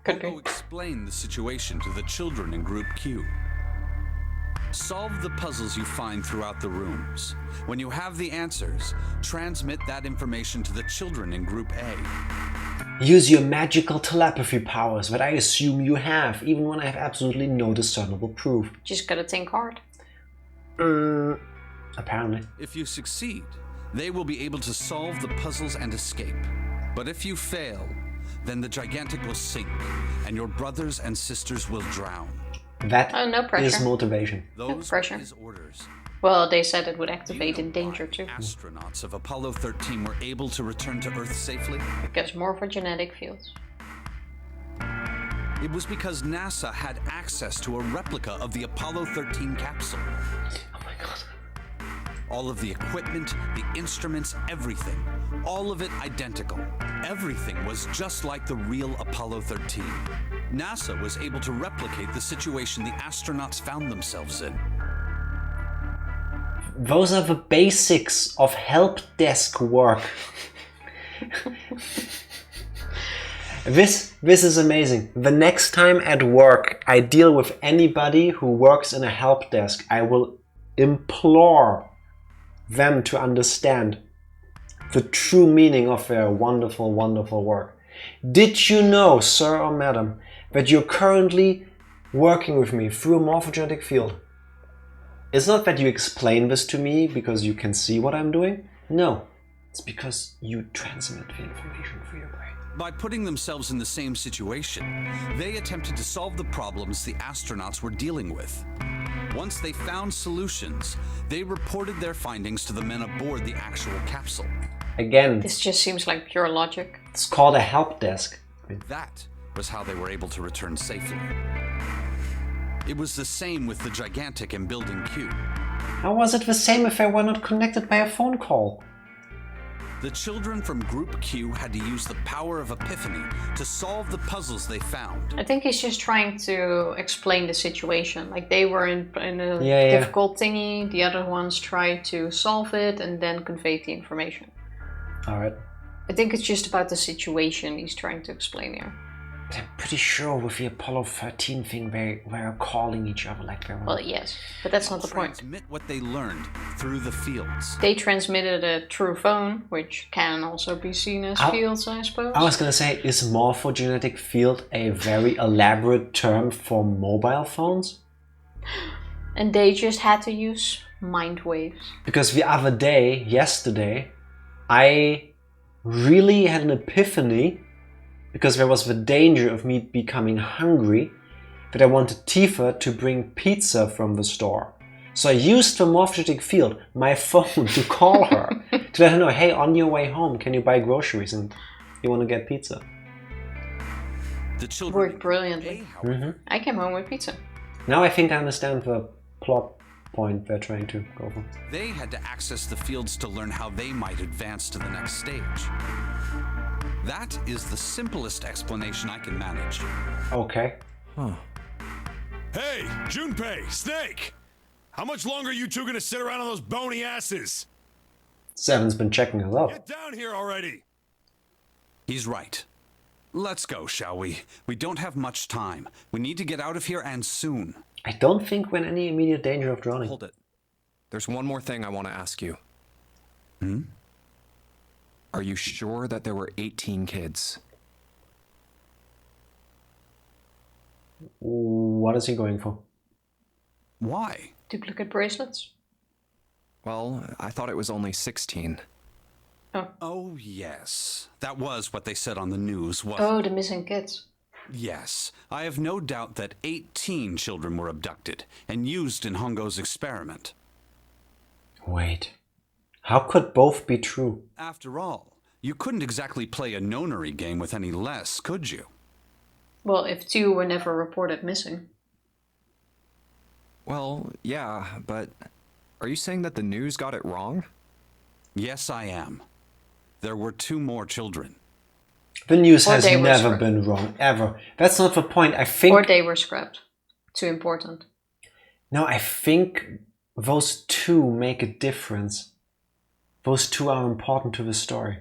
Could be. Hongo explained the situation to the children in Group Q. Solve the puzzles you find throughout the rooms. When you have the answers, transmit that information to the children in Group A. Use your magical telepathy powers that I assume you have, even when I have absolutely no discernible proof. Just gotta think hard. Apparently. If you succeed, they will be able to solve the puzzles and escape. But if you fail, then the Gigantic will sink, and your brothers and sisters will drown. That Oh, no pressure. is motivation. Those pressure. were his orders. Well, they said it would activate Do you in know danger why too. Astronauts of Apollo 13 were able to return to Earth safely. Because morphogenetic fields. It was because NASA had access to a replica of the Apollo 13 capsule. Oh my god. All of the equipment, the instruments, everything. All of it identical. Everything was just like the real Apollo 13. NASA was able to replicate the situation the astronauts found themselves in. Those are the basics of help desk work. This is amazing. The next time at work I deal with anybody who works in a help desk, I will implore them to understand the true meaning of their wonderful, wonderful work. Did you know, sir or madam, that you're currently working with me through a morphogenetic field? It's not that you explain this to me because you can see what I'm doing. No, it's because you transmit the information through your brain. By putting themselves in the same situation, they attempted to solve the problems the astronauts were dealing with. Once they found solutions, they reported their findings to the men aboard the actual capsule. Again, This just seems like pure logic. it's called a help desk. That was how they were able to return safely. It was the same with the Gigantic in Building Q. How was it the same if I were not connected by a phone call? The children from Group Q had to use the power of epiphany to solve the puzzles they found. I think he's just trying to explain the situation. Like they were in a Yeah. difficult thingy, the other ones tried to solve it and then convey the information. Alright. I think it's just about the situation he's trying to explain here. But I'm pretty sure with the Apollo 13 thing they were calling each other like they were... Well, yes, but that's not the point. Transmit what they learned through the fields. They transmitted a true phone, which can also be seen as fields, I suppose. I was gonna say, is morphogenetic field a very elaborate term for mobile phones? And they just had to use mind waves. Because the other day, yesterday, I really had an epiphany because there was the danger of me becoming hungry that I wanted Tifa to bring pizza from the store. So I used the morphogenetic field, my phone, to call her, to let her know, hey, on your way home, can you buy groceries and you want to get pizza? The children Worked brilliantly. I came home with pizza. Now I think I understand the plot point they're trying to go for. They had to access the fields to learn how they might advance to the next stage. That is the simplest explanation I can manage. Okay. Hey, Junpei, Snake! How much longer are you two gonna sit around on those bony asses? Seven's been checking us out. Get down here already! He's right. Let's go, shall we? We don't have much time. We need to get out of here and soon. I don't think we're in any immediate danger of drowning. Hold it. There's one more thing I want to ask you. Are you sure that there were 18 kids? What is he going for? Why? Duplicate bracelets? Well, I thought it was only 16. Oh, yes. That was what they said on the news, wasn't Oh, the missing kids. Yes. I have no doubt that 18 children were abducted and used in Hongo's experiment. Wait. How could both be true? After all, you couldn't exactly play a nonary game with any less, could you? Well, if 2 were never reported missing. Well, yeah, but are you saying that the news got it wrong? Yes, I am. There were 2 more children. The news Or has they were never scrapped. been wrong, ever. That's not the point. I think... Or they were scrapped. Too important. No, I think those 2 make a difference. Those 2 are important to the story.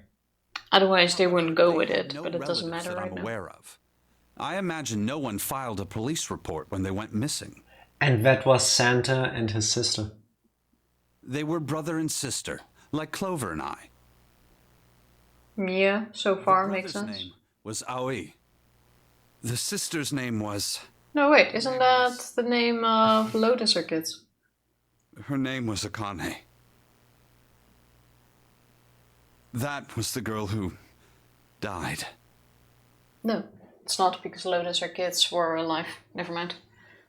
Otherwise they wouldn't go with They had it, no but it doesn't relatives matter that right I'm now. aware of. I imagine no one filed a police report when they went missing. And that was Santa and his sister. They were brother and sister, like Clover and I. Yeah, so far The makes brother's sense. name was Aoi. The sister's name was... No, wait, isn't that the name of Lotus or kids? Her name was Akane. That was the girl who died. No, it's not because Lotus or kids were alive. Never mind.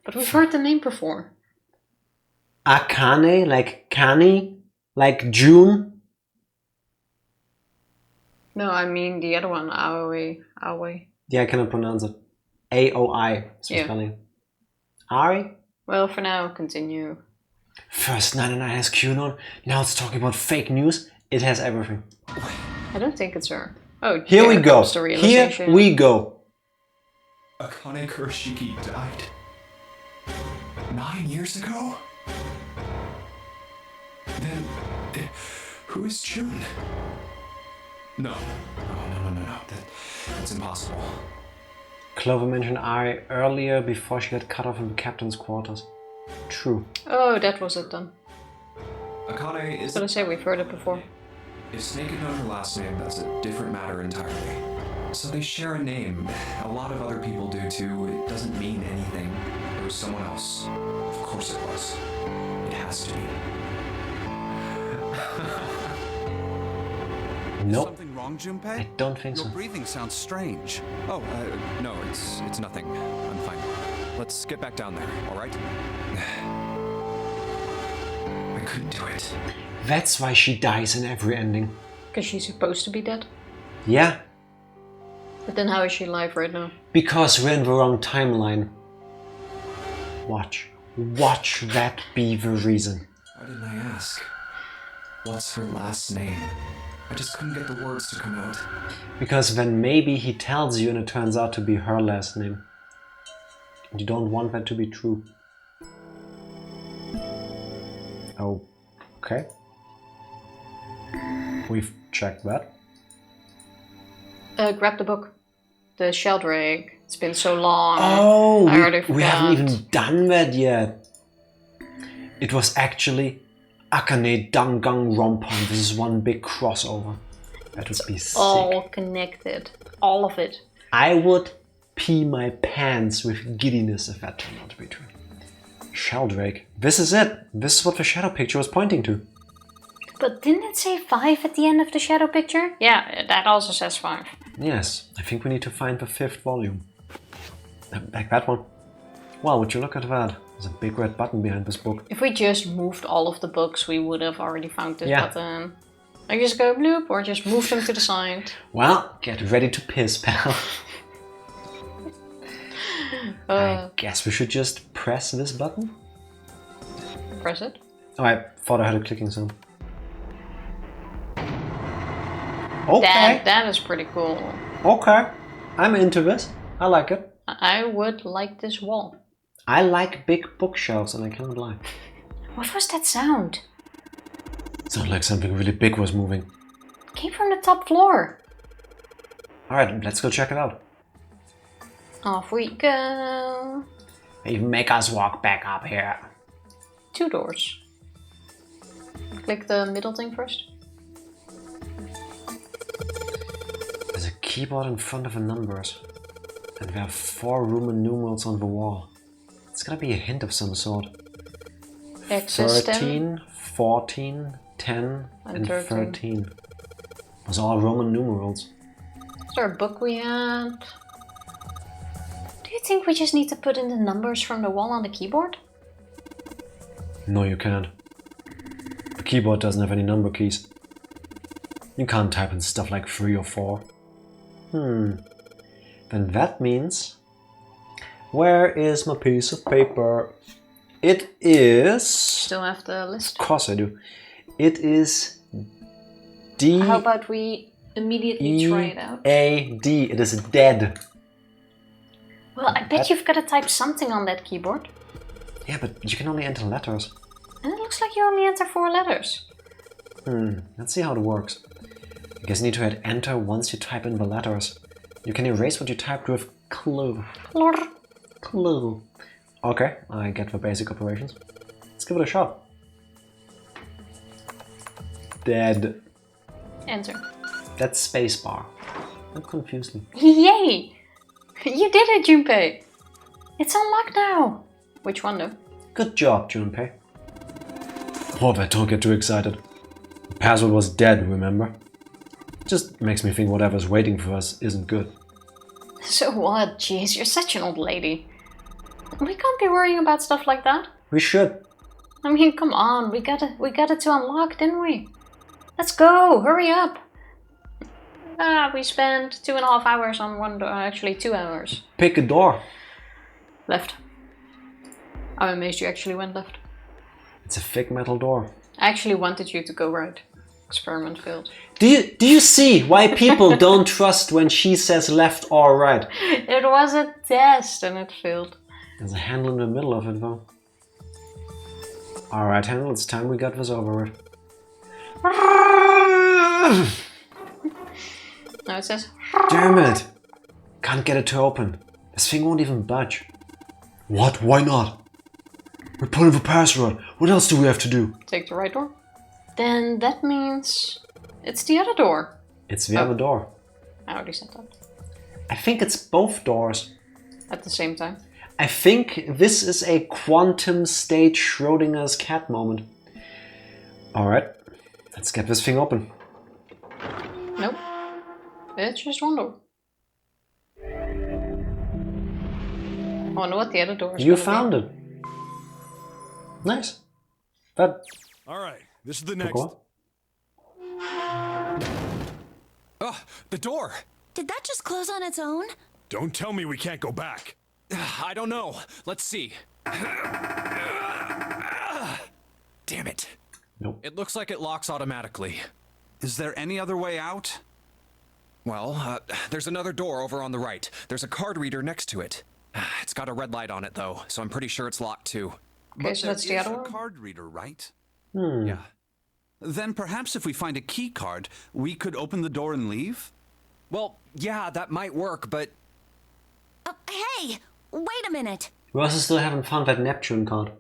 But we've heard the name before. Akane, like Kani, like June. No, I mean the other one, Aoi. Aoi. Yeah, I cannot pronounce it. A-O-I is the Yeah. spelling. Ari? Well, for now, continue. First 99 has QAnon, now it's talking about fake news. It has everything. I don't think it's her. Oh, Here we there go. comes the Here realization. we go. Akane Kurashiki died 9 years ago? Then, who is June? No. No. That's impossible. Clover mentioned Ari earlier before she got cut off in the captain's quarters. True. Oh, that was it then. Akane is... So I say we've heard it before. If Snake had known her last name, that's a different matter entirely. So they share a name. A lot of other people do too. It doesn't mean anything. It was someone else. Of course it was. It has to be. Nope. Something wrong, Junpei? I don't think Your so. breathing sounds strange. Oh, no, it's nothing. I'm fine. Let's get back down there, all right? I couldn't do it. That's why she dies in every ending. Because she's supposed to be dead. Yeah, But then how is she alive right now? because we're in the wrong timeline. Watch. Watch that be the reason. Why didn't I ask? What's her last name? I just couldn't get the words to come out. Because then maybe he tells you and it turns out to be her last name. You don't want that to be true. Okay. We've checked that. Grab the book. The Sheldrake. It's been so long. Oh, I already we haven't forgot. even done that yet. It was actually Akane Dangang Rompan. This is one big crossover. That would be sick. All connected. All of it. I would pee my pants with giddiness if that turned out to be true. Sheldrake. This is it. This is what the shadow picture was pointing to. But didn't it say 5 at the end of the shadow picture? Yeah, that also says 5. Yes, I think we need to find the 5th volume. Like that one. Wow, would you look at that? There's a big red button behind this book. If we just moved all of the books, we would have already found this button. I just go bloop or just move them to the side. Well, get ready to piss, pal. I guess we should just press this button? Press it. Oh, I thought I had a clicking sound. Okay. That is pretty cool. Okay. I'm into this. I like it. I would like this wall. I like big bookshelves and I cannot lie. What was that sound? It sounded like something really big was moving. It came from the top floor. Alright, let's go check it out. Off we go. They even make us walk back up here. 2 doors. Click the middle thing first. There's a keyboard in front of the numbers. And there are 4 Roman numerals on the wall. It's gotta be a hint of some sort. Access 13, 14, 10, and 13. 13. Those are all Roman numerals. Is there a book we had? Do you think we just need to put in the numbers from the wall on the keyboard? No, you can't. The keyboard doesn't have any number keys. You can't type in stuff like 3 or 4. Then that means... Where is my piece of paper? It is... Still have the list. Of course I do. It is D... How about we immediately try it out? E-A-D. It is dead. Well, I bet you've got to type something on that keyboard. Yeah, but you can only enter letters. And it looks like you only enter 4 letters. Let's see how it works. I guess you need to hit enter once you type in the letters. You can erase what you typed with clue. Clue. Okay, I get the basic operations. Let's give it a shot. Dead. Enter. That's spacebar. That confused me. Yay! You did it, Junpei! It's unlocked now! Which one though? Good job, Junpei. Oh, but don't get too excited. The password was dead, remember? Just makes me think whatever's waiting for us isn't good. So what? Jeez, you're such an old lady. We can't be worrying about stuff like that. We should. I mean, come on, we got it to unlock, didn't we? Let's go, hurry up! We spent 2.5 hours on one door, actually 2 hours. Pick a door. Left. I'm amazed you actually went left. It's a thick metal door. I actually wanted you to go right. Experiment failed. Do you see why people don't trust when she says left or right? It was a test and it failed. There's a handle in the middle of it though. Alright, handle, it's time we got this over with. Now it says... Damn it! Can't get it to open. This thing won't even budge. What? Why not? We put in the password. What else do we have to do? Take the right door. Then that means it's the other door. It's the other door. I already said that. I think it's both doors. At the same time. I think this is a quantum state Schrodinger's cat moment. Alright, let's get this thing open. Nope. It's just one door. I wonder what the other door is. You found it. Nice. That All right, this is the took next. a while. The door! Did that just close on its own? Don't tell me we can't go back. I don't know. Let's see. Damn it. Nope. It looks like it locks automatically. Is there any other way out? Well, there's another door over on the right. There's a card reader next to it. It's got a red light on it, though, so I'm pretty sure it's locked, too. Okay, so that's the There is other a one? card reader, right? Yeah. Then perhaps if we find a key card, we could open the door and leave? Well, yeah, that might work, but... Oh, hey! Wait a minute! We also still haven't found that Neptune card.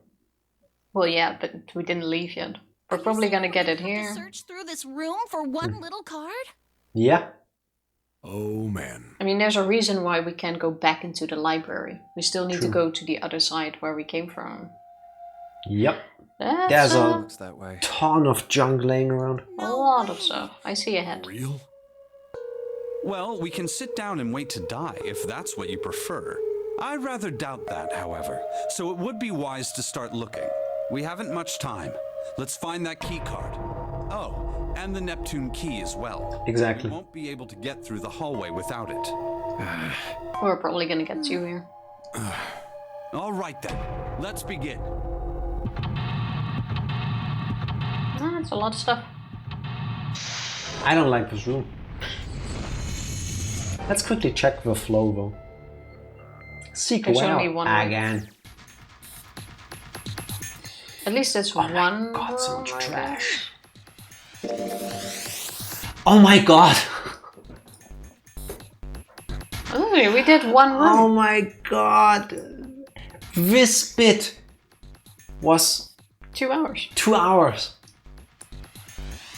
Well, yeah, but we didn't leave yet. We're probably gonna get it Have to here. search through this room for one little card? Yeah. Oh, man. I mean, there's a reason why we can't go back into the library. We still need to go to the other side where we came from. Yep. That's There's a Looks that way. ton of junk laying around. a lot of stuff. I see ahead. Real? Well, we can sit down and wait to die, if that's what you prefer. I rather doubt that, however, so it would be wise to start looking. We haven't much time. Let's find that key card. Oh, and the Neptune key as well. Exactly. We won't be able to get through the hallway without it. We're probably gonna get to here. All right then, let's begin. Ah, it's a lot of stuff. I don't like this room. Let's quickly check the flow though. Seek There's well only one way. again. At least it's Oh one my god, so room, much I trash. guess. Oh my god! Oh, we did one room. Oh my god! This bit was 2 hours. 2 hours.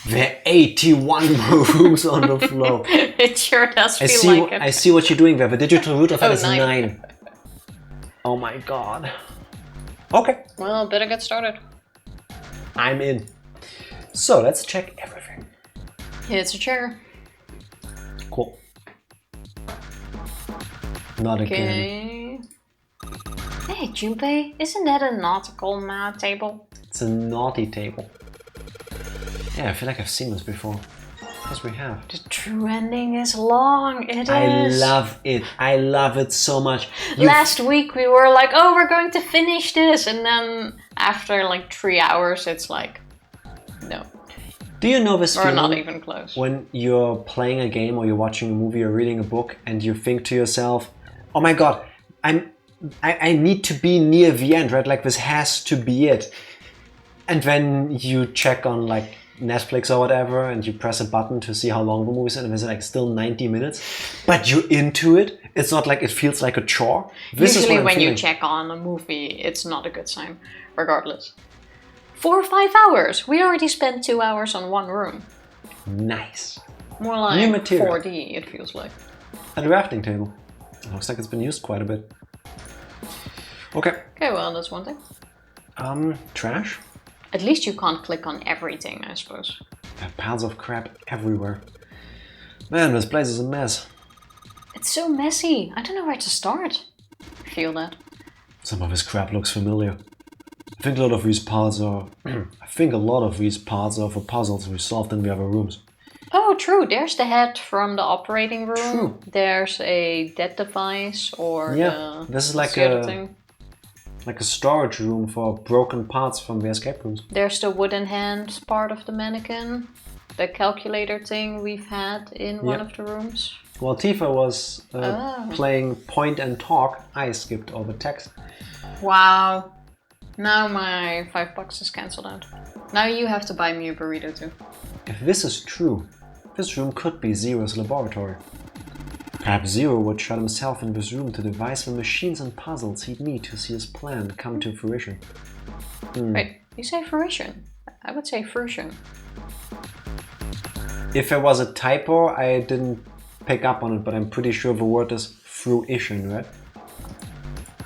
There are 81 more rooms on the floor. It sure does I feel see. like it. I see what you're doing there. The digital root of that Oh, is 9. 9. Oh my god. Okay, Well, better get started. I'm in. So let's check everything. It's a chair. Cool. Not again. Okay. Hey, Junpei, isn't that a nautical mat table? It's a naughty table. Yeah, I feel like I've seen this before. Yes, we have. The true ending is long. It is. I love it. I love it so much. Last week we were like, oh, we're going to finish this. And then after like 3 hours, it's like, no, Do you know this we're feeling not even close. when you're playing a game or you're watching a movie or reading a book and you think to yourself, oh my god, I need to be near the end, right? Like this has to be it. And then you check on like Netflix or whatever and you press a button to see how long the movie is and it's like still 90 minutes. But you're into it. It's not like it feels like a chore. This is Usually what I'm when you feeling. check on a movie, it's not a good sign, regardless. 4 or 5 hours. We already spent 2 hours on one room. Nice. More like New material. 4D, it feels like. A drafting table. Looks like it's been used quite a bit. Okay. Okay, well, that's one thing. Trash? At least you can't click on everything, I suppose. There are piles of crap everywhere. Man, this place is a mess. It's so messy. I don't know where to start. I feel that. Some of this crap looks familiar. I think a lot of these parts are for puzzles we solved in the other rooms. Oh, true. There's the head from the operating room. True. There's a dead device or Yeah, this is like what's the other a thing? like a storage room for broken parts from the escape rooms. There's the wooden hand part of the mannequin. The calculator thing we've had in one Yep. of the rooms. While Tifa was Oh. playing point and talk, I skipped over text. Wow. Now my $5 is cancelled out. Now you have to buy me a burrito too. If this is true, this room could be Zero's laboratory. Perhaps Zero would shut himself in this room to devise the machines and puzzles he'd need to see his plan come to fruition. Wait, you say fruition? I would say fruition. If there was a typo, I didn't pick up on it, but I'm pretty sure the word is fruition, right?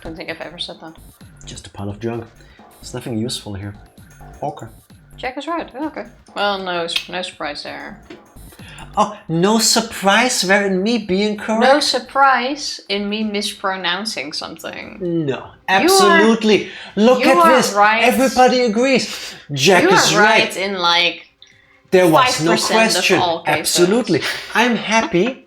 Don't think I've ever said that. Just a pile of junk. There's nothing useful here. Okay. Jack is right. Okay. Well, no surprise there. Oh, no surprise there in me being correct? No surprise in me mispronouncing something. No, absolutely. Look you at are this. right. Everybody agrees. Jack You is are right in like There was no 5% of question. all cases. Absolutely. I'm happy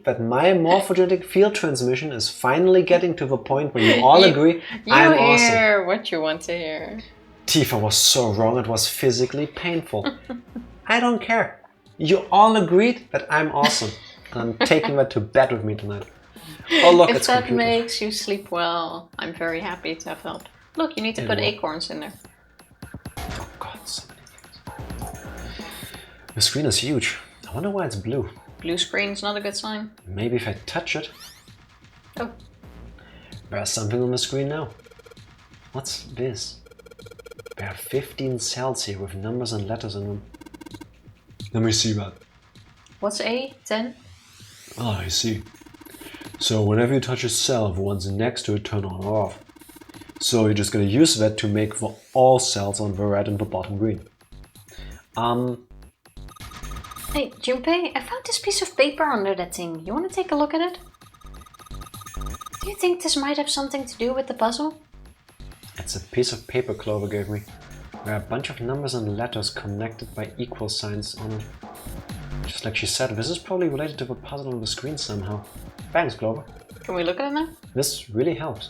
that my morphogenetic field transmission is finally getting to the point where you all agree I'm awesome. hear what you want to hear. Tifa was so wrong, it was physically painful. I don't care. You all agreed that I'm awesome. I'm taking that to bed with me tonight. Oh look, If it's that computers. makes you sleep well, I'm very happy to have helped. Look, you need to It put will. acorns in there. Oh god, so many things. The screen is huge. I wonder why it's blue. Blue screen's not a good sign. Maybe if I touch it. Oh, There's something on the screen now. What's this? There are 15 cells here with numbers and letters in them. Let me see that. what's A? 10? Ah, I see. So whenever you touch a cell, the ones next to it turn on or off. So you're just gonna use that to make for all cells on the red and the bottom green. Hey, Junpei, I found this piece of paper under that thing. You want to take a look at it? Do you think this might have something to do with the puzzle? It's a piece of paper Clover gave me. There are a bunch of numbers and letters connected by equal signs on it. Just like she said, this is probably related to the puzzle on the screen somehow. Thanks, Clover. Can we look at it now? This really helps.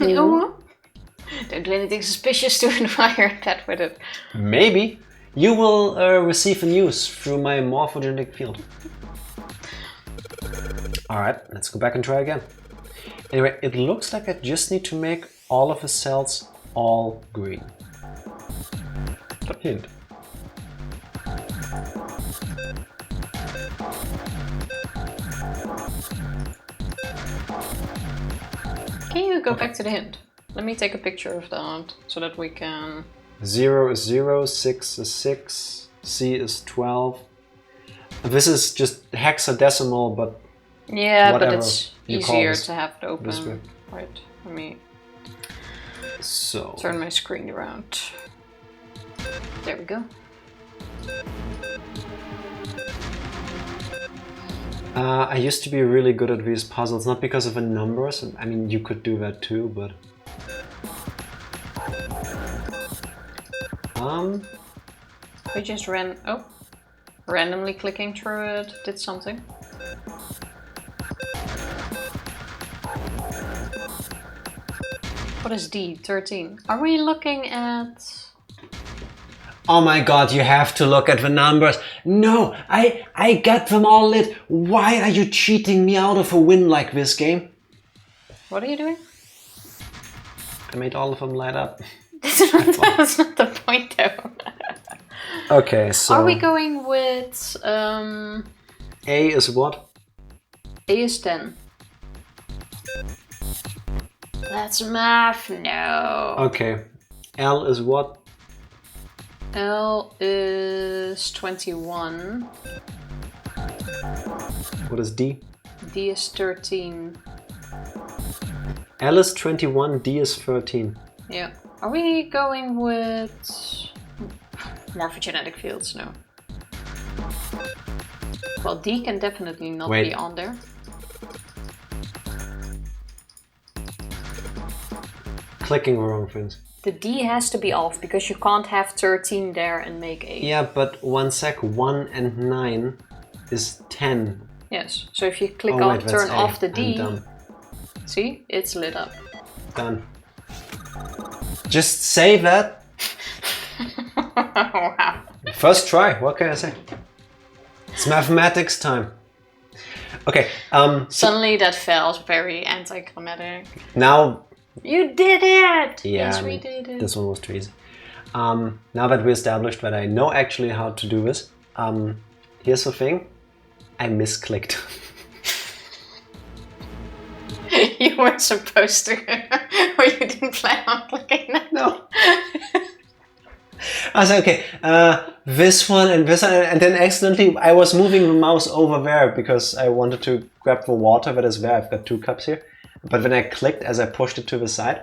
Oh, don't do anything suspicious to inspire that with it. Maybe you will receive a news through my morphogenetic field. Alright, let's go back and try again. Anyway, it looks like I just need to make all of the cells all green. Hint. Can you go back to the hint? Let me take a picture of that so that we can... 0 is 0, 6 is 6, C is 12. This is just hexadecimal, but Yeah, but whatever it's you call easier this to have it this way. open. Right, let me So turn my screen around. There we go. I used to be really good at these puzzles, not because of the numbers. I mean, you could do that too, but We just randomly clicking through it did something. What is D? 13. Are we looking at... oh my god, you have to look at the numbers. No, I got them all lit. Why are you cheating me out of a win like this game? What are you doing? I made all of them light up. That's not the point though. Okay, so Are we going with... A is what? A is 10. That's math, no. Okay. L is what? L is 21. What is D? D is 13. L is 21, D is 13. Yeah. Are we going with morphogenetic fields? No. Well, D can definitely not Wait. be on there. Clicking the wrong things. The D has to be off because you can't have 13 there and make 8. Yeah, but 1 sec, 1 and 9 is 10. Yes. So if you click Oh, on wait, that's turn A. off the I'm D, done. see, it's lit up. Done. Just say that. Wow. First try, what can I say? It's mathematics time. Okay, Suddenly that felt very anticlimactic. now, You did it! yeah, Yes, I we mean, did it. this one was too easy. Now that we established that I know actually how to do this, here's the thing, I misclicked. You weren't supposed to, or you didn't plan on clicking that. No. I was like, okay, this one and this one, and then accidentally I was moving the mouse over there because I wanted to grab the water that is there. I've got 2 cups here. But then I clicked as I pushed it to the side,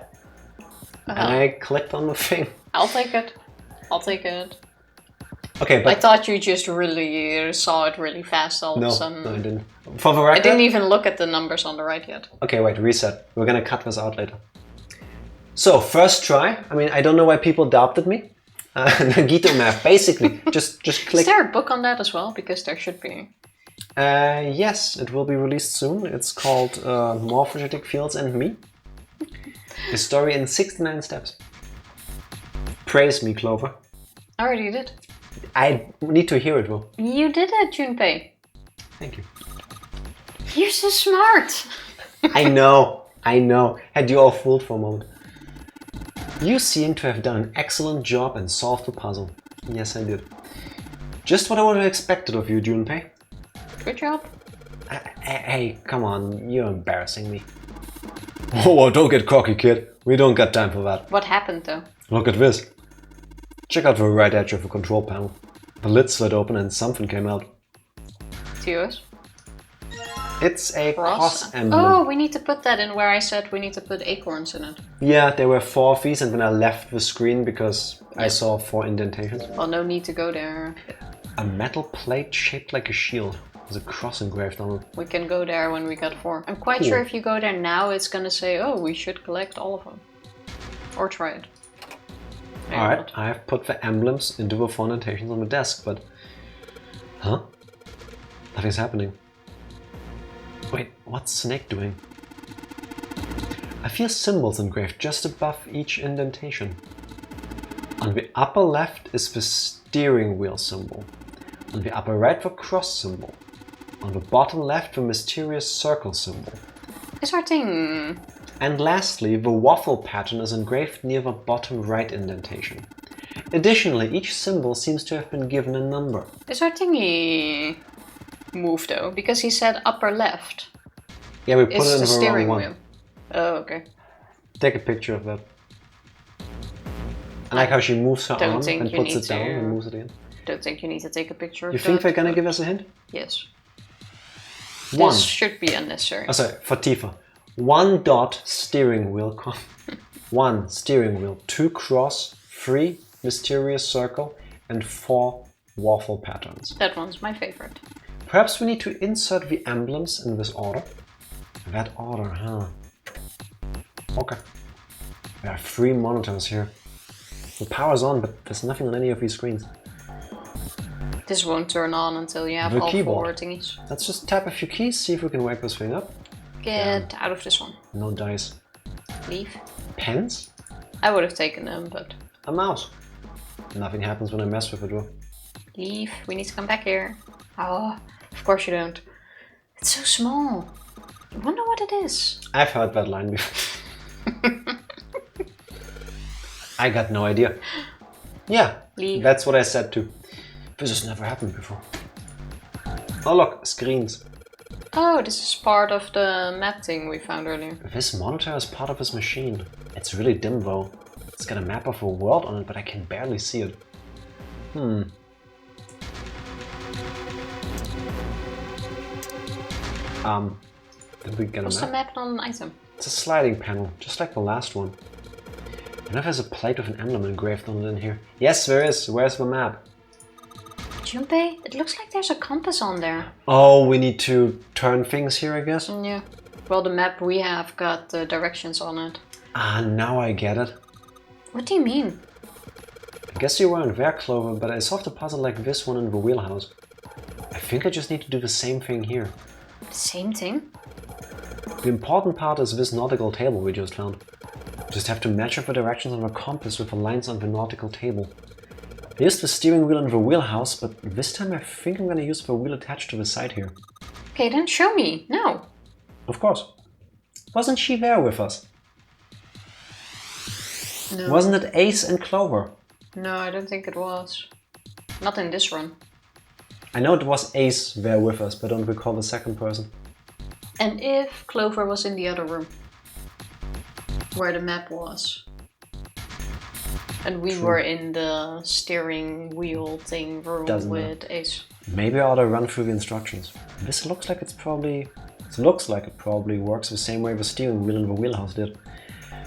and I clicked on the thing. I'll take it. I'll take it. Okay, I but thought you just really saw it really fast all of a no, sudden. I didn't. For the I record, didn't even look at the numbers on the right yet. okay, wait, reset. We're gonna cut this out later. So, first try. I mean, I don't know why people doubted me. Gito math, basically, just Is click. there a book on that as well? Because there should be. Yes, it will be released soon. It's called Morphogenetic Fields and Me. A story in 69 steps. Praise me, Clover. I already did. I need to hear it, Will. You did it, Junpei. Thank you. You're so smart. I know. Had you all fooled for a moment. You seem to have done an excellent job and solved the puzzle. Yes, I did. Just what I would have expected of you, Junpei. Good job. Hey, come on, you're embarrassing me. Whoa, don't get cocky, kid. We don't got time for that. What happened though? Look at this. Check out the right edge of the control panel. The lid slid open and something came out. TOS? It's a cross emblem. Oh, we need to put that in where I said we need to put acorns in it. Yeah, there were 4 of these and then I left the screen because I saw 4 indentations. Well, no need to go there. A metal plate shaped like a shield. There's a cross engraved on it. We can go there when we got 4. I'm quite Cool. sure if you go there now, it's gonna say, oh, we should collect all of them. Or try it. Maybe Alright, not. I have put the emblems into the 4 indentations on the desk, but... Huh? Nothing's happening. Wait, what's Snake doing? I feel symbols engraved just above each indentation. On the upper left is the steering wheel symbol. On the upper right, the cross symbol. On the bottom left, the mysterious circle symbol. It's our thing. And lastly, the waffle pattern is engraved near the bottom right indentation. Additionally, each symbol seems to have been given a number. Is our thingy move though? Because he said upper left. Yeah, we put It's it in the the steering wrong wheel. one. Oh, okay. Take a picture of that. I like how she moves her Don't arm think and you puts need it down to. and moves it in. Don't think you need to take a picture of You think that, they're gonna but- give us a hint? Yes. 1. This should be unnecessary. Oh, sorry, for Tifa. 1 dot steering wheel. 1 steering wheel. 2 cross. 3 mysterious circle. And 4 waffle patterns. That one's my favorite. Perhaps we need to insert the emblems in this order. That order, huh? Okay. There are 3 monitors here. The power's on, but there's nothing on any of these screens. This won't turn on until you have The all keyboard. 4 thingies. Let's just tap a few keys, see if we can wake this thing up. Get out of this one. No dice. Leave. Pens? I would have taken them, but A mouse. Nothing happens when I mess with it, though. leave. We need to come back here. Oh, of course you don't. It's so small. I wonder what it is. I've heard that line before. I got no idea. Yeah, Leave. that's what I said too. This has never happened before. Oh look, screens. Oh, this is part of the map thing we found earlier. This monitor is part of this machine. It's really dim though. It's got a map of a world on it, but I can barely see it. Did we get What's a the map? map not an item? It's a sliding panel, just like the last one. I wonder if there's a plate with an emblem engraved on it in here. Yes, there is. Where's the map? Junpei, it looks like there's a compass on there. Oh, we need to turn things here, I guess? Yeah. Well, the map we have got the directions on it. Ah, now I get it. What do you mean? I guess you weren't there, Clover, but I solved a puzzle like this one in the wheelhouse. I think I just need to do the same thing here. Same thing? The important part is this nautical table we just found. Just have to match up the directions on the compass with the lines on the nautical table. I used the steering wheel in the wheelhouse, but this time I think I'm gonna use the wheel attached to the side here. Okay, then show me. No. Of course. Wasn't she there with us? No. Wasn't it Ace and Clover? No, I don't think it was. Not in this run. I know it was Ace there with us, but I don't recall the second person. And if Clover was in the other room, where the map was, and we were in the steering wheel thing room Doesn't with Ace. Maybe I ought to run through the instructions. This looks like it probably works the same way the steering wheel in the wheelhouse did.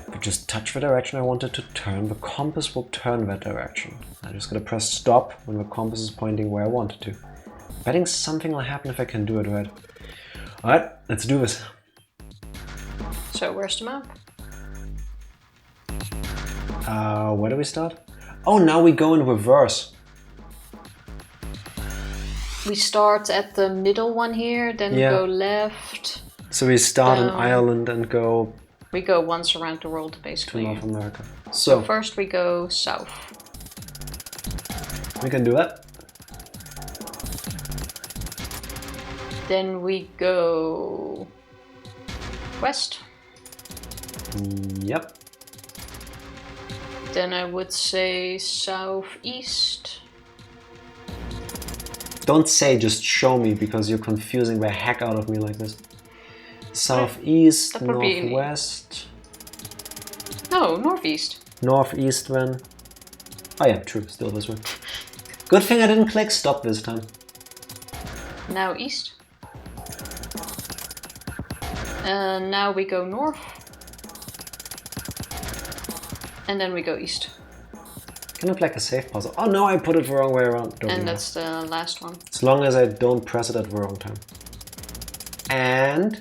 If I just touch the direction I wanted to turn, the compass will turn that direction. I just gotta press stop when the compass is pointing where I want it to. Betting something will happen if I can do it right. Alright, let's do this. So where's the map? Where do we start? Oh, now we go in reverse. We start at the middle one here, then Yeah. go left. So we start in Down. Ireland and go We go once around the world to basically. North America. So So, first we go south. We can do that. Then we go west. Yep. Then I would say southeast. Don't say, just show me, because you're confusing the heck out of me like this. Southeast, That would be- northwest, No, northeast. northeast then. Oh yeah, true, still this way. Good thing I didn't click stop this time. Now east. Now we go north. And then we go east. Can it like a safe puzzle? Oh no, I put it the wrong way around. Don't And worry. that's the last one. As long as I don't press it at the wrong time. And...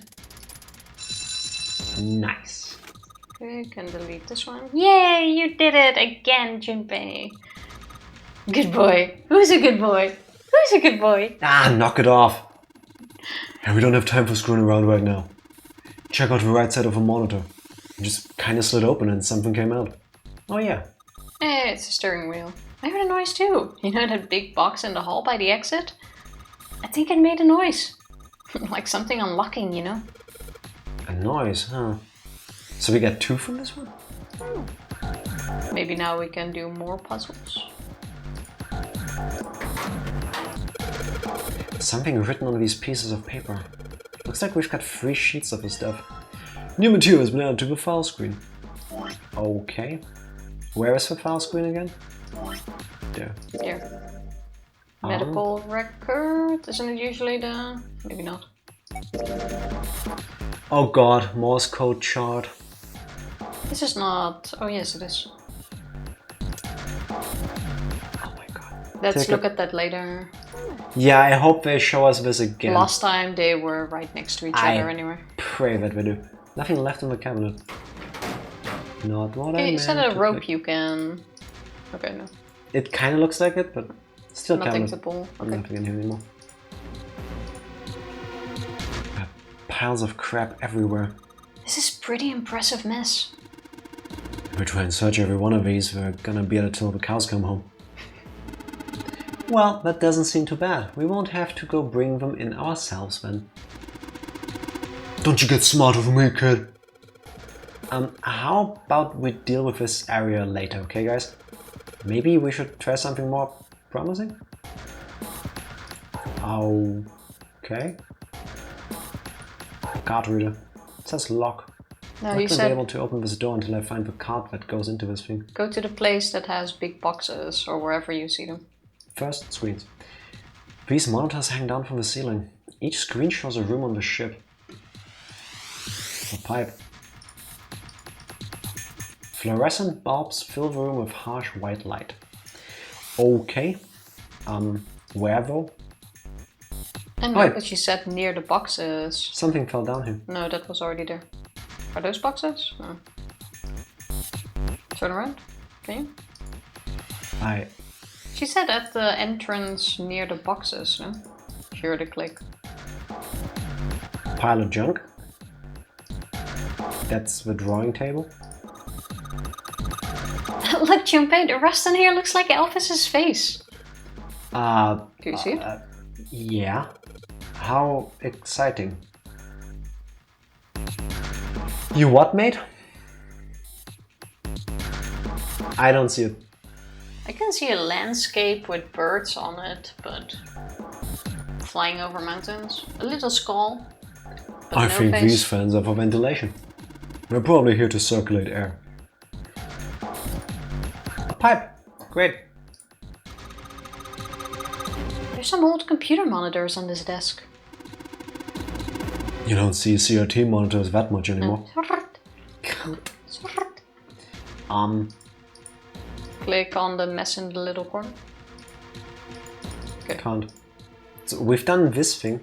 nice. Okay, can delete this one. Yay, you did it again, Junpei. Good boy. Who's a good boy? Who's a good boy? Ah, knock it off. Yeah, we don't have time for screwing around right now. Check out the right side of a monitor. It just kind of slid open and something came out. Oh yeah. Hey, it's a steering wheel. I heard a noise too. You know that big box in the hall by the exit? I think it made a noise. Like something unlocking, you know? A noise, huh? So we get 2 from this one? Maybe now we can do more puzzles. Something written on these pieces of paper. Looks like we've got 3 sheets of this stuff. New material has been added to the file screen. Okay. Where is the file screen again? There. Here. Medical record. Isn't it usually the... Maybe not. Oh god, Morse code chart. This is not... Oh yes, it is. Oh my god. Let's Take look it. at that later. Yeah, I hope they show us this again. Last time they were right next to each other anyway. Pray that they do. Nothing left in the cabinet. Not what I Okay, meant. is that a to rope click. you can... Okay, no. It kind of looks like it, but still Nothing cabinet. to pull. Okay. Nothing in here anymore. Piles of crap everywhere. This is pretty impressive mess. If we try and search every one of these, we're gonna be at it till the cows come home. Well, that doesn't seem too bad. We won't have to go bring them in ourselves then. Don't you get smarter than me, kid? How about we deal with this area later, okay guys? Maybe we should try something more promising? Okay. Card reader. It says lock. No, I'm you not gonna said be able to open this door until I find the card that goes into this thing. go to the place that has big boxes or wherever you see them. First, screens. These monitors hang down from the ceiling. Each screen shows a room on the ship. A pipe. Fluorescent bulbs fill the room with harsh white light. Okay. Where though? And Right. look that she said near the boxes. Something fell down here. No, that was already there. Are those boxes? No. Turn around. Can you? She said at the entrance near the boxes, no? Hear the click. Pile of junk. That's the drawing table. Look, Junpei, the rust in here looks like Elvis's face. Do you see it? Yeah. How exciting. You what, mate? I don't see it. I can see a landscape with birds on it, but flying over mountains. A little skull. But I no think face. these fans are for ventilation. We're probably here to circulate air. A pipe. Great. There's some old computer monitors on this desk. You don't see CRT monitors that much anymore. Click on the mess in the little corner. Okay. Can't. So we've done this thing.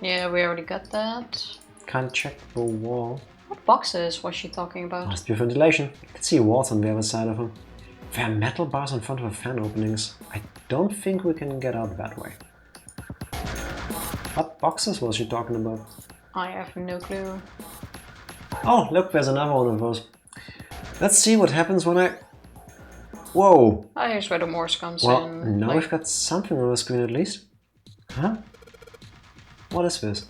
Yeah, we already got that. Can't check the wall. What boxes was she talking about? Must be ventilation. I can see walls on the other side of them. There are metal bars in front of the fan openings. I don't think we can get out that way. What boxes was she talking about? I have no clue. Oh, look, there's another one of those. Let's see what happens when I... Whoa! Oh, here's where the Morse comes Well, in. now like- we've got something on the screen at least. Huh? What is this?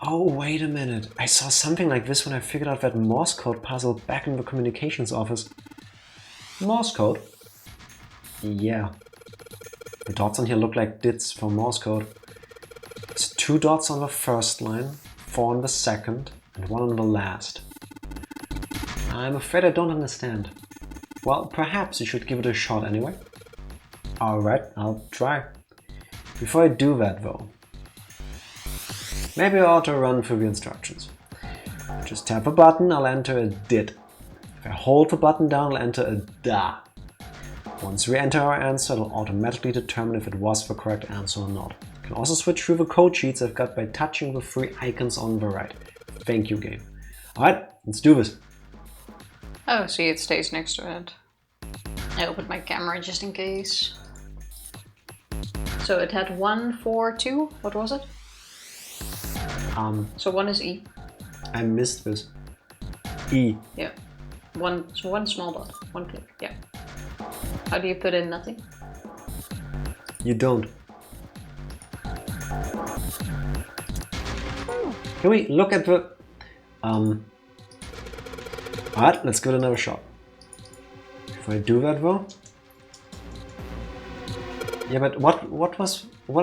Oh, wait a minute. I saw something like this when I figured out that Morse code puzzle back in the communications office. Morse code? Yeah. The dots on here look like dits for Morse code. It's 2 dots on the first line, 4 on the second, and 1 on the last. I'm afraid I don't understand. Well, perhaps you should give it a shot anyway. Alright, I'll try. Before I do that though, maybe I ought to run through the instructions. Just tap a button, I'll enter a DIT. If I hold the button down, I'll enter a DA. Once we enter our answer, it'll automatically determine if it was the correct answer or not. You can also switch through the code sheets I've got by touching the 3 icons on the right. Thank you, game. Alright, let's do this. Oh, see, it stays next to it. I opened my camera just in case. So it had 1, 4, 2. What was it? So 1 is E. I missed this. E. Yeah. One small dot. 1 click. Yeah. How do you put in nothing? You don't. Can we look at the... Alright, let's give it another shot. If I do that though... Yeah, but what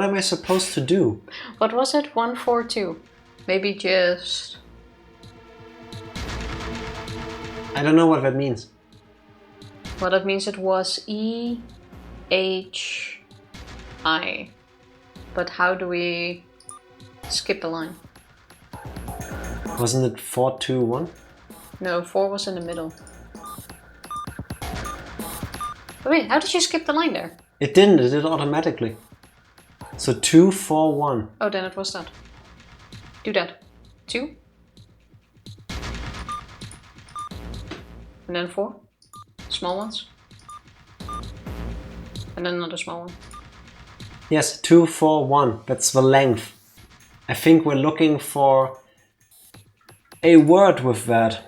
am I supposed to do? What was it? 1, 4, 2. Maybe just... I don't know what that means. Well, that means it was E, H, I. But how do we skip a line? Wasn't it 4, 2, 1? No, 4 was in the middle. Wait, how did you skip the line there? It didn't, it did automatically. So 2, 4, 1. Oh, then it was that. Do that. 2. And then 4. Small ones. And then another small one. Yes, 2, 4, 1. That's the length. I think we're looking for a word with that.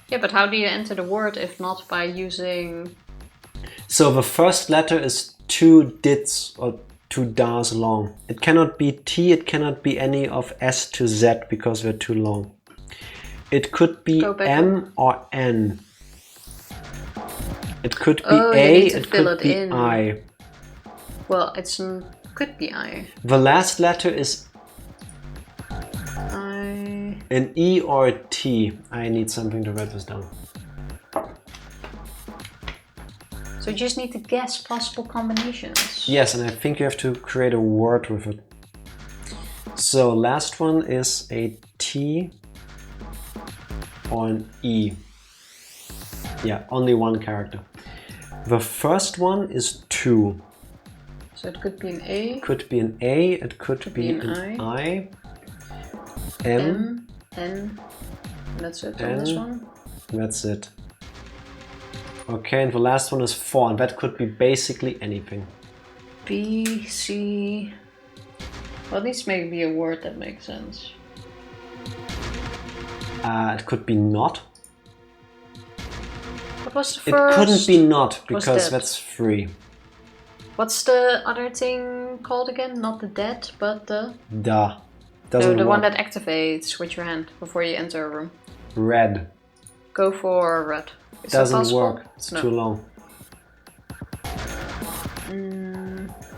Yeah, but how do you enter the word if not by using... So the first letter is 2 dits or 2 das long. It cannot be T, it cannot be any of S to Z because they're too long. It could be M or N. It could be A, it could be in. I. Well, could be I. The last letter is I... an E or a T. I need something to write this down. So you just need to guess possible combinations. Yes, and I think you have to create a word with it. So last one is a T or an E. Yeah, only one character. The first one is 2. So it could be an A. Could be an A, it could be an I. M. N. And that's it on N. this one. That's it. Okay, and the last one is 4, and that could be basically anything. B, C... Well, this may be a word that makes sense. It could be not. What was the It first? couldn't be not, Was because that? that's 3. What's the other thing called again? Not the dead, but the... Da. No, Doesn't the one work. that activates with your hand before you enter a room. Red. Go for red. Is that Doesn't possible? work. It's No. too long.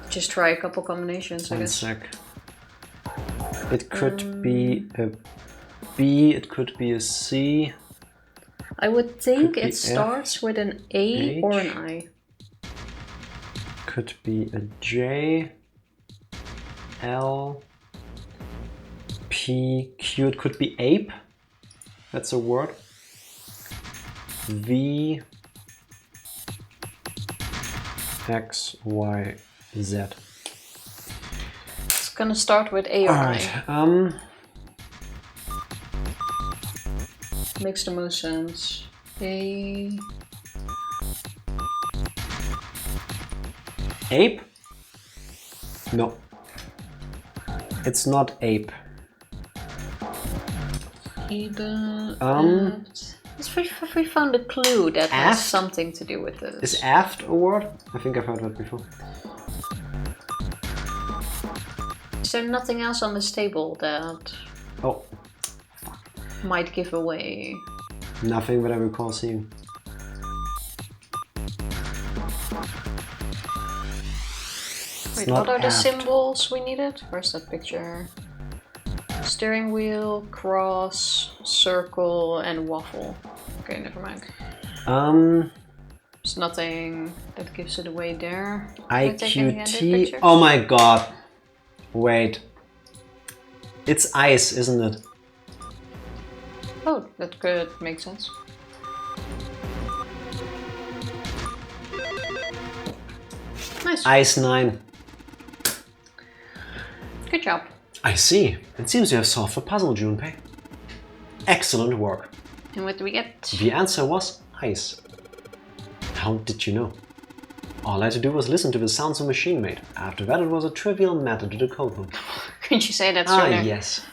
Just try a couple combinations, I One guess. sec. It could be a B, it could be a C. I would think Could be it starts with an A or an I. Could be a J, L, P, Q. It could be ape. That's a word. V, X, Y, Z. It's gonna start with A or Alright. I. Makes the most sense. A... Ape? No. It's not ape. Eben... If we found a clue that has Aft? something to do with this. Is aft a word? I think I've heard that before. Is there nothing else on this table that Oh, might give away? nothing that I recall seeing. Wait, not what are the aft. symbols we needed? Where's that picture? Steering wheel, cross, circle, and waffle. Okay, never mind. There's nothing that gives it away there. Can we take any other IQT. pictures? Oh my god. Wait. It's ice, isn't it? Oh, that could make sense. Nice. Ice 9. Good job. I see. It seems you have solved the puzzle, Junpei. Excellent work. And what do we get? The answer was ice. How did you know? All I had to do was listen to the sounds the machine made. After that, it was a trivial matter to decode them. Could you say that Ah, sooner? yes.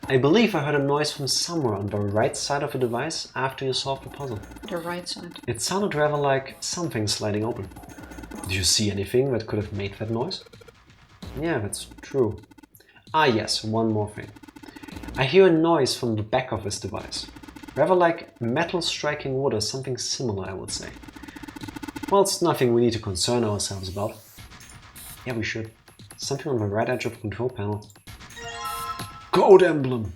I believe I heard a noise from somewhere on the right side of the device after you solved the puzzle. The right side. It sounded rather like something sliding open. Did you see anything that could have made that noise? Yeah, that's true. Ah, yes, one more thing. I hear a noise from the back of this device. Rather like metal striking wood or something similar, I would say. Well, it's nothing we need to concern ourselves about. Yeah, we should. Something on the right edge of the control panel. Code emblem!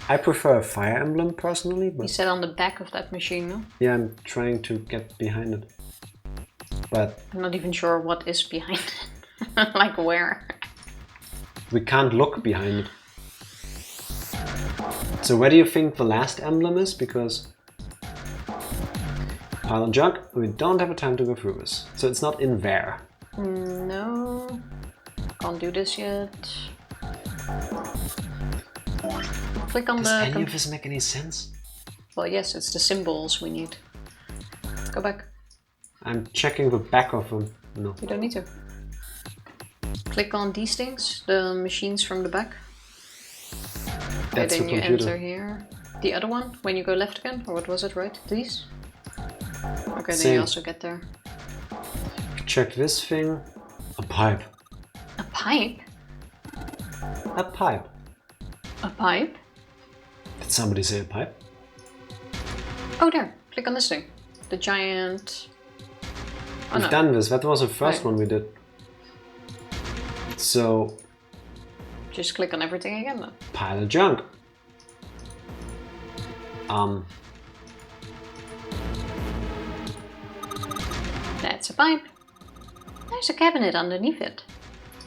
I prefer a fire emblem personally, You but said on the back of that machine, no? yeah, I'm trying to get behind it. But I'm not even sure what is behind it. Like where? we can't look behind it. So where do you think the last emblem is? Because pile of junk, we don't have a time to go through this. So it's not in there. No. Can't do this yet. Click on Does the... any of this make any sense? Well, yes, it's the symbols we need. Go back. I'm checking the back of them. No. You don't need to. Click on these things, the machines from the back. Okay, That's then the you computer. enter here. The other one, when you go left again, or what was it, right? These? Okay, then Same. you also get there. Check this thing. A pipe. A pipe? A pipe. A pipe? Did somebody say a pipe? Oh, there. Click on this thing. The giant... Oh, We've no. done this. That was the first Right. one we did. So, Just click on everything again then. pile of junk. That's a pipe. There's a cabinet underneath it.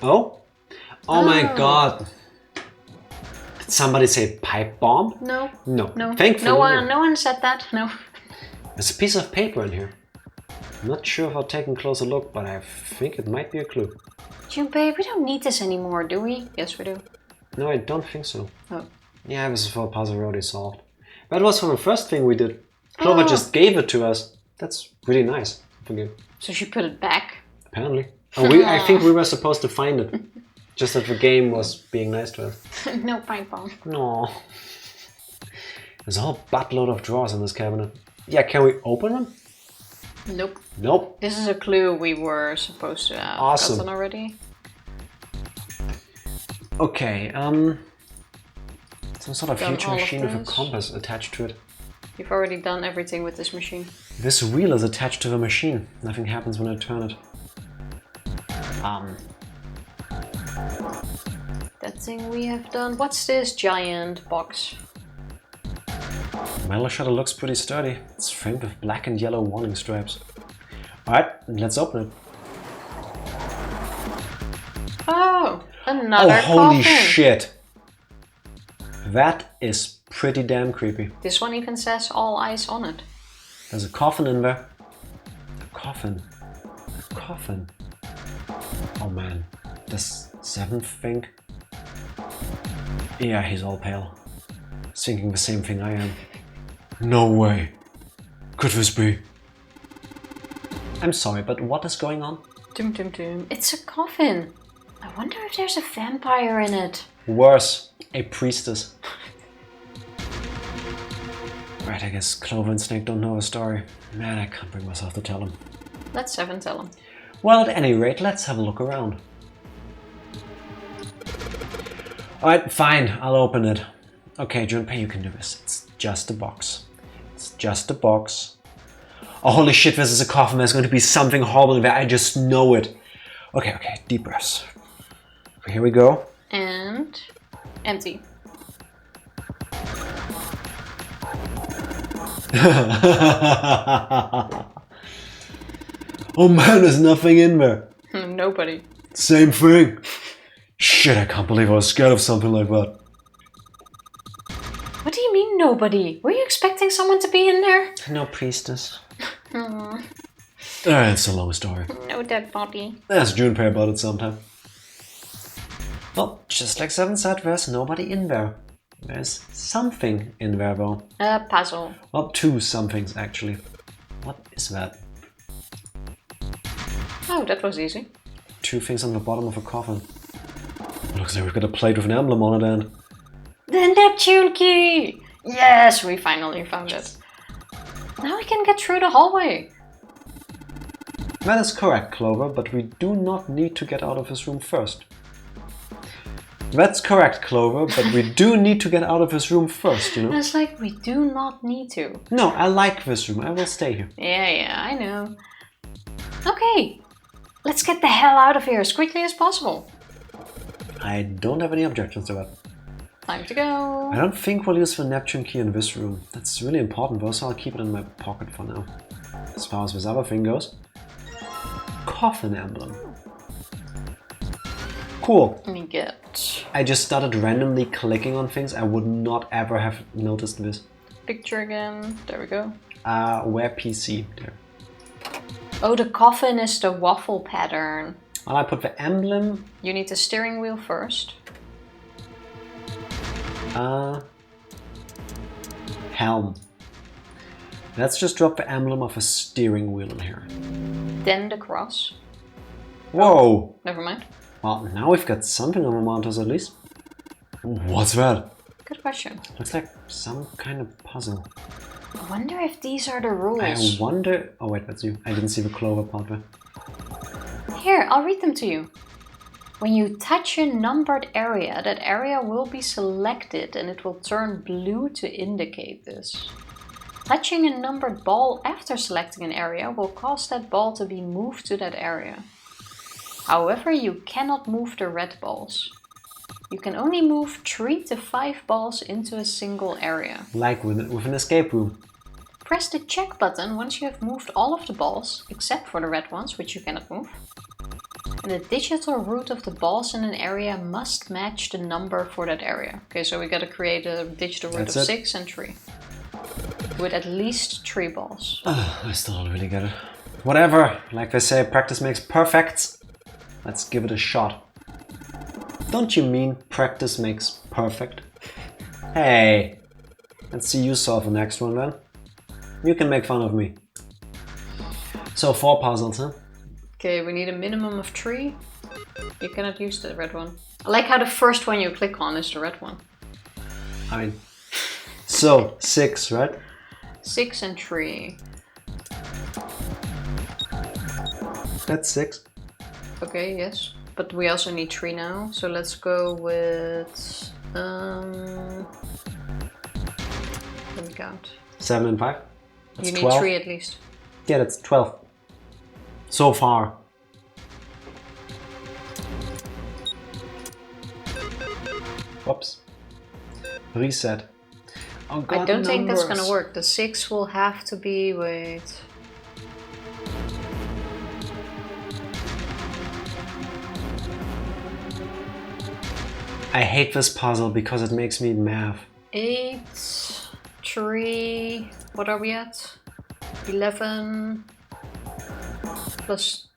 Oh? Oh my Oh. god. Did somebody say pipe bomb? No. No. No. Thankfully, No one said that. No. There's a piece of paper in here. I'm not sure if I'll take a closer look, but I think it might be a clue. Junpei, we don't need this anymore, do we? Yes, we do. No, I don't think so. Oh. Yeah, this is for a puzzle we already solved. That was from the first thing we did. Clover Oh. just gave it to us. That's really nice of you, So she put it back. apparently. Oh, I think we were supposed to find it. Just that the game was being nice to us. No pipe bomb. No. There's a whole buttload of drawers in this cabinet. Yeah, can we open them? Nope. Nope. This is a clue we were supposed to have Awesome. gotten already. Okay, some sort of Done future all of machine with a this? compass attached to it. You've already done everything with this machine. This wheel is attached to the machine. Nothing happens when I turn it. That thing we have done. What's this giant box? Metal shutter looks pretty sturdy. It's framed with black and yellow warning stripes. Alright, let's open it. Oh, another Oh, holy coffin. shit! That is pretty damn creepy. This one even says all eyes on it. There's a coffin in there. A coffin. A coffin. Oh man. Does Seventh think? Yeah, he's all pale. He's thinking the same thing I am. No way. Could this be? I'm sorry, but what is going on? Dum dum dum. It's a coffin. I wonder if there's a vampire in it. Worse, a priestess. Alright, I guess Clover and Snake don't know a story. Man, I can't bring myself to tell them. Let Seven tell him. Well, at any rate, let's have a look around. Alright, fine, I'll open it. Okay, Junpei, you can do this. It's just a box. It's just a box. Oh, holy shit, this is a coffin. There's going to be something horrible in there. I just know it. Okay, okay, deep breaths. Here we go. And empty. Oh man, there's nothing in there. Nobody. Same thing. Shit, I can't believe I was scared of something like that. What do you mean nobody? Were you expecting someone to be in there? No priestess. It's a long story. No dead body. Ask Junpei about it sometime. Well, just like Seven said, there's nobody in there. There's something in there though. A puzzle. Well, two somethings actually. What is that? Oh, that was easy. Two things on the bottom of a coffin. Looks like we've got a plate with an emblem on it and... The Neptune key! Yes, we finally found it. Now we can get through the hallway. That is correct, Clover, but we do not need to get out of this room first. That's correct, Clover, but we do need to get out of this room first, you know? It's like we do not need to. No, I like this room. I will stay here. Yeah, I know. Okay, let's get the hell out of here as quickly as possible. I don't have any objections to that. Time to go. I don't think we'll use the Neptune key in this room. That's really important though, so I'll keep it in my pocket for now. As far as this other thing goes. Coffin emblem. Cool. Let me get I just started randomly clicking on things. I would not ever have noticed this. picture again. There we go. Where PC? There. Oh, the coffin is the waffle pattern. Well, I put the emblem. You need the steering wheel first. Helm. Let's just drop the emblem of a steering wheel in here. Then the cross. Whoa! Never mind. Well, now we've got something on the monitors at least. What's that? Good question. Looks like some kind of puzzle. I wonder if these are the rules. I wonder... Oh wait, that's you. I didn't see the Clover part there. Here, I'll read them to you. When you touch a numbered area, that area will be selected and it will turn blue to indicate this. Touching a numbered ball after selecting an area will cause that ball to be moved to that area. However, you cannot move the red balls. You can only move 3 to 5 balls into a single area. Like with an escape room. Press the check button once you have moved all of the balls, except for the red ones, which you cannot move. And the digital root of the balls in an area must match the number for that area. Okay, so we gotta create a digital root of 6 and 3. With at least 3 balls. I still don't really get it. Whatever, like they say, practice makes perfect. Let's give it a shot. Don't you mean practice makes perfect? Hey, let's see you solve the next one then. You can make fun of me. So 4 puzzles, huh? Okay, we need a minimum of 3. You cannot use the red one. I like how the first one you click on is the red one. I mean, so 6, right? 6 and 3. That's 6. Okay, yes. But we also need 3 now. So let's go with... let me count. 7 and 5. That's you need 12. 3 at least. Yeah, that's 12. So far. Whoops. Reset. Oh God, I don't think that's numbers. gonna work. The 6 will have to be... Wait... I hate this puzzle because it makes me math. 8, 3... What are we at? 11... Plus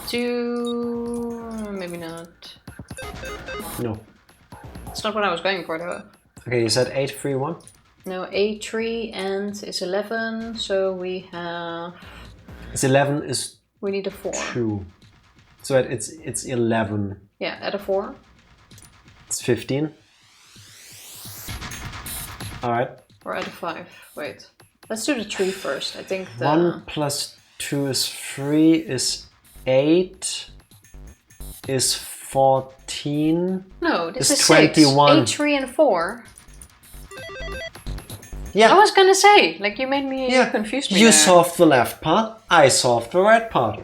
2... Maybe not. No. It's not what I was going for though. Okay, you said 8, 3, 1? No, 8, 3 and is 11, so we have... It's 11 is We need a 4. 2. So it's 11. Yeah, add a 4. It's 15. Alright. Or out of 5? Wait. Let's do the tree first. I think the... 1 plus 2 is 3, is 8, is 14. No, this is 21. 6. 8, 3, and 4. Yeah. I was gonna say, like, you made me confuse me You there. solved the left part, I solved the right part.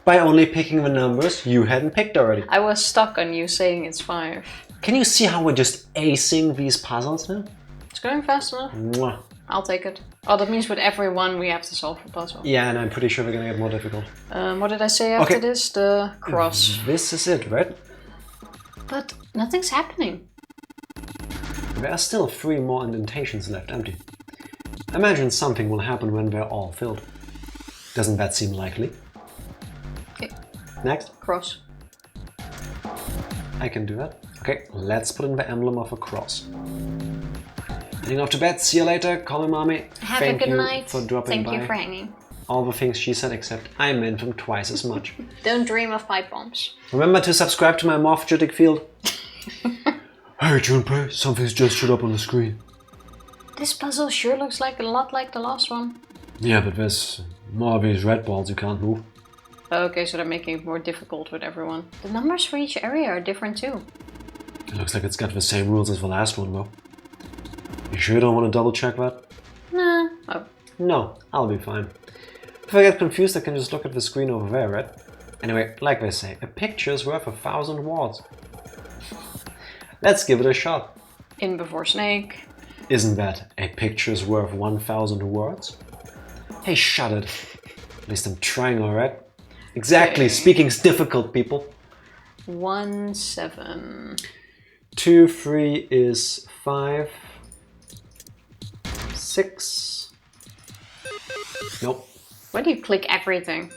By only picking the numbers you hadn't picked already. I was stuck on you saying it's 5. Can you see how we're just acing these puzzles now? It's going fast enough. Mwah. I'll take it. Oh, that means with every one we have to solve a puzzle. Yeah, and I'm pretty sure we're gonna get more difficult. What did I say after this? The cross. This is it, right? But nothing's happening. There are still 3 more indentations left empty. Imagine something will happen when they're all filled. Doesn't that seem likely? Okay. Next. Cross. I can do that. Okay, let's put in the emblem of a cross. Heading off to bed. See you later. Call me mommy. Have Thank a good you night. for dropping by. Thank you for hanging. All the things she said, except I meant them twice as much. Don't dream of pipe bombs. Remember to subscribe to my morphogenetic field. Hey Junpei, something's just showed up on the screen. This puzzle sure looks like a lot like the last one. Yeah, but there's more of these red balls you can't move. Okay, so they're making it more difficult with everyone. The numbers for each area are different too. It looks like it's got the same rules as the last one, though. You sure you don't want to double check that? Nah. Oh. No, I'll be fine. If I get confused, I can just look at the screen over there, right? Anyway, like they say, a picture is worth 1,000 words. Let's give it a shot. In before snake. Isn't that a picture's worth 1,000 words? Hey, shut it. At least I'm trying, alright? Exactly, Okay. speaking's difficult, people. 1, 7. 2, 3 is 5. 6. Nope. Why do you click everything?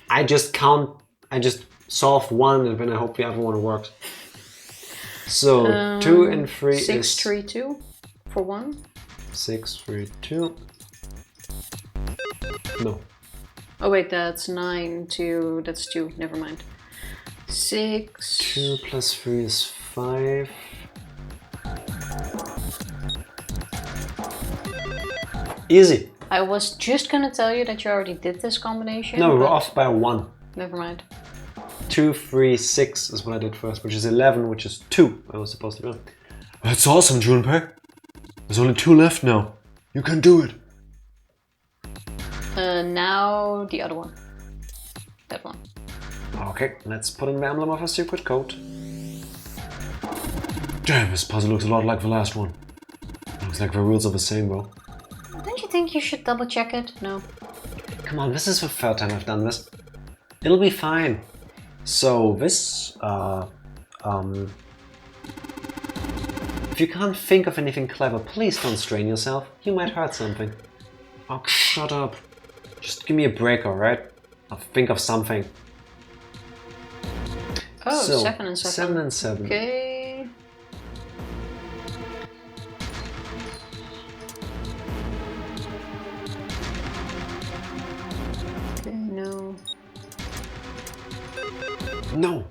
I just solve one and then I hope the other one works. So 2 and 3 6, is 3, 2 for 1. 6, 3, 2. No. Oh wait, that's 9, 2, that's 2, never mind. 6. 2 plus 3 is 5. Easy. I was just gonna tell you that you already did this combination. No, we're but off by 1. Never mind. 2, 3, 6 is what I did first, which is 11, which is 2 I was supposed to do. That's awesome, Junpei. There's only 2 left now. You can do it. Now the other one. That one. Okay, let's put in the emblem of a secret code. Damn, this puzzle looks a lot like the last one. Looks like the rules are the same though. Don't you think you should double check it? No. Come on, this is the 3rd time I've done this. It'll be fine. So this, if you can't think of anything clever, please don't strain yourself. You might hurt something. Oh, shut up. Just give me a break, alright? I'll think of something. Oh, So, 7 and 7. 7 and 7. Okay. Okay, no. No.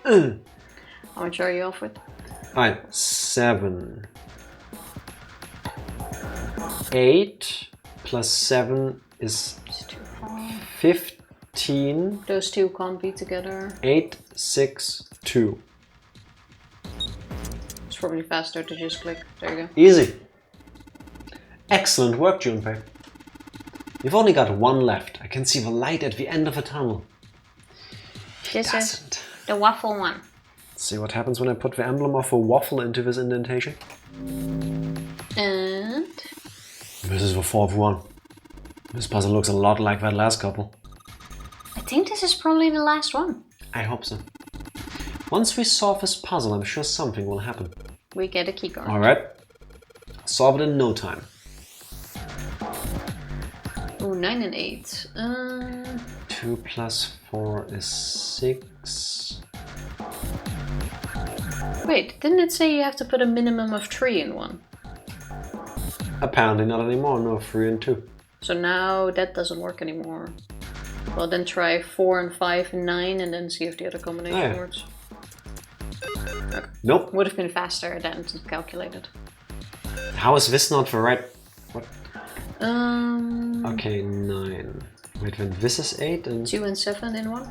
How much are you off with? Alright, 7. 8 plus 7 is It's too far. 15. Those two can't be together. 8, 6, 2. It's probably faster to just click. There you go. Easy. Excellent work, Junpei. You've only got 1 left. I can see the light at the end of the tunnel. This is Doesn't. the waffle one. Let's see what happens when I put the emblem of a waffle into this indentation. And This is the 4th one. This puzzle looks a lot like that last couple. I think this is probably the last one. I hope so. Once we solve this puzzle, I'm sure something will happen. We get a keycard. Alright. Solve it in no time. Oh, 9 and 8. 2 plus 4 is 6. Wait, didn't it say you have to put a minimum of 3 in one? Apparently not anymore, no, 3 and 2. So now that doesn't work anymore. Well, then try 4 and 5 and 9 and then see if the other combination Oh, yeah. works. Okay. Nope. Would have been faster than calculated. How is this not the right... What? Um, Okay, 9. Wait, when this is 8 and... 2 and 7 in one?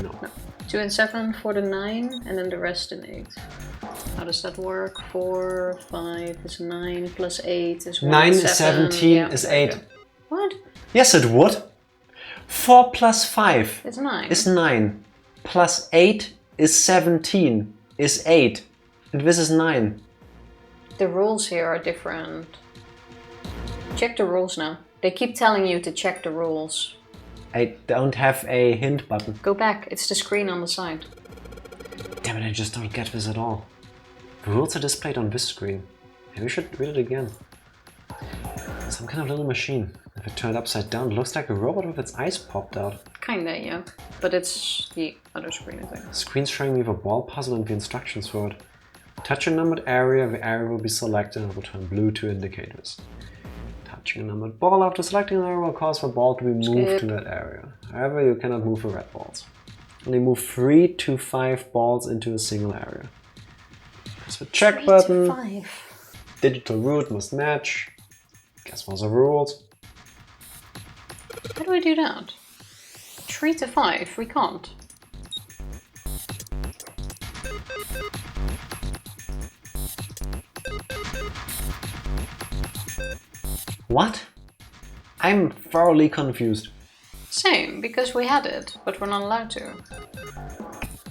No. 2 and 7 for the 9, and then the rest in 8. How does that work? 4, 5 is 9, plus 8 is 1, 9 is 7. 17 Yeah, is there you 8. go. What? Yes, it would. 4 plus 5 It's 9. is 9. Plus 8 is 17 is 8. And this is 9. The rules here are different. Check the rules now. They keep telling you to check the rules. I don't have a hint button. Go back, it's the screen on the side. Damn it, I just don't get this at all. The rules are displayed on this screen. Maybe we should read it again. Some kind of little machine. If it turned upside down, it looks like a robot with its eyes popped out. Kinda, yeah. But it's the other screen, I think. The screen's showing me the ball puzzle and the instructions for it. Touch a numbered area, the area will be selected and will turn blue to indicate this. Touching a numbered ball after selecting an area will cause the ball to be moved to that area. However, you cannot move the red balls. Only move 3 to 5 balls into a single area. Press the check 3 button. to 5. Digital route must match. Guess what's the rules? How do we do that? 3 to 5, we can't. What? I'm thoroughly confused. Same, because we had it, but we're not allowed to.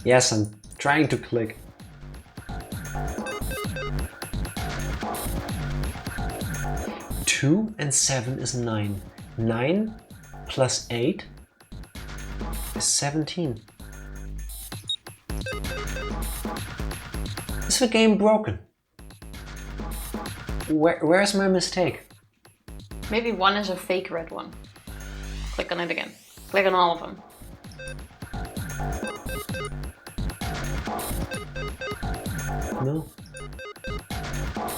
Yes, I'm trying to click. Two and 7 is 9. 9 plus 8 is 17. Is the game broken? Where's my mistake? Maybe 1 is a fake red one. Click on it again. Click on all of them. No.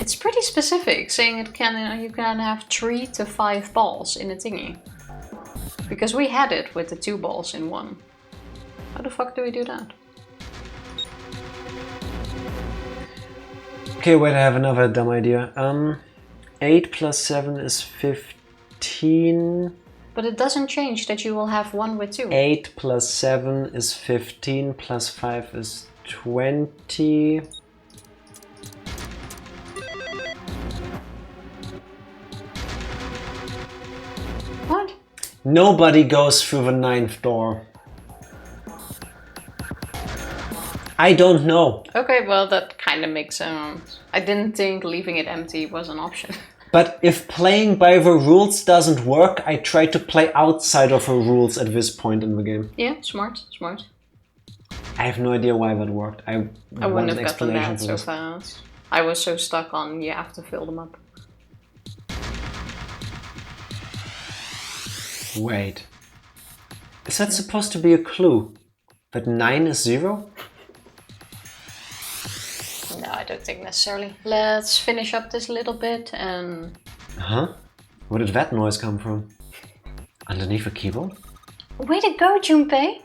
It's pretty specific, saying it can you can have 3 to 5 balls in a thingy. Because we had it with the 2 balls in one. How the fuck do we do that? Okay, wait, I have another dumb idea. 8 plus 7 is 15. But it doesn't change that you will have 1 with 2. 8 plus 7 is 15, plus 5 is 20. What? Nobody goes through the 9th door. I don't know. Okay, well that kind of makes sense. I didn't think leaving it empty was an option. But if playing by the rules doesn't work, I try to play outside of the rules at this point in the game. Yeah, smart, smart. I have no idea why that worked. I I want wouldn't an have gotten explanation that for so this. fast. I was so stuck on you have to fill them up. Wait. Is that supposed to be a clue? That 9 is 0? No, I don't think necessarily. Let's finish up this little bit and... Huh? Where did that noise come from? Underneath the keyboard? Way to go, Junpei!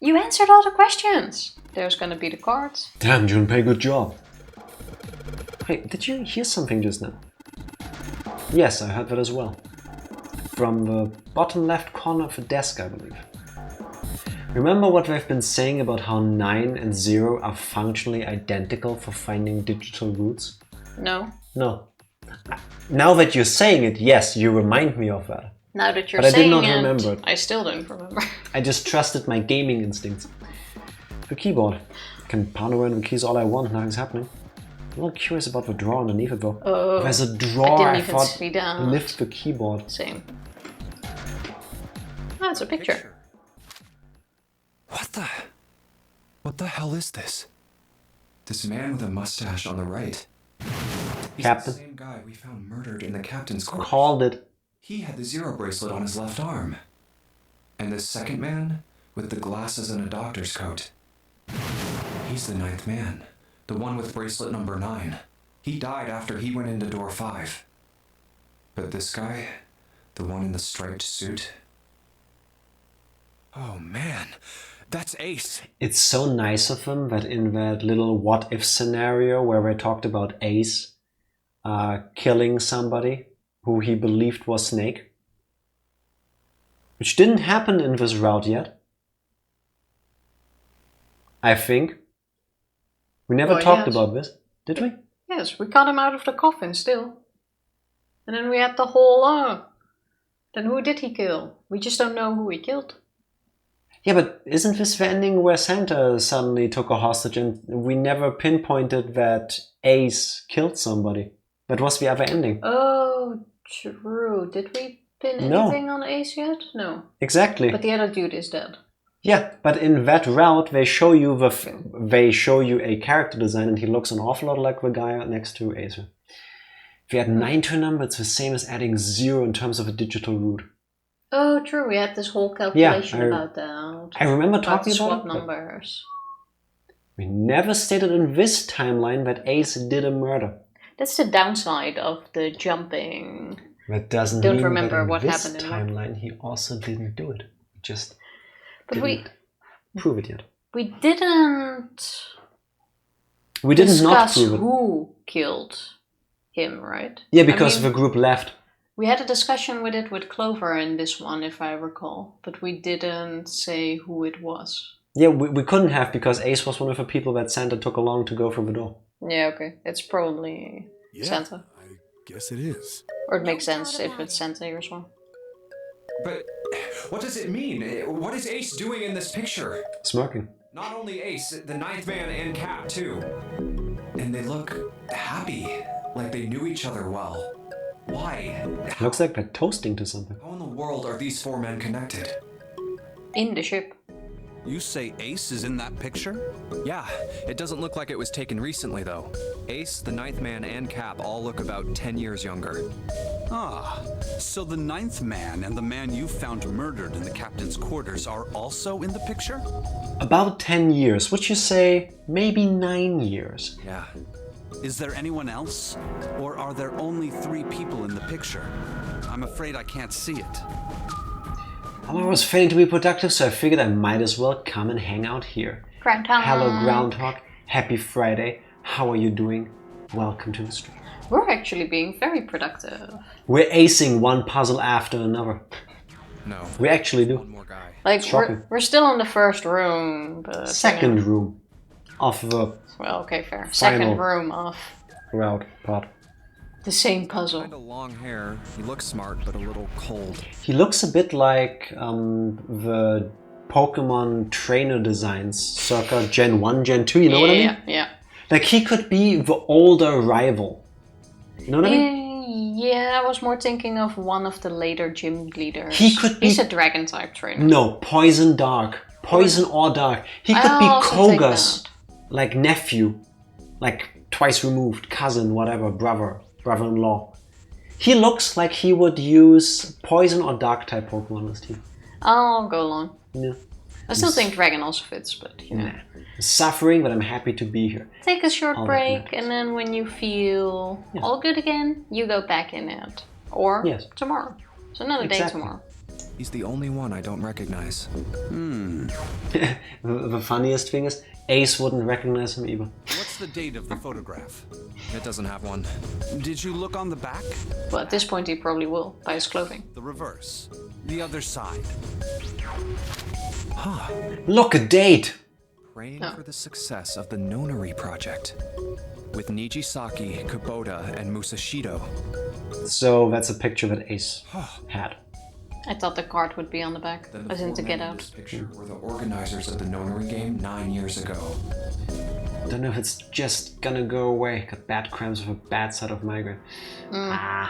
You answered all the questions! There's gonna be the cards. Damn, Junpei, good job. Hey, did you hear something just now? Yes, I heard that as well. From the bottom left corner of the desk, I believe. Remember what we've been saying about how 9 and 0 are functionally identical for finding digital roots? No. No. Now that you're saying it, yes, you remind me of that. Now that you're But I did saying not it, remember it. I still don't remember. I just trusted my gaming instincts. The keyboard. I can pound around the keys all I want, nothing's happening. I'm a little curious about the drawer underneath it though. Oh, There's a drawer I I didn't even thought see that. lift the keyboard. Same. Oh, it's a picture. What the hell is this? This man with a mustache on the right. He's Captain. the same guy we found murdered in the captain's quarters. Called it. He had the 0 bracelet on his left arm. And this second man, with the glasses and a doctor's coat. He's the 9th man, the one with bracelet number 9. He died after he went into door 5. But this guy, the one in the striped suit... Oh man, That's Ace. It's so nice of him that in that little what-if scenario where we talked about Ace killing somebody who he believed was Snake, which didn't happen in this route yet, I think. We never talked about this, did we? Yes, we got him out of the coffin still. And then we had the whole, then who did he kill? We just don't know who he killed. Yeah, but isn't this the ending where Santa suddenly took a hostage and we never pinpointed that Ace killed somebody? That was the other ending. Oh, true. Did we pin anything on Ace yet? No. Exactly. But the other dude is dead. Yeah, but in that route they show you a character design and he looks an awful lot like the guy next to Ace. If you add 9 to a number, it's the same as adding 0 in terms of a digital root. Oh, true. We had this whole calculation about that. I remember talking about swap numbers. We never stated in this timeline that Ace did a murder. That's the downside of the jumping. That doesn't Don't mean remember that in what this happened in timeline he also didn't do it. Just but didn't prove it yet. We didn't. We didn't not discuss prove it. who killed him, right? Yeah, because the group left. We had a discussion with it with Clover in this one, if I recall, but we didn't say who it was. Yeah, we couldn't have because Ace was one of the people that Santa took along to go through the door. Yeah, okay. It's probably Santa. I guess it is. Or it makes sense if it's Santa as well. But what does it mean? What is Ace doing in this picture? Smirking. Not only Ace, the ninth man and Cap too. And they look happy, like they knew each other well. Why? Looks like they're toasting to something. How in the world are these 4 men connected? In the ship. You say Ace is in that picture? Yeah, it doesn't look like it was taken recently though. Ace, the ninth man, and Cap all look about 10 years younger. Ah, so the ninth man and the man you found murdered in the captain's quarters are also in the picture? About 10 years. Would you say maybe 9 years? Yeah. Is there anyone else? Or are there only 3 people in the picture? I'm afraid I can't see it. I was failing to be productive, so I figured I might as well come and hang out here. Groundhog. Hello, Groundhog. Happy Friday. How are you doing? Welcome to the stream. We're actually being very productive. We're acing one puzzle after another. No. We actually do. One more guy. Like, Shocking. we're still in the first room, but... Second room of the Well, okay, fair. Second room of route part. the same puzzle. Kinda long hair. He looks smart, but a little cold. He looks a bit like the Pokemon trainer designs circa Gen 1, Gen 2, you know what I mean? Yeah. Like he could be the older rival. You know what I mean? Yeah, I was more thinking of one of the later gym leaders. He could be... He's a dragon type trainer. No, Poison Dark. Poison or Dark. He could be Koga's like nephew. Like twice removed, cousin, whatever, brother-in-law. He looks like he would use Poison or Dark type Pokemon on his team. I'll go along. Yeah. I still think Dragon also fits, but you know. Nah. Suffering, but I'm happy to be here. Take a short All that break, matters. and then when you feel all good again, you go back in it. Or tomorrow. So another day tomorrow. He's the only one I don't recognize. The funniest thing is, Ace wouldn't recognize him either. What's the date of the photograph? It doesn't have one. Did you look on the back? Well, at this point he probably will, by his clothing. The reverse. The other side. Look, a date! Praying for the success of the Nonary project. With Nijisaki, Kubota, and Musashido. So that's a picture that Ace had. I thought the card would be on the back, Then as in to get in out. this picture were the organizers of the Nonary game 9 years ago. Don't know if it's just gonna go away. Got bad cramps with a bad side of migraine. Gonna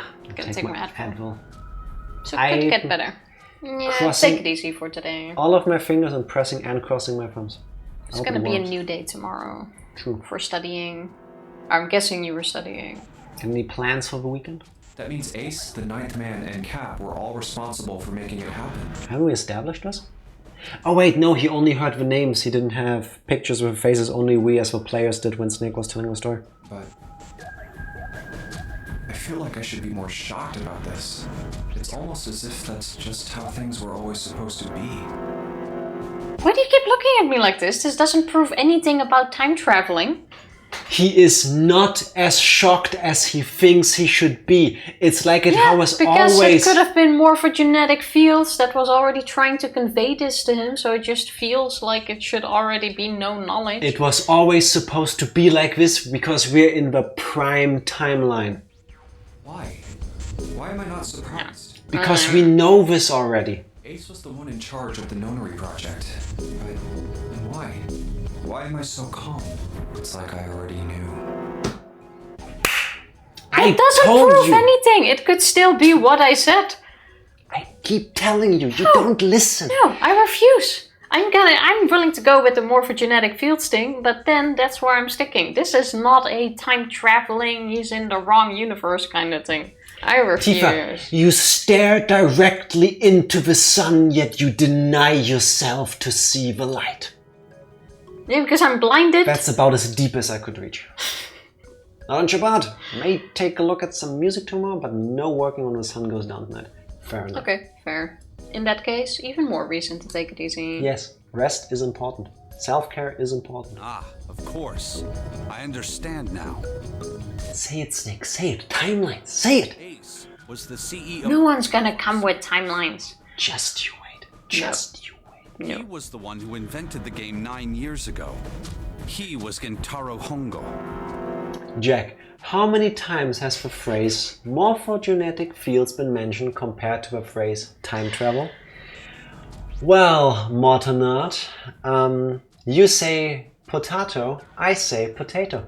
take my Advil. So it could get better. Yeah, take it easy for today. All of my fingers and pressing and crossing my thumbs. It's gonna be a new day tomorrow. True. For studying. I'm guessing you were studying. Any plans for the weekend? That means Ace, the ninth man, and Cap were all responsible for making it happen. Haven't we established this? Oh wait, no, he only heard the names. He didn't have pictures with faces. Only we as the players did when Snake was telling the story. But I feel like I should be more shocked about this. It's almost as if that's just how things were always supposed to be. Why do you keep looking at me like this? This doesn't prove anything about time traveling. He is not as shocked as he thinks he should be. It's like it was because always... it could have been morphogenetic fields that was already trying to convey this to him, so it just feels like it should already be known knowledge. It was always supposed to be like this because we're in the prime timeline. Why? Why am I not surprised? Because we know this already. Ace was the one in charge of the Nonary project. But and why? Why am I so calm? It's like I already knew. It doesn't prove anything. It could still be what I said. I keep telling you, you don't listen. No, I refuse. I'm willing to go with the morphogenetic fields thing, but then that's where I'm sticking. This is not a time traveling, he's in the wrong universe kind of thing. I refuse. Tifa, you stare directly into the sun, yet you deny yourself to see the light. Yeah, because I'm blinded. That's about as deep as I could reach. Now on Shabbat, may take a look at some music tomorrow, but no working when the sun goes down tonight. Fair enough. Okay, fair. In that case, even more reason to take it easy. Yes, rest is important. Self-care is important. Ah, of course. I understand now. Say it, Snake. Say it. Timeline. Say it. Ace was the CEO. No one's gonna come with timelines. Just you wait. Just you wait. He was the one who invented the game 9 years ago. He was Gentaro Hongo. Jack, how many times has the phrase morphogenetic fields been mentioned compared to the phrase time travel? Well, Mortonard, you say potato, I say potato.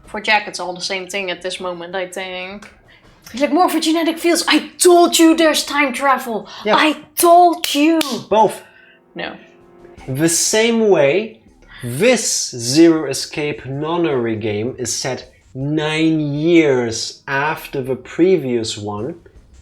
For Jack, it's all the same thing at this moment, I think. He's like, morphogenetic fields. I told you there's time travel. Yep. I told you. Both. No. The same way, this Zero Escape Nonary game is set 9 years after the previous one,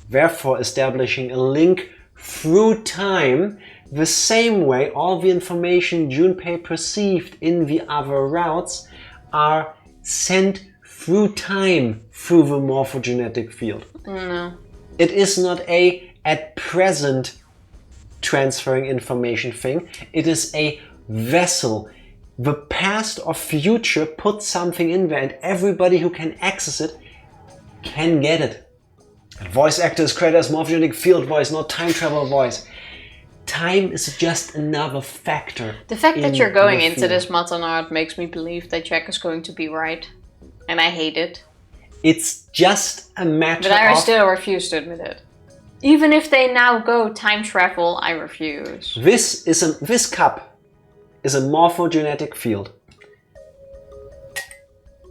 therefore establishing a link through time, the same way all the information Junpei perceived in the other routes are sent through time through the morphogenetic field. No. It is not a at present transferring information thing, it is a vessel. The past or future puts something in there and everybody who can access it can get it. And voice actor is created as morphogenetic field voice, not time travel voice. Time is just another factor. The fact that you're going into field. this Matanard makes me believe that Jack is going to be right. And I hate it. It's just a matter But I of... still refuse to admit it. Even if they now go time travel, I refuse. This cup is a morphogenetic field.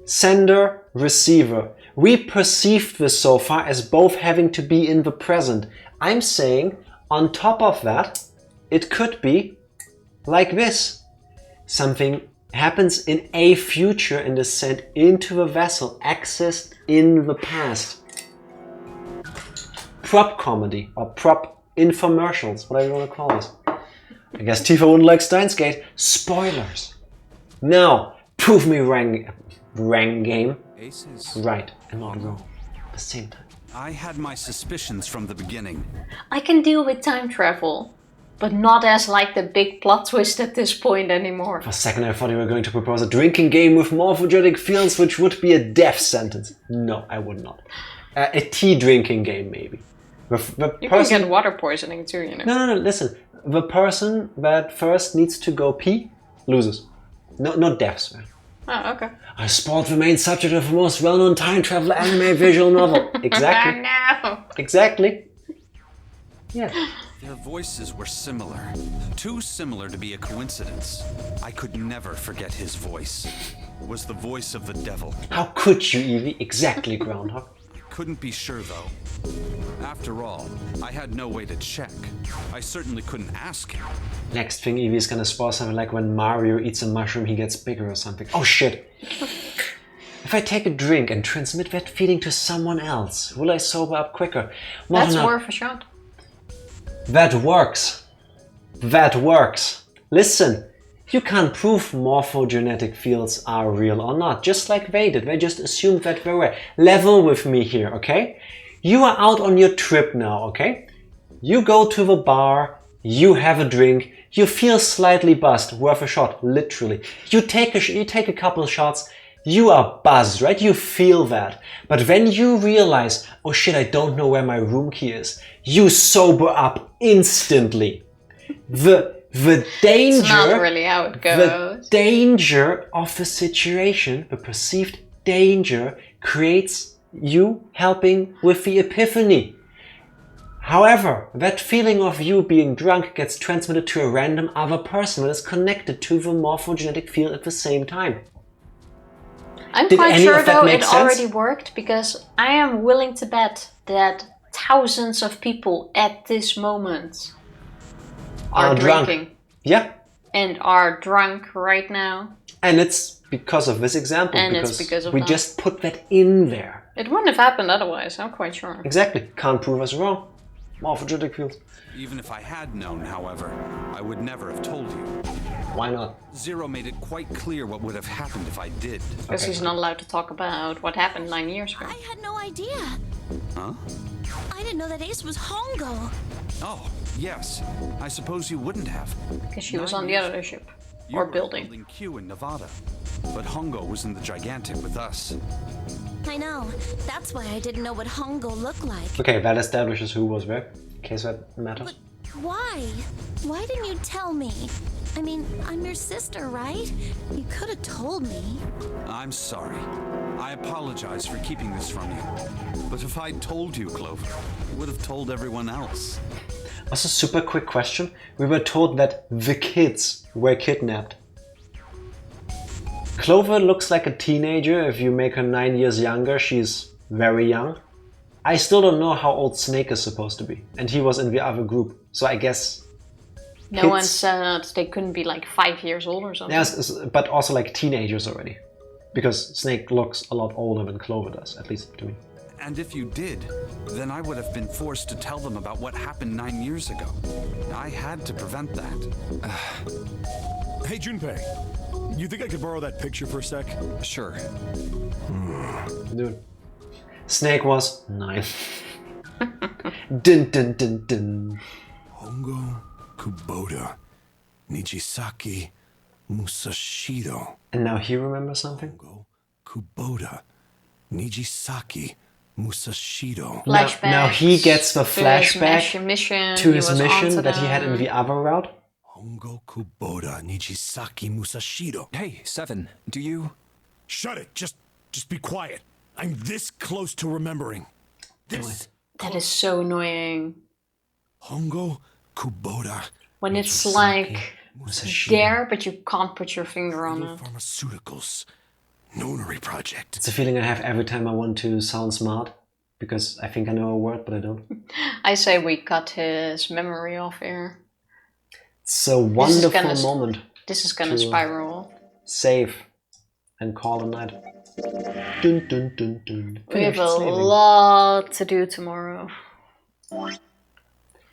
Sender, receiver. We perceived this so far as both having to be in the present. I'm saying, on top of that, it could be like this. Something happens in a future and is sent into the vessel, accessed in the past. Prop comedy or prop infomercials, whatever you want to call this. I guess Tifa wouldn't like Steins Gate. Spoilers. Now, prove me wrong game. Aces. Right and not wrong at the same time. I had my suspicions from the beginning. I can deal with time travel, but not as like the big plot twist at this point anymore. For a second I thought you were going to propose a drinking game with morphogenetic fields, which would be a death sentence. No, I would not. A tea drinking game, maybe. You can get water poisoning too, you know. No, listen. The person that first needs to go pee loses. No deaths, man. Oh, okay. I spoiled the main subject of the most well-known time travel anime visual novel. Exactly. No. Exactly. Yeah. Their voices were similar. Too similar to be a coincidence. I could never forget his voice. It was the voice of the devil. How could you, Evie? Exactly, Groundhog. Couldn't be sure though. After all, I had no way to check. I certainly couldn't ask him. Next thing, Evie is gonna spoil something like when Mario eats a mushroom, he gets bigger or something. Oh shit! If I take a drink and transmit that feeling to someone else, will I sober up quicker? That's Morna, worth a shot. that works. That works. Listen, you can't prove morphogenetic fields are real or not, just like they did. They just assumed that they were. Level with me here, okay? You are out on your trip now, okay? You go to the bar, you have a drink, you feel slightly buzzed, worth a shot, literally. You take a couple of shots, you are buzzed, right? You feel that. But when you realize, oh shit, I don't know where my room key is, you sober up instantly. The danger... It's not really how it goes. The danger of the situation, the perceived danger, creates you helping with the epiphany. However, that feeling of you being drunk gets transmitted to a random other person that is connected to the morphogenetic field at the same time. I'm quite sure though it already worked, because I am willing to bet that thousands of people at this moment are drinking. Drunk. Yeah. And are drunk right now. And it's because of this example. And it's because of we that. just put that in there. It wouldn't have happened otherwise, I'm quite sure. Exactly. Can't prove us wrong. Morphogenetic fields. Even if I had known, however, I would never have told you. Why not? Zero made it quite clear what would have happened if I did. Because he's not allowed to talk about what happened 9 years ago. I had no idea. Huh? I didn't know that Ace was Hongo. Oh, yes. I suppose you wouldn't have. Because she was on the other ship. You Or were building. Building Q in Nevada. But Hongo was in the Gigantic with us. I know. That's why I didn't know what Hongo looked like. Okay, that establishes who was where. In case that matters. But why? Why didn't you tell me? I mean, I'm your sister, right? You could have told me. I'm sorry. I apologize for keeping this from you. But if I'd told you, Clover, I would have told everyone else. Also, super quick question. We were told that the kids were kidnapped. Clover looks like a teenager. If you make her 9 years younger, she's very young. I still don't know how old Snake is supposed to be. And he was in the other group. So I guess... No one said they couldn't be like 5 years old or something. Yes, but also like teenagers already. Because Snake looks a lot older than Clover does, at least to me. And if you did, then I would have been forced to tell them about what happened 9 years ago. I had to prevent that. Hey, Junpei. You think I could borrow that picture for a sec? Sure. Dude. Snake was 9. Dun dun dun dun. Hongo Kubota Nijisaki Musashiro. And now he remembers something? Hongo Kubota Nijisaki Musashiro. Flashbacks Now he gets the flashback to his mission, to his mission onto that he had in them. the other route. Hongo Kubota Nijisaki Musashiro. Hey, Seven, do you... Shut it. Just be quiet. I'm this close to remembering. This. That is so annoying. Hongo Kubota. When it's like there, but you can't put your finger on it. Pharmaceuticals. Nonary project. It's a feeling I have every time I want to sound smart. Because I think I know a word, but I don't. I say we cut his memory off here. It's a wonderful gonna- moment. This is gonna to spiral. Save and call a night. Dun, dun, dun, dun. We have Finished a saving. lot to do tomorrow.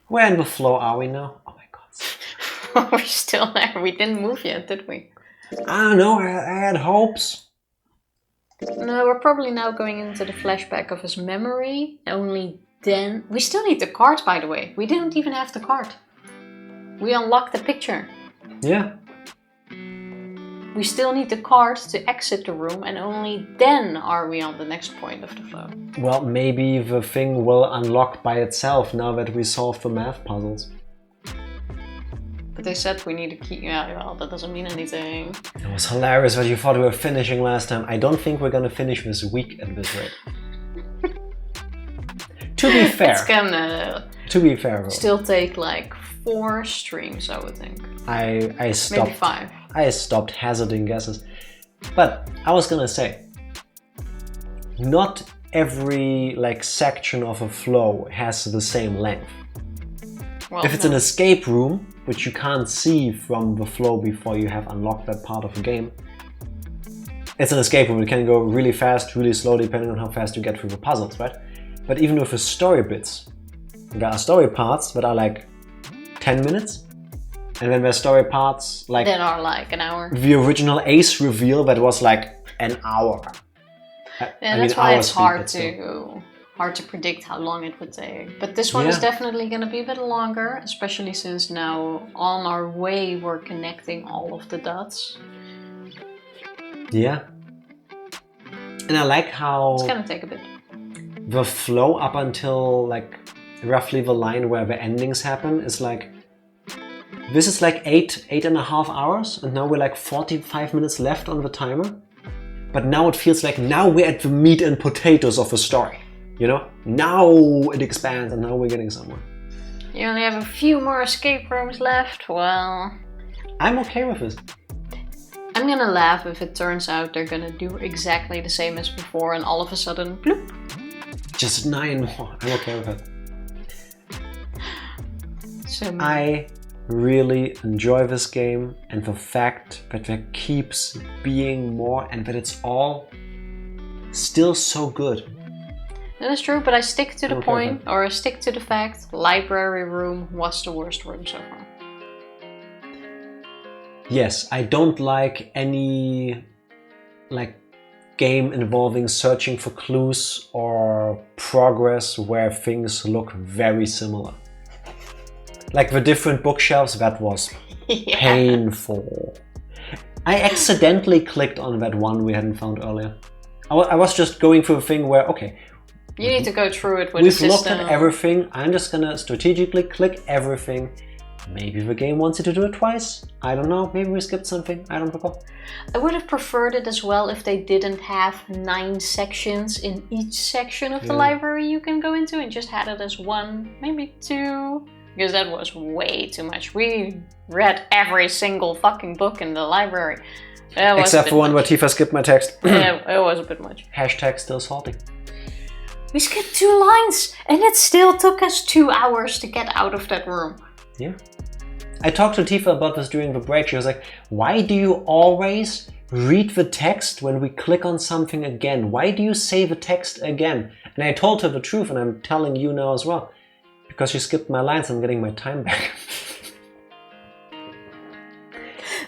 Where in the flow are we now? Oh my god. We're still there. We didn't move yet, did we? I don't know, I had hopes. No, we're probably now going into the flashback of his memory. Only then... We still need the card, by the way. We didn't even have the card. We unlocked the picture. Yeah. We still need the card to exit the room, and only then are we on the next point of the flow. Well, maybe the thing will unlock by itself now that we solved the math puzzles. But they said we need a key. Yeah, well, that doesn't mean anything. It was hilarious that you thought we were finishing last time. I don't think we're gonna finish this week at this rate. To be fair. It's gonna To be fair, though, still take like 4 streams, I would think. I stopped. Maybe 5. I stopped hazarding guesses. But I was gonna say, not every like section of a flow has the same length. Well, If it's an escape room, which you can't see from the flow before you have unlocked that part of the game, it's an escape room. It can go really fast, really slow, depending on how fast you get through the puzzles, right? But even with the story bits, there are story parts that are like 10 minutes. And then there's story parts like then are like an hour. the original Ace reveal that was like an hour. Yeah, that's why it's hard to hard to predict how long it would take. But this one is definitely going to be a bit longer, especially since now on our way we're connecting all of the dots. Yeah. And I like how it's going to take a bit. The flow up until like roughly the line where the endings happen is like, this is like 8.5 hours, and now we're like 45 minutes left on the timer. But now it feels like now we're at the meat and potatoes of the story. You know, now it expands and now we're getting somewhere. You only have a few more escape rooms left. Well, I'm okay with this. I'm gonna laugh if it turns out they're gonna do exactly the same as before and all of a sudden, bloop. Just 9 more. I'm okay with it. So I really enjoy this game, and the fact that there keeps being more and that it's all still so good. That is true, but I stick to the point, or I stick to the fact, library room was the worst room so far. Yes, I don't like any game involving searching for clues or progress where things look very similar. Like the different bookshelves, that was painful. I accidentally clicked on that one we hadn't found earlier. I was just going through a thing where, okay, you need to go through it with we've the looked system. at everything. I'm just gonna strategically click everything. Maybe the game wants you to do it twice. I don't know. Maybe we skipped something. I don't recall. I would have preferred it as well if they didn't have 9 sections in each section of the library you can go into and just had it as 1, maybe 2. Because that was way too much. We read every single fucking book in the library. Except for one where Tifa skipped my text. Yeah, it was a bit much. Hashtag still salty. We skipped 2 lines and it still took us 2 hours to get out of that room. Yeah. I talked to Tifa about this during the break. She was like, why do you always read the text when we click on something again? Why do you say the text again? And I told her the truth, and I'm telling you now as well. Because she skipped my lines, I'm getting my time back.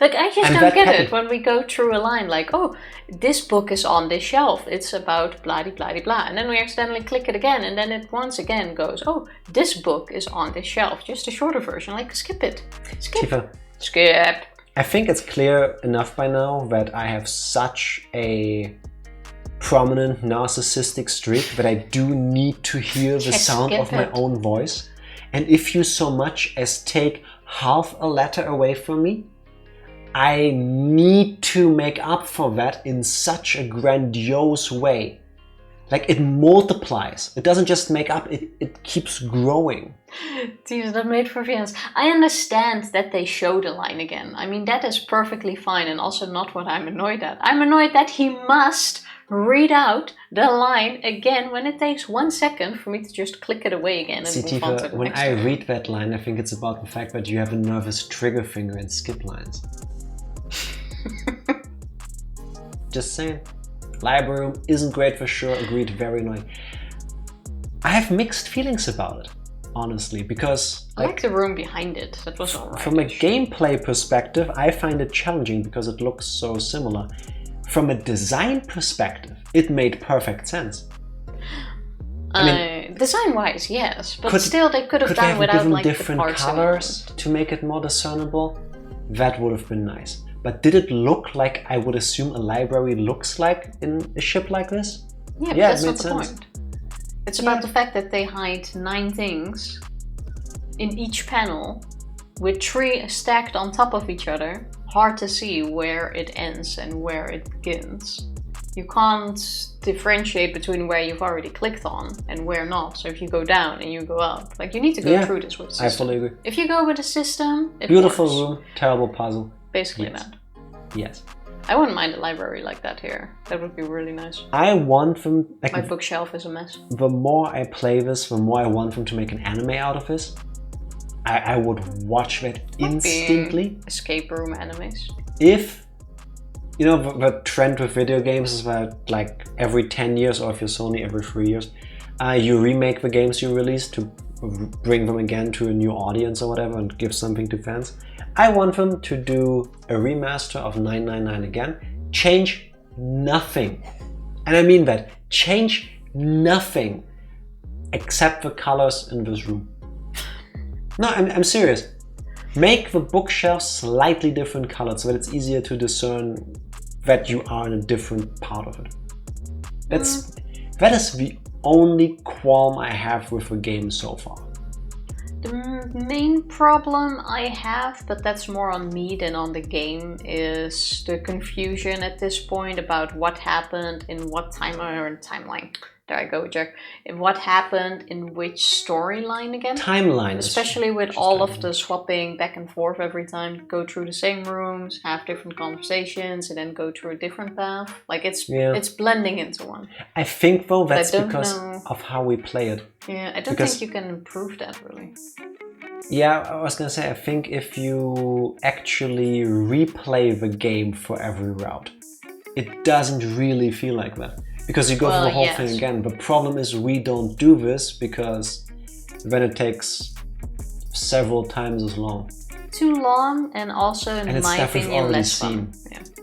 Like, I just don't get it when we go through a line like, oh, this book is on this shelf. It's about blah-de-blah-de-blah. And then we accidentally click it again. And then it once again goes, oh, this book is on this shelf. Just a shorter version. Like, skip it. Skip. Tifa, skip. I think it's clear enough by now that I have such a prominent narcissistic streak that I do need to hear the sound of my own voice. And if you so much as take half a letter away from me, I need to make up for that in such a grandiose way. Like, it multiplies. It doesn't just make up, it keeps growing. Jeez, that made for sense. I understand that they show the line again. I mean, that is perfectly fine and also not what I'm annoyed at. I'm annoyed that he must read out the line again when it takes 1 second for me to just click it away again and See, move on to Tifa, the when next I one. read that line, I think it's about the fact that you have a nervous trigger finger and skip lines. Just saying. Library room isn't great for sure, agreed, very annoying. I have mixed feelings about it, honestly, because I like the room behind it. That was alright. from a gameplay perspective, I find it challenging because it looks so similar. From a design perspective, it made perfect sense. I mean, design-wise, yes, but still they could have done they without given like different the parts colors to make it more discernible? That would have been nice. But did it look like I would assume a library looks like in a ship like this? Yeah, but Yeah, that's it not made the sense. point. It's about the fact that they hide 9 things in each panel with 3 stacked on top of each other. Hard to see where it ends and where it begins. You can't differentiate between where you've already clicked on and where not. So if you go down and you go up, like, you need to go through this with the system. I fully agree. If you go with a system, it Beautiful works. room, terrible puzzle. Basically Yes. that. Yes. I wouldn't mind a library like that here. That would be really nice. I want them, like, My bookshelf is a mess. the more I play this, the more I want them to make an anime out of this. I would watch that instantly. Escape room animes. If, you know, the trend with video games is that, like, every 10 years, or if you're Sony, every 3 years, you remake the games you release to bring them again to a new audience or whatever and give something to fans. I want them to do a remaster of 999 again, change nothing. And I mean that, change nothing. except the colors in this room. No, I'm serious. Make the bookshelf slightly different colored so that it's easier to discern that you are in a different part of it. That is the only qualm I have with the game so far. The main problem I have, but that's more on me than on the game, is the confusion at this point about what happened in what timeline. There I go, Jack. In what happened in which storyline again? Timeline. Especially with all of the swapping back and forth every time. Go through the same rooms, have different conversations, and then go through a different path. Like it's blending into one. I think though that's because of how we play it. Yeah, I don't think you can improve that really. Yeah, I was gonna say, I think if you actually replay the game for every route, it doesn't really feel like that. Because you go through the whole thing again. The problem is we don't do this because then it takes several times as long. Too long, and also in my opinion less fun.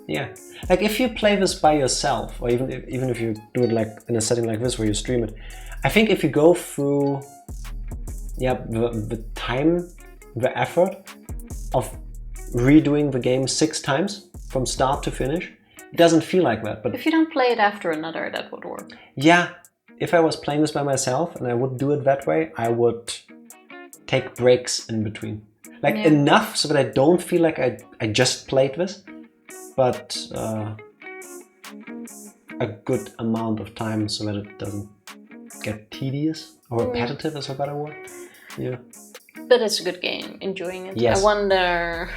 Yeah. Like if you play this by yourself, or even if you do it like in a setting like this where you stream it, I think if you go through the time, the effort of redoing the game 6 times from start to finish, it doesn't feel like that. But if you don't play it after another, that would work. Yeah, if I was playing this by myself and I would do it that way, I would take breaks in between. Like enough so that I don't feel like I just played this, but a good amount of time so that it doesn't get tedious or repetitive is a better word. Yeah. But it's a good game, enjoying it. Yes. I wonder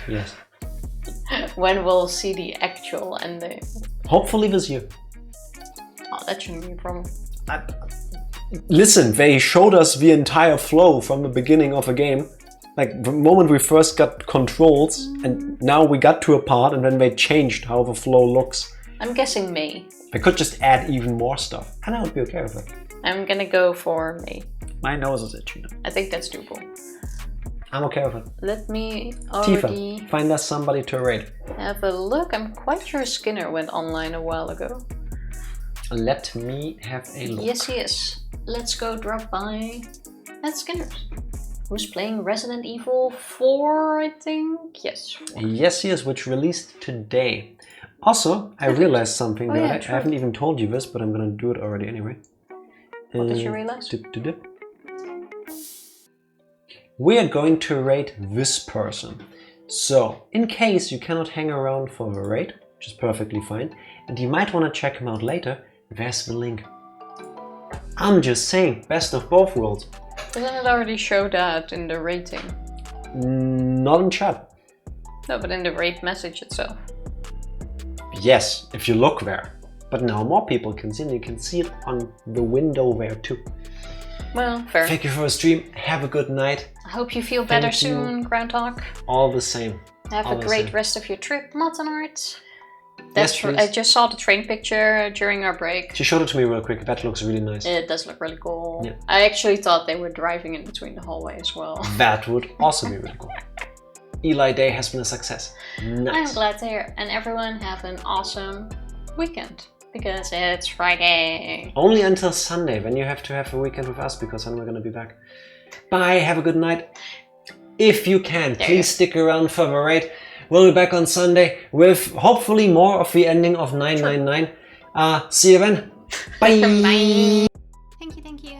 when we'll see the actual ending. Hopefully this year. Oh, that shouldn't be a problem. Listen, they showed us the entire flow from the beginning of a game. Like the moment we first got controls, and now we got to a part and then they changed how the flow looks. I'm guessing May. They could just add even more stuff, and I would be okay with it. I'm gonna go for May. My nose is itchy now. I think that's doable. I'm okay with it. Let me already Tifa, find us somebody to raid. Have a look. I'm quite sure Skinner went online a while ago. Let me have a look. Yes. Let's go drop by at Skinner's. Who's playing Resident Evil 4, I think? Yes. 4. Yes, which released today. Also, I realized something that I haven't even told you this, but I'm gonna do it already anyway. What did you realize? We are going to raid this person. So, in case you cannot hang around for the raid, which is perfectly fine, and you might want to check him out later, there's the link. I'm just saying, best of both worlds. Doesn't it already show that in the rating? Not in chat. No, but in the raid message itself. Yes, if you look there. But now more people can see it, and you can see it on the window there too. Well, fair. Thank you for the stream. Have a good night. I hope you feel better soon, Groundhog. All the same. Have a great rest of your trip, Martinart. Yes, I just saw the train picture during our break. She showed it to me real quick. That looks really nice. It does look really cool. Yeah. I actually thought they were driving in between the hallway as well. That would also be really cool. Eli Day has been a success. Nice. I'm glad to hear. And everyone have an awesome weekend. Because it's Friday. Only until Sunday, when you have to have a weekend with us, because then we're going to be back. Bye, have a good night. If you can, please stick around for the raid. We'll be back on Sunday with hopefully more of the ending of 999. See you then. Bye. Bye. Thank you.